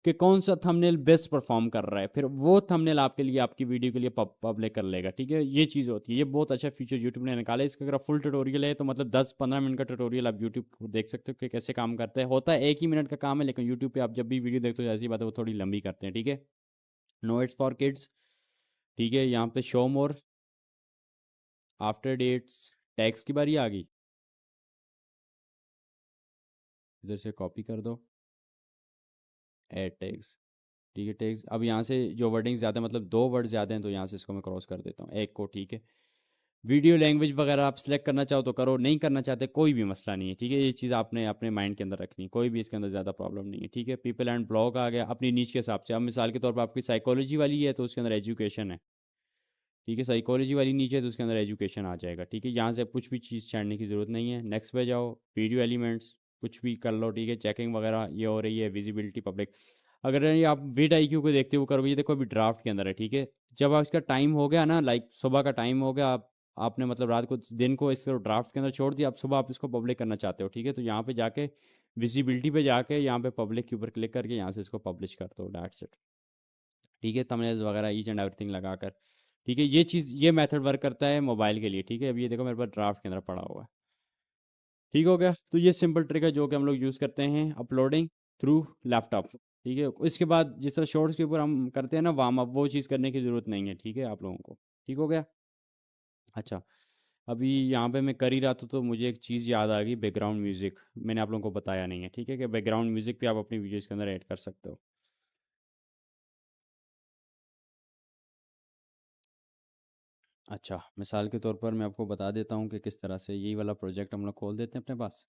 कि कौन सा थंबनेल बेस्ट परफॉर्म कर रहा है, फिर वो थंबनेल आपके लिए, आपकी वीडियो के लिए पब्लिक कर लेगा, ठीक है। ये चीज़ होती है, ये बहुत अच्छा फीचर यूट्यूब ने निकाला है। इसका अगर फुल ट्यूटोरियल है तो मतलब 10-15 मिनट का ट्यूटोरियल आप यूट्यूब को देख सकते हो कि कैसे काम करता है। होता है 1 ही मिनट का काम है, लेकिन यूट्यूब पे आप जब भी वीडियो देखते हो ऐसी बात है वो थोड़ी लंबी करते हैं, ठीक है। नो इट्स फॉर किड्स, ठीक है। यहाँ पे show more, after dates, tags की बारी आ गई, इधर से कॉपी कर दो, ऐड टैग्स, ठीक है। टैग्स, अब यहाँ से जो वर्डिंग ज़्यादा मतलब 2 वर्ड ज़्यादा हैं तो यहाँ से इसको मैं क्रॉस कर देता हूँ, एक को, ठीक है। वीडियो लैंग्वेज वगैरह आप सिलेक्ट करना चाहो तो करो, नहीं करना चाहते कोई भी मसला नहीं है, ठीक है। ये चीज़ आपने अपने माइंड के अंदर रखनी है, कोई भी इसके अंदर ज़्यादा प्रॉब्लम नहीं है, ठीक है। पीपल एंड ब्लॉग आ गया अपनी नीच के हिसाब से। अब मिसाल के तौर पर आपकी साइकोलॉजी वाली है तो उसके अंदर एजुकेशन है, ठीक है। साइकोलॉजी वाली नीचे है तो उसके अंदर एजुकेशन आ जाएगा, ठीक है। यहाँ से कुछ भी चीज़ छाड़ने की ज़रूरत नहीं है। नेक्स्ट पे जाओ, वीडियो एलिमेंट्स कुछ भी कर लो, ठीक है। चेकिंग वगैरह ये हो रही है, विजिबिलिटी पब्लिक। अगर ये आप विड IQ को देखते हुए करोगे, ये देखो अभी ड्राफ्ट के अंदर है, ठीक है। जब आप इसका टाइम हो गया ना, लाइक सुबह का टाइम हो गया, आपने मतलब रात को दिन को इसको ड्राफ्ट के अंदर छोड़ दिया, अब सुबह आप इसको पब्लिक करना चाहते हो, ठीक है। तो यहाँ पे जाके विजिबिलिटी पे जाके यहाँ पे पब्लिक के ऊपर क्लिक करके यहाँ से इसको पब्लिश कर दो, दैट्स इट, ठीक है। थंबनेल्स वगैरह ईच एंड एवरीथिंग लगाकर, ठीक है। ये चीज़, ये मेथड वर्क करता है मोबाइल के लिए, ठीक है। अब ये देखो मेरे पास ड्राफ्ट के अंदर पड़ा हुआ है, ठीक हो गया। तो ये सिंपल ट्रिक है जो कि हम लोग यूज़ करते हैं अपलोडिंग थ्रू लैपटॉप, ठीक है। इसके बाद जिस तरह शॉर्ट्स के ऊपर हम करते हैं ना वार्म अप, वो चीज़ करने की ज़रूरत नहीं है, ठीक है, आप लोगों को, ठीक हो गया। अच्छा, अभी यहाँ पे मैं कर ही रहा था तो मुझे एक चीज़ याद आ गई, बैकग्राउंड म्यूज़िक मैंने आप लोगों को बताया नहीं है, ठीक है, कि बैकग्राउंड म्यूज़िक भी आप अपनी वीडियोज़ के अंदर ऐड कर सकते हो। अच्छा, मिसाल के तौर पर मैं आपको बता देता हूँ कि किस तरह से यही वाला प्रोजेक्ट हम लोग खोल देते हैं अपने पास,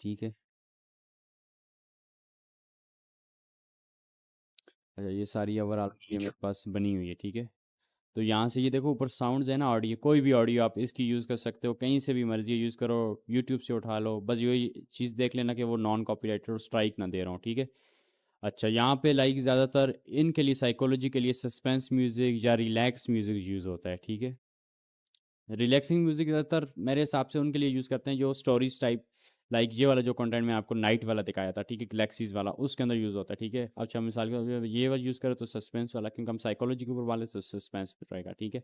ठीक है। अच्छा, ये सारी ओवरऑल ये मेरे पास बनी हुई है, ठीक है। तो यहाँ से ये देखो ऊपर साउंड्स है ना, ऑडियो, कोई भी ऑडियो आप इसकी यूज़ कर सकते हो, कहीं से भी मर्जी यूज़ करो, यूट्यूब से उठा लो, बस यही चीज़ देख लेना कि वो नॉन कॉपीराइटेड स्ट्राइक ना दे रहा हूँ, ठीक है। अच्छा, यहाँ पे लाइक ज़्यादातर इनके लिए, साइकोलॉजी के लिए सस्पेंस म्यूज़िक या रिलैक्स म्यूज़िक यूज़ होता है, ठीक है। रिलैक्सिंग म्यूजिक ज़्यादातर मेरे हिसाब से उनके लिए यूज़ करते हैं जो स्टोरीज टाइप, लाइक ये वाला जो कंटेंट मैं आपको नाइट वाला दिखाया था, ठीक है, गैलेक्सीज वाला, उसके अंदर यूज़ होता है, ठीक है। अच्छा, मिसाल के तौर पे ये वाला यूज़ करें तो सस्पेंस वाला, क्योंकि हम साइकोलॉजी के ऊपर वाले तो सस्पेंस पे रहेगा, ठीक है।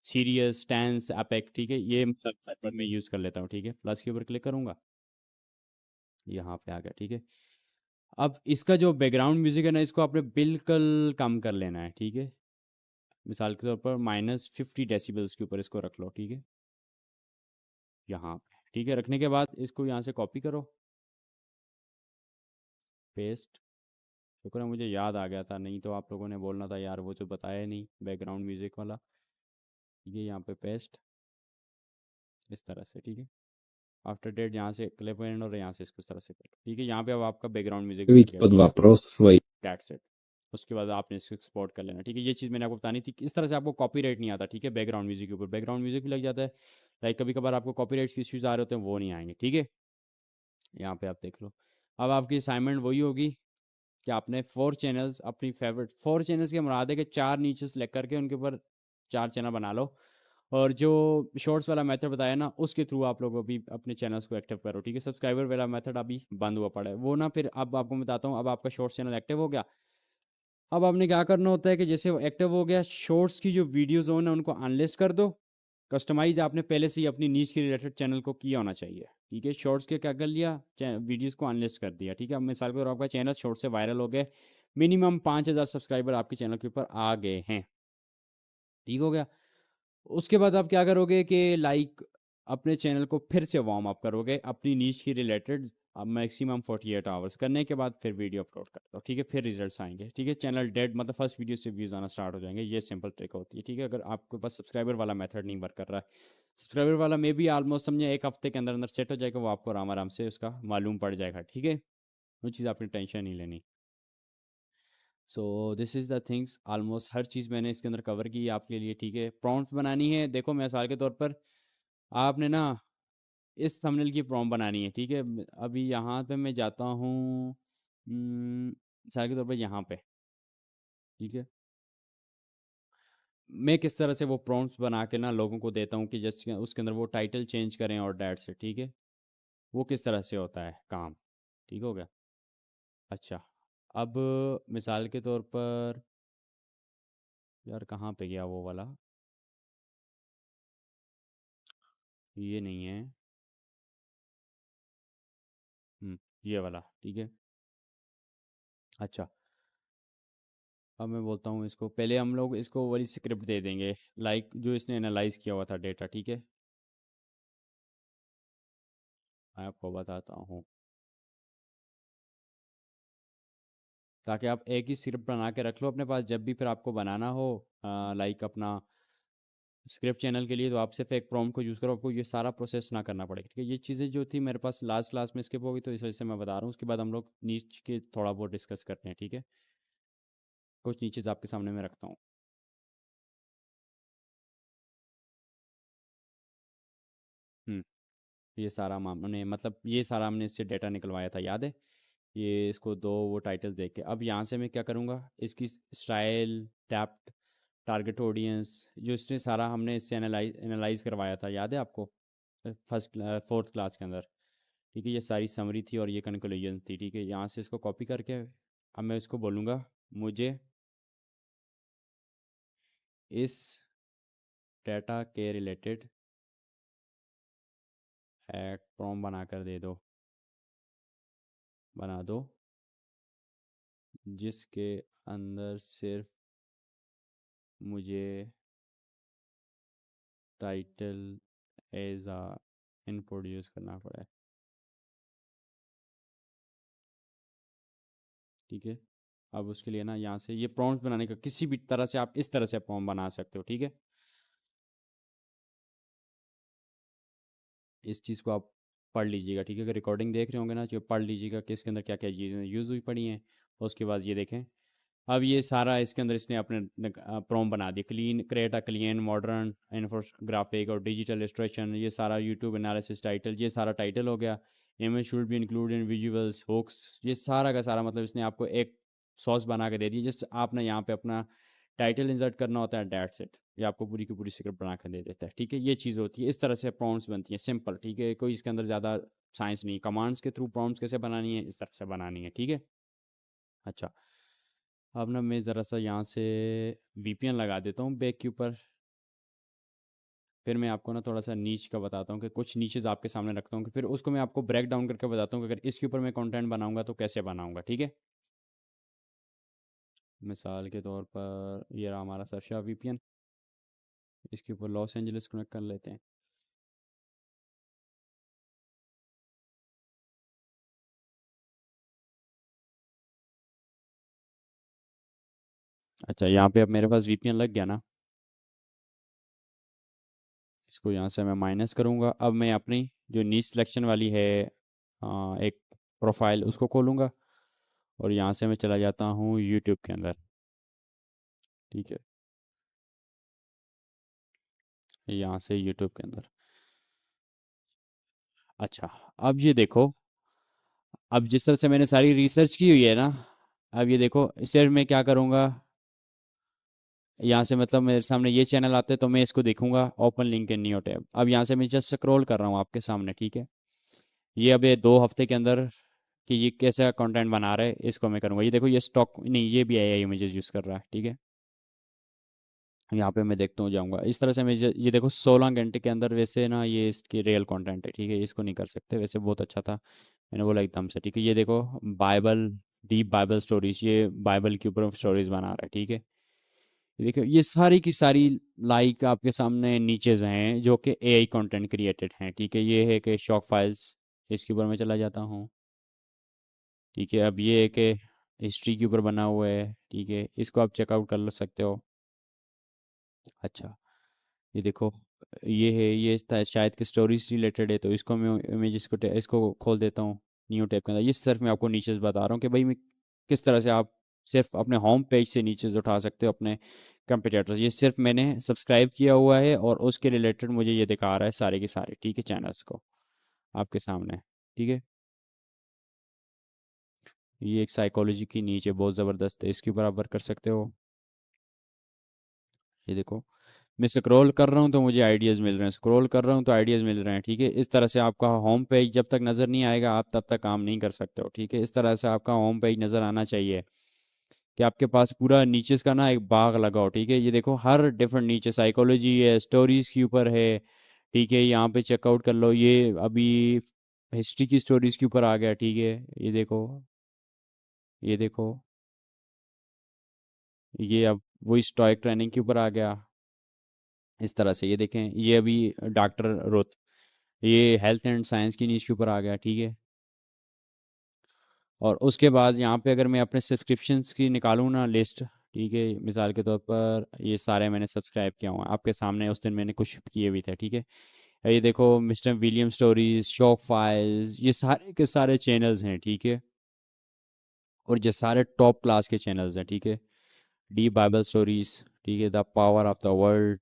सीरियस, टेंस, एपिक, ठीक है, ये सब टाइप में यूज़ कर लेता हूँ, ठीक है। प्लस के ऊपर क्लिक करूँगा, यहाँ पे आ गया, ठीक है। अब इसका जो बैकग्राउंड म्यूजिक है ना, इसको आपने बिल्कुल कम कर लेना है, ठीक है। मिसाल के तौर पर -50 डेसिबल्स के ऊपर इसको रख लो, ठीक है, यहाँ पे, ठीक है। रखने के बाद इसको यहाँ से कॉपी करो, पेस्ट। शुक्र है मुझे याद आ गया था, नहीं तो आप लोगों ने बोलना था यार वो जो बताया नहीं बैकग्राउंड म्यूजिक वाला, ये यहाँ पे पेस्ट, इस तरह से, ठीक है। आफ्टर डेट यहाँ से क्लिप एंड और यहाँ से इसको इस तरह से करो, ठीक है। यहाँ पे अब आपका बैकग्राउंड म्यूजिक बन Ведь गया, под ठीक है, вопрос свои. That's it. उसके बाद आपने इसको एक्सपोर्ट कर लेना, ठीक है। ये चीज़ मैंने आपको बतानी थी, इस तरह से आपको कॉपीराइट नहीं आता, ठीक है। बैकग्राउंड म्यूजिक के ऊपर बैकग्राउंड म्यूजिक भी लग जाता है, लाइक कभी कभार आपको कॉपीराइट के इश्यूज आ रहे होते हैं, वो नहीं आएंगे, ठीक है। यहाँ पे आप देख लो। अब आपकी असाइनमेंट वही होगी कि आपने 4 चैनल्स, अपनी फेवरेट 4 चैनल्स के मुराद है कि 4 नीचे सेलेक्ट करके उनके ऊपर 4 चैनल बना लो, और जो शॉर्ट्स वाला मेथड बताया ना उसके थ्रू आप लोग अभी अपने चैनल्स को एक्टिव करो, ठीक है। सब्सक्राइबर वाला मेथड अभी बंद हुआ पड़ा है वो ना, फिर अब आपको बताता हूँ। अब आपका शॉर्ट्स चैनल एक्टिव हो गया, अब आपने क्या करना होता है कि जैसे वो एक्टिव हो गया, शॉर्ट्स की जो वीडियोज़ हो ना उनको अनलिस्ट कर दो। कस्टमाइज आपने पहले से ही अपनी नीच के रिलेटेड चैनल को किया होना चाहिए, ठीक है। शॉर्ट्स के क्या कर लिया, वीडियोस को अनलिस्ट कर दिया, ठीक है। अब मिसाल के तौर पर आपका चैनल शॉर्ट से वायरल हो गए, मिनिमम 5,000 सब्सक्राइबर आपके चैनल के ऊपर आ गए हैं, ठीक हो गया। उसके बाद आप क्या करोगे कि लाइक अपने चैनल को फिर से वार्म अप करोगे अपनी नीच की रिलेटेड, अब मैक्सिमम 48 आवर्स करने के बाद फिर वीडियो अपलोड करता हूँ, ठीक है, फिर रिजल्ट्स आएंगे, ठीक है, चैनल डेड मतलब फर्स्ट वीडियो से व्यूज़ आना स्टार्ट हो जाएंगे। ये सिंपल ट्रिक होती है, ठीक है। अगर आपके पास सब्सक्राइबर वाला मेथड नहीं वर्क कर रहा है, सब्सक्राइबर वाला में भी ऑलमोस्ट समझे 1 हफ्ते के अंदर अंदर सेट हो जाएगा, वो आपको आराम आराम से उसका मालूम पड़ जाएगा, ठीक है। वो चीज़ आपने टेंशन नहीं लेनी। So this is the things, almost हर चीज़ मैंने इसके अंदर कवर की है आपके लिए, ठीक है। प्रॉम्प्ट बनानी है, देखो मिसाल के तौर पर आपने ना इस थंबनेल की प्रॉम्प्ट बनानी है, ठीक है। अभी यहाँ पे मैं जाता हूँ, मिसाल के तौर पर यहाँ पे, ठीक है। मैं किस तरह से वो प्रॉम्प्ट्स बना के ना लोगों को देता हूँ कि जस्ट उसके अंदर वो टाइटल चेंज करें और डैट से, ठीक है। वो किस तरह से होता है काम, ठीक हो गया। अच्छा, अब मिसाल के तौर पर यार कहाँ पे गया वो वाला, ये नहीं है, ये वाला, ठीक है। अच्छा, अब मैं बोलता हूँ इसको, पहले हम लोग इसको वाली स्क्रिप्ट दे देंगे, लाइक जो इसने एनालाइज किया हुआ था डेटा, ठीक है। मैं आपको बताता हूँ, ताकि आप एक ही स्क्रिप्ट बना के रख लो अपने पास, जब भी फिर आपको बनाना हो लाइक अपना स्क्रिप्ट चैनल के लिए, तो आप सिर्फ एक प्रॉम्प्ट को यूज़ करो, आपको ये सारा प्रोसेस ना करना पड़ेगा, ठीक है। ये चीज़ें जो थी मेरे पास लास्ट क्लास में स्किप होगी, तो इस वजह से मैं बता रहा हूँ। उसके बाद हम लोग नीच के थोड़ा बहुत डिस्कस करते हैं, ठीक है। कुछ नीचेज आपके सामने मैं रखता हूँ। हम्म ये सारा हमने मतलब ये सारा हमने इससे डेटा निकलवाया था, याद है। ये इसको दो वो टाइटल देख के, अब यहाँ से मैं क्या करूँगा, इसकी स्टाइल, डेप्थ, टारगेट ऑडियंस, जो इसने सारा हमने इससे एनालाइज करवाया था, याद है आपको, फर्स्ट फोर्थ क्लास के अंदर, ठीक है। ये सारी समरी थी और ये कंक्लूजन थी, ठीक है। यहाँ से इसको कॉपी करके अब मैं इसको बोलूँगा, मुझे इस डेटा के रिलेटेड एक प्रॉम्प्ट बना कर दे दो, बना दो, जिसके अंदर सिर्फ मुझे टाइटल एज आ इनपुट यूज़ करना पड़े, ठीक है। अब उसके लिए ना यहाँ से ये प्रॉम्प्ट बनाने का किसी भी तरह से आप इस तरह से प्रॉम्प्ट बना सकते हो, ठीक है। इस चीज़ को आप पढ़ लीजिएगा, ठीक है। अगर रिकॉर्डिंग देख रहे होंगे ना, जो पढ़ लीजिएगा कि इसके अंदर क्या क्या चीज़ें यूज़ हुई पड़ी हैं, और उसके बाद ये देखें। अब ये सारा इसके अंदर इसने अपने प्रॉम्प्ट बना दिया, clean create a clean modern infographic और डिजिटल इलस्ट्रेशन, ये सारा यूट्यूब एनालिसिस टाइटल, ये सारा टाइटल हो गया। Image should be include in visuals hooks, ये सारा का सारा मतलब इसने आपको एक सॉस बना के दे दी, जस्ट आपने यहाँ पे अपना टाइटल इंसर्ट करना होता है, डेट्स इट। ये आपको पूरी की पूरी स्क्रिप्ट बना कर दे देता है, ठीक है। ये चीज़ होती है, इस तरह से प्रॉम्प्ट्स बनती हैं, सिंपल, ठीक है। कोई इसके अंदर ज़्यादा साइंस नहीं, कमांड्स के थ्रू प्रॉम्प्ट्स कैसे बनानी है, इस तरह से बनानी है, ठीक है। अच्छा, अब ना मैं ज़रा सा यहाँ से वीपीएन लगा देता हूँ बैक के ऊपर, फिर मैं आपको ना थोड़ा सा नीच का बताता हूँ कि कुछ नीचेज आपके सामने रखता हूँ, कि फिर उसको मैं आपको ब्रेक डाउन करके बताता हूँ कि अगर इसके ऊपर मैं कंटेंट बनाऊंगा तो कैसे बनाऊंगा, ठीक है। मिसाल के तौर पर ये रहा हमारा सरशाह वीपीएन, इसके ऊपर लॉस एंजलिस कनेक्ट कर लेते हैं। अच्छा, यहाँ पे अब मेरे पास वीपीएन लग गया ना, इसको यहाँ से मैं माइनस करूँगा। अब मैं अपनी जो नीच सिलेक्शन वाली है एक प्रोफाइल, उसको खोलूँगा, और यहाँ से मैं चला जाता हूँ यूट्यूब के अंदर, ठीक है। यहाँ से यूट्यूब के अंदर, अच्छा, अब ये देखो, अब जिस तरह से मैंने सारी रिसर्च की हुई है ना, अब ये देखो सिर्फ मैं क्या करूँगा, यहाँ से मतलब मेरे सामने ये चैनल आते हैं तो मैं इसको देखूंगा, open link in new tab. अब यहाँ से मैं जस्ट स्क्रॉल कर रहा हूँ आपके सामने, ठीक है। ये अब ये 2 हफ्ते के अंदर कि ये कैसा कंटेंट बना रहा है, इसको मैं करूँगा। ये देखो, ये स्टॉक नहीं, ये भी एआई इमेजेस यूज़ कर रहा है, ठीक है। यहाँ पे मैं देखता हूँ, जाऊँगा इस तरह से मैं ये देखो 16 घंटे के अंदर, वैसे ना ये इसकी रियल कंटेंट है, ठीक है। इसको नहीं कर सकते, वैसे बहुत अच्छा था, मैंने बोला एकदम से, ठीक है। ये देखो बाइबल, डीप बाइबल स्टोरीज, ये बाइबल के ऊपर स्टोरीज बना रहा है, ठीक है। ये देखो ये सारी की सारी लाइक आपके सामने नीचेज हैं जो कि एआई कंटेंट क्रिएटेड हैं, ठीक है। ये है कि शॉक फाइल्स, इसके ऊपर मैं चला जाता हूँ, ठीक है। अब ये है कि हिस्ट्री के ऊपर बना हुआ है, ठीक है, इसको आप चेकआउट कर सकते हो। अच्छा, ये देखो, ये है, ये शायद कि स्टोरीज रिलेटेड है, तो इसको मैं इमेजेस को इसको खोल देता हूँ न्यू टैब के अंदर। ये सिर्फ मैं आपको नीचेस बता रहा हूँ कि भाई मैं किस तरह से आप सिर्फ अपने होम पेज से नीचेस उठा सकते हो अपने कंपटीटर्स। ये सिर्फ मैंने सब्सक्राइब किया हुआ है और उसके रिलेटेड मुझे ये दिखा रहा है सारे के सारे, ठीक है, चैनल्स को आपके सामने, ठीक है। ये एक साइकोलॉजी की नीचे बहुत ज़बरदस्त है, इसके ऊपर आप वर्क कर सकते हो। ये देखो, मैं स्क्रॉल कर रहा हूँ तो मुझे आइडियाज़ मिल रहे हैं, स्क्रॉल कर रहा हूँ तो आइडियाज़ मिल रहे हैं, ठीक है। इस तरह से आपका होम पेज जब तक नज़र नहीं आएगा आप तब तक काम नहीं कर सकते हो, ठीक है। इस तरह से आपका होम पेज नज़र आना चाहिए कि आपके पास पूरा नीचे का ना एक बाग लगाओ, ठीक है। ये देखो, हर डिफरेंट नीचे साइकोलॉजी है, स्टोरीज के ऊपर है, ठीक है, यहाँ पे चेकआउट कर लो। ये अभी हिस्ट्री की स्टोरीज के ऊपर आ गया, ठीक है। ये देखो, ये देखो, ये अब वही स्टोइक ट्रेनिंग के ऊपर आ गया। इस तरह से ये देखें, ये अभी डॉक्टर रोथ, ये हेल्थ एंड साइंस की नीच के ऊपर आ गया, ठीक है। और उसके बाद यहाँ पे अगर मैं अपने सब्सक्रिप्शंस की निकालूँ ना लिस्ट, ठीक है, मिसाल के तौर पर ये सारे मैंने सब्सक्राइब किया हुआ है आपके सामने, उस दिन मैंने कुछ किए भी थे, ठीक है। ये देखो, mister William stories, shock files, ये सारे के सारे चैनल्स हैं, ठीक है। और ये सारे टॉप क्लास के चैनल्स हैं, ठीक है। डी बाइबल स्टोरीज, ठीक है, the power of the world,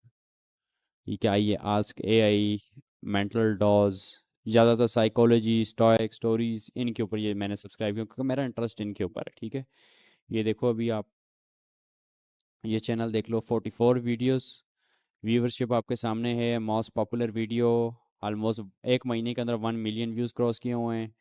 ठीक है, आइए आस्क एआई, मेंटल डॉज, ज़्यादातर साइकोलॉजी, स्टोइक स्टोरीज, इनके ऊपर ये मैंने सब्सक्राइब किया क्योंकि मेरा इंटरेस्ट इनके ऊपर है, ठीक है। ये देखो, अभी आप ये चैनल देख लो, 44 वीडियोस, व्यूवरशिप आपके सामने है, मोस्ट पॉपुलर वीडियो, ऑलमोस्ट एक महीने के अंदर 1 मिलियन व्यूज़ क्रॉस किए हुए हैं।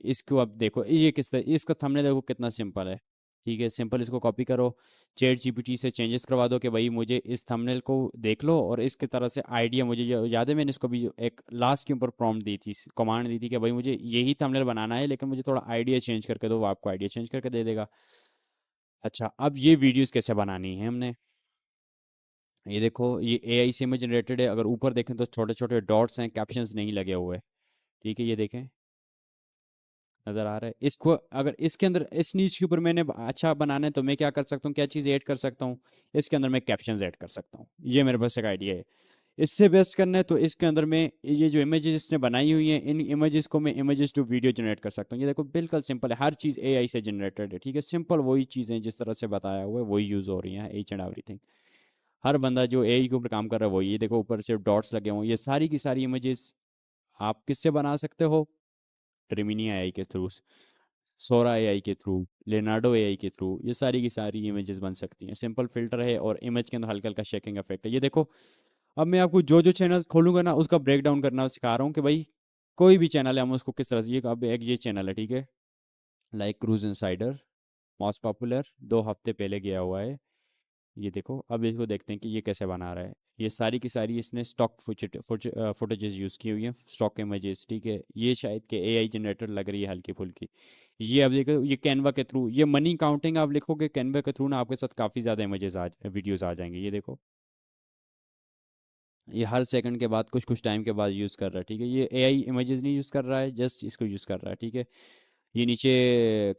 इसको अब देखो, ये किस तरह इसका थंबनेल देखो कितना सिंपल है, ठीक है। सिंपल, इसको कॉपी करो, चैट जीपीटी से चेंजेस करवा दो कि भाई मुझे इस थंबनेल को देख लो और इसकी तरह से आइडिया मुझे याद है मैंने इसको भी एक लास्ट के ऊपर प्रॉम्प्ट दी थी, कमांड दी थी कि भाई मुझे यही थंबनेल बनाना है लेकिन मुझे थोड़ा आइडिया चेंज करके दो, वो आपको आइडिया चेंज करके दे देगा। अच्छा, अब ये वीडियोस कैसे बनानी है हमने, ये देखो, ये एआई से इमेज जनरेटेड है। अगर ऊपर देखें तो छोटे छोटे डॉट्स हैं, कैप्शंस नहीं लगे हुए, ठीक है। ये देखें, नजर आ रहा है इसको। अगर इसके अंदर इस नीच के ऊपर मैंने अच्छा बनाना है तो मैं क्या कर सकता हूँ, क्या चीज़ ऐड कर सकता हूँ, इसके अंदर मैं कैप्शंस ऐड कर सकता हूँ। ये मेरे पास एक आइडिया है। इससे बेस्ट करना है तो इसके अंदर में ये जो इमेजेस इसने बनाई हुई हैं, इन इमेजेस को मैं इमेजेस टू वीडियो जनरेट कर सकता हूँ। ये देखो, बिल्कुल सिंपल है, हर चीज़ एआई से जनरेटेड है, ठीक है। सिंपल वही चीज़ें जिस तरह से बताया हुआ है वही यूज़ हो रही हैं, ईच एंड एवरीथिंग। हर बंदा जो एआई के ऊपर काम कर रहा है वही, ये देखो ऊपर से डॉट्स लगे हुए हैं, ये सारी की सारी इमेजेस आप किससे बना सकते हो, ट्रिमिनी एआई के थ्रू, सोरा एआई के थ्रू, लेनार्डो एआई के थ्रू, ये सारी की सारी इमेजेस बन सकती हैं। सिंपल फिल्टर है और इमेज के अंदर हल्का हल्का शेकिंग इफेक्ट है। ये देखो, अब मैं आपको जो जो चैनल खोलूंगा ना उसका ब्रेक डाउन करना सिखा रहा हूँ कि भाई कोई भी चैनल है हम उसको किस तरह से, ये अब एक ये चैनल है, ठीक है, like cruise insider, most popular, 2 हफ्ते पहले गया हुआ है। ये देखो, अब इसको देखते हैं कि ये कैसे बना रहा है। ये सारी की सारी इसने स्टॉक फुटेजेस यूज़ की हुई हैं, स्टॉक इमेजेस, ठीक है। ये शायद कि एआई जनरेटर लग रही है हल्की फुल्की। ये अब देखो, ये कैनवा के थ्रू, ये मनी काउंटिंग आप लिखोगे कैनवा के थ्रू ना, आपके साथ काफ़ी ज़्यादा इमेजेस वीडियोस आ जाएंगे। ये देखो, ये हर सेकंड के बाद कुछ कुछ टाइम के बाद यूज़ कर रहा है, ठीक है। ये एआई इमेजेस नहीं यूज़ कर रहा है, जस्ट इसको यूज़ कर रहा है, ठीक है। ये नीचे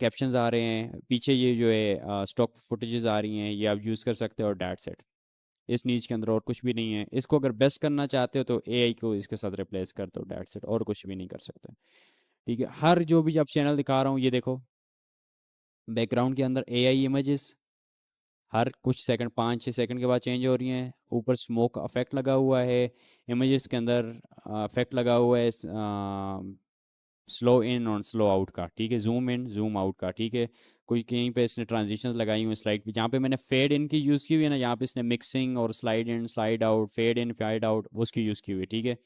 कैप्शंस आ रहे हैं, पीछे ये जो है स्टॉक फुटेजेस आ रही हैं, ये आप यूज़ कर सकते हो, और डैट सेट। इस नीच के अंदर और कुछ भी नहीं है। इसको अगर बेस्ट करना चाहते हो तो एआई को इसके साथ रिप्लेस कर दो, डैट सेट, और कुछ भी नहीं कर सकते, ठीक है। हर जो भी आप चैनल दिखा रहा हूँ, ये देखो, बैकग्राउंड के अंदर एआई इमेजेस हर कुछ सेकंड, 5-6 सेकंड के बाद चेंज हो रही हैं। ऊपर स्मोक इफेक्ट लगा हुआ है, इमेजेस के अंदर इफेक्ट लगा हुआ है, स्लो इन और स्लो आउट का, ठीक है, जूम इन जूम आउट का, ठीक है। कोई कहीं पे इसने ट्रांजिशंस लगाई हुई स्लाइड पे, जहाँ पे मैंने फेड इन की यूज़ की हुई है ना, यहाँ पे इसने मिक्सिंग और slide in slide out, fade in fade out, उसकी यूज़ की हुई है, ठीक है।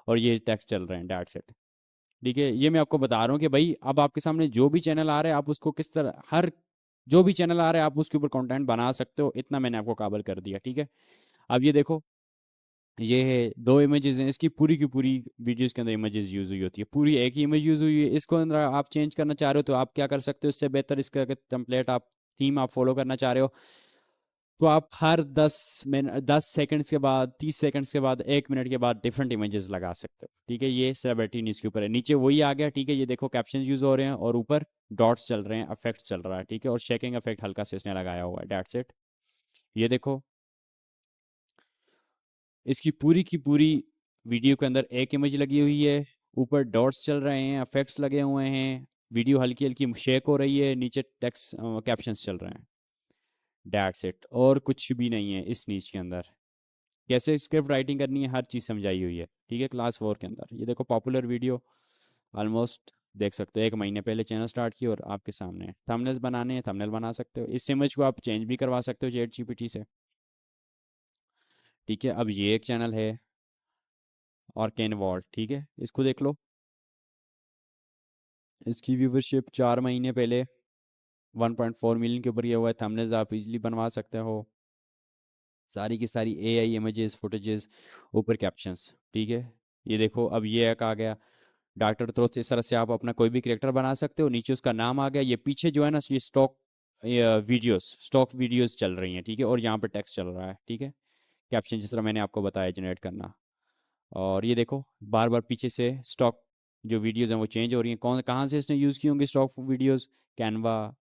और ये टेक्स्ट चल रहे हैं, डैट्स इट, ठीक है। ये मैं आपको बता रहा हूँ कि भाई अब आपके सामने जो भी चैनल आ रहा है आप उसको किस तरह, हर जो भी चैनल आ रहा है आप उसके ऊपर कंटेंट बना सकते हो, इतना मैंने आपको काबल कर दिया, ठीक है। अब ये देखो, ये है 2 इमेजेस हैं, इसकी पूरी की पूरी वीडियोस के अंदर इमेजेस यूज हुई होती है, पूरी एक ही इमेज यूज हुई है। इसको अंदर आप चेंज करना चाह रहे हो तो आप क्या कर सकते हो, इससे बेहतर इसका टेम्पलेट आप, थीम आप फॉलो करना चाह रहे हो तो आप हर 10 सेकंड्स के बाद, 30 सेकंड्स के बाद, 1 मिनट के बाद डिफरेंट इमेजेस लगा सकते हो, ठीक है। ये सेलिब्रिटी न्यूज़ के ऊपर है। नीचे वही आ गया, ठीक है। ये देखो कैप्शन यूज हो रहे हैं और ऊपर डॉट्स चल रहे हैं, इफेक्ट चल रहा है, ठीक है। और शेकिंग इफेक्ट हल्का से इसने लगाया हुआ है, दैट्स इट। ये देखो इसकी पूरी की पूरी वीडियो के अंदर एक इमेज लगी हुई है, ऊपर डॉट्स चल रहे हैं, इफेक्ट्स लगे हुए हैं, वीडियो हल्की हल्की शेक हो रही है, नीचे टेक्स्ट कैप्शंस चल रहे हैं, दैट्स इट। और कुछ भी नहीं है इस नीच के अंदर। कैसे स्क्रिप्ट राइटिंग करनी है हर चीज़ समझाई हुई है, ठीक है, क्लास 4 के अंदर। ये देखो पॉपुलर वीडियो, ऑलमोस्ट देख सकते हो 1 महीने पहले चैनल स्टार्ट की और आपके सामने है। थंबनेल्स बनाने हैं, थंबनेल बना सकते हो। इस इमेज को आप चेंज भी करवा सकते हो चैट जीपीटी से, ठीक है। अब ये एक चैनल है और कैनवॉल्ट, ठीक है, इसको देख लो। इसकी व्यूवरशिप 4 महीने पहले 1.4 मिलियन के ऊपर ये हुआ है। थंबनेल्स आप इजीली बनवा सकते हो, सारी की सारी एआई इमेजेस फुटेजेस, ऊपर कैप्शंस, ठीक है। ये देखो अब ये एक आ गया डॉक्टर त्रोथ। इस तरह से आप अपना कोई भी कैरेक्टर बना सकते हो, नीचे उसका नाम आ गया। ये पीछे जो है ना, ये स्टॉक वीडियोस चल रही हैं, ठीक है। और यहाँ पे टेक्स्ट चल रहा है, ठीक है, कैप्शन जिस तरह मैंने आपको बताया जनरेट करना। और ये देखो बार बार पीछे से स्टॉक जो वीडियोस हैं वो चेंज हो रही हैं। कौन कहाँ से इसने यूज़ की होंगी stock videos? Canva,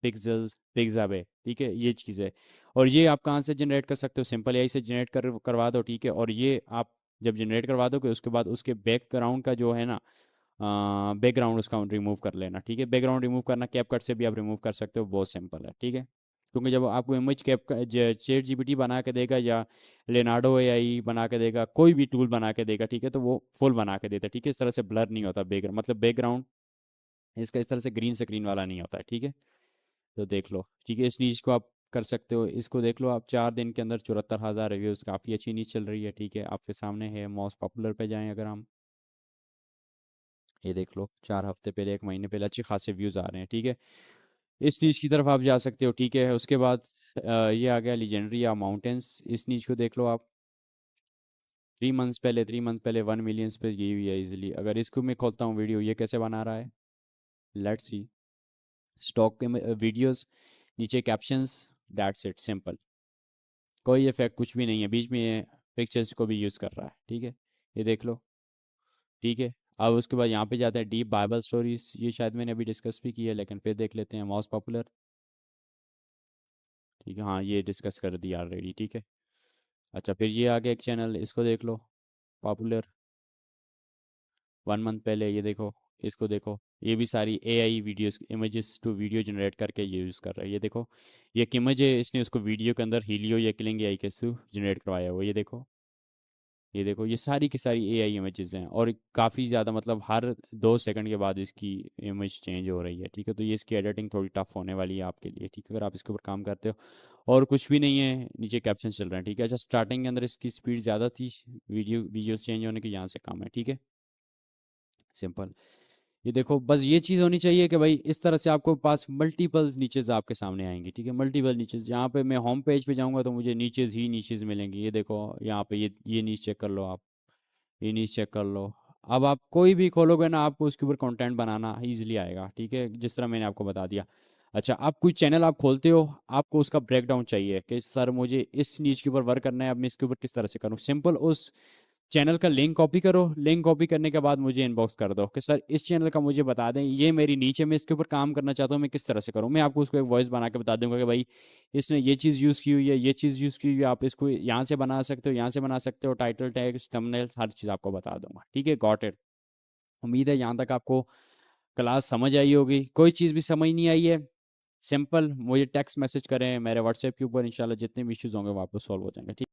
pixels, Pixabay, ठीक है, ये चीज़ है। और ये आप कहाँ से जनरेट कर सकते हो? सिंपल एआई से जनरेट करवा दो, ठीक है। और ये आप जब जनरेट करवा दोगे उसके बाद उसके बैकग्राउंड का जो है ना, बैकग्राउंड उसका रिमूव कर लेना, ठीक है। बैकग्राउंड रिमूव करना कैपकट से भी आप रिमूव कर सकते हो, बहुत सिंपल है, ठीक है। क्योंकि जब आपको इमेज चैट जीपीटी बना के देगा या लेनार्डो एआई बना के देगा, कोई भी टूल बना के देगा, ठीक है, तो वो फुल बना के देता है, ठीक है। इस तरह से ब्लर नहीं होता बैकग्राउंड, मतलब बैकग्राउंड इसका इस तरह से ग्रीन स्क्रीन वाला नहीं होता है, ठीक है। तो देख लो, ठीक है, इस नीच को आप कर सकते हो। इसको देख लो आप, 4 दिन के अंदर 74,000 रिव्यूज़, काफ़ी अच्छी नीच चल रही है, ठीक है। आपके सामने है। मोस्ट पॉपुलर पे जाएं अगर हम, ये देख लो 4 हफ्ते पहले, 1 महीने पहले अच्छे खासे व्यूज़ आ रहे हैं, ठीक है। इस नीच की तरफ आप जा सकते हो, ठीक है। उसके बाद ये आ गया लीजेंडरी या माउंटेन्स। इस नीच को देख लो आप, 3 मंथ्स पहले 1 मिलियंस पे गई हुई है इजीली। अगर इसको मैं खोलता हूँ वीडियो, ये कैसे बना रहा है, लेट्स सी। स्टॉक के वीडियोस, नीचे कैप्शंस, दैट्स इट, सिंपल। कोई इफेक्ट कुछ भी नहीं है, बीच में ये पिक्चर्स को भी यूज़ कर रहा है, ठीक है। ये देख लो, ठीक है। अब उसके बाद यहाँ पे जाते हैं डीप बाइबल स्टोरीज। ये शायद मैंने अभी डिस्कस भी किया है, लेकिन फिर देख लेते हैं। मोस्ट पॉपुलर, ठीक है, हाँ ये डिस्कस कर दिया ऑलरेडी, ठीक है। अच्छा, फिर ये आ गया एक चैनल, इसको देख लो, पॉपुलर 1 मंथ पहले। ये देखो, इसको देखो, ये भी सारी AI videos, images to video generate करके ये यूज़ कर रहा है। ये देखो, ये एक इमेज है, इसने उसको वीडियो के अंदर हीलियो या किलिंग एआई के थ्रू जनरेट करवाया हुआ। ये देखो, ये देखो, ये सारी की सारी एआई इमेजेस हैं और काफ़ी ज़्यादा, मतलब हर 2 सेकंड के बाद इसकी इमेज चेंज हो रही है, ठीक है। तो ये इसकी एडिटिंग थोड़ी टफ होने वाली है आपके लिए, ठीक है, अगर आप इसके ऊपर काम करते हो। और कुछ भी नहीं है, नीचे कैप्शन चल रहे हैं, ठीक है। अच्छा, स्टार्टिंग के अंदर इसकी स्पीड ज़्यादा थी, वीडियोस चेंज होने की यहाँ से कम है, ठीक है, सिंपल। ये देखो, बस ये चीज़ होनी चाहिए कि भाई इस तरह से आपको पास मल्टीपल नीचेज आपके सामने आएंगी, ठीक है। मल्टीपल नीचेज, यहाँ पे मैं होम पेज पे जाऊँगा तो मुझे नीचेज ही नीचेज मिलेंगी। ये देखो यहाँ पे, ये नीच चेक कर लो आप, ये नीच चेक कर लो। अब आप कोई भी खोलोगे ना, आपको उसके ऊपर कंटेंट बनाना ईजिली आएगा, ठीक है, जिस तरह मैंने आपको बता दिया। अच्छा, आप कोई चैनल आप खोलते हो, आपको उसका ब्रेकडाउन चाहिए कि सर मुझे इस नीच के ऊपर वर्क करना है, अब मैं इसके ऊपर किस तरह से करूँ। सिंपल, उस चैनल का लिंक कॉपी करो, लिंक कॉपी करने के बाद मुझे इनबॉक्स कर दो कि सर इस चैनल का मुझे बता दें, ये मेरी नीचे, मैं इसके ऊपर काम करना चाहता हूँ, मैं किस तरह से करूँ। मैं आपको उसको एक वॉइस बना के बता दूंगा कि भाई इसने ये चीज़ यूज़ की हुई है, ये चीज़ यूज़ की हुई है, आप इसको यहाँ से बना सकते हो, यहाँ से बना सकते हो, टाइटल टैग्स, थंबनेल्स, हर चीज़ आपको बता दूंगा, ठीक है। Got it. उम्मीद है यहाँ तक आपको क्लास समझ आई होगी। कोई चीज़ भी समझ नहीं आई है, सिंपल मुझे टेक्स्ट मैसेज करें मेरे व्हाट्सएप के ऊपर, इंशाल्लाह जितने भी इश्यूज़ होंगे वो आपको सॉल्व हो जाएंगे, ठीक।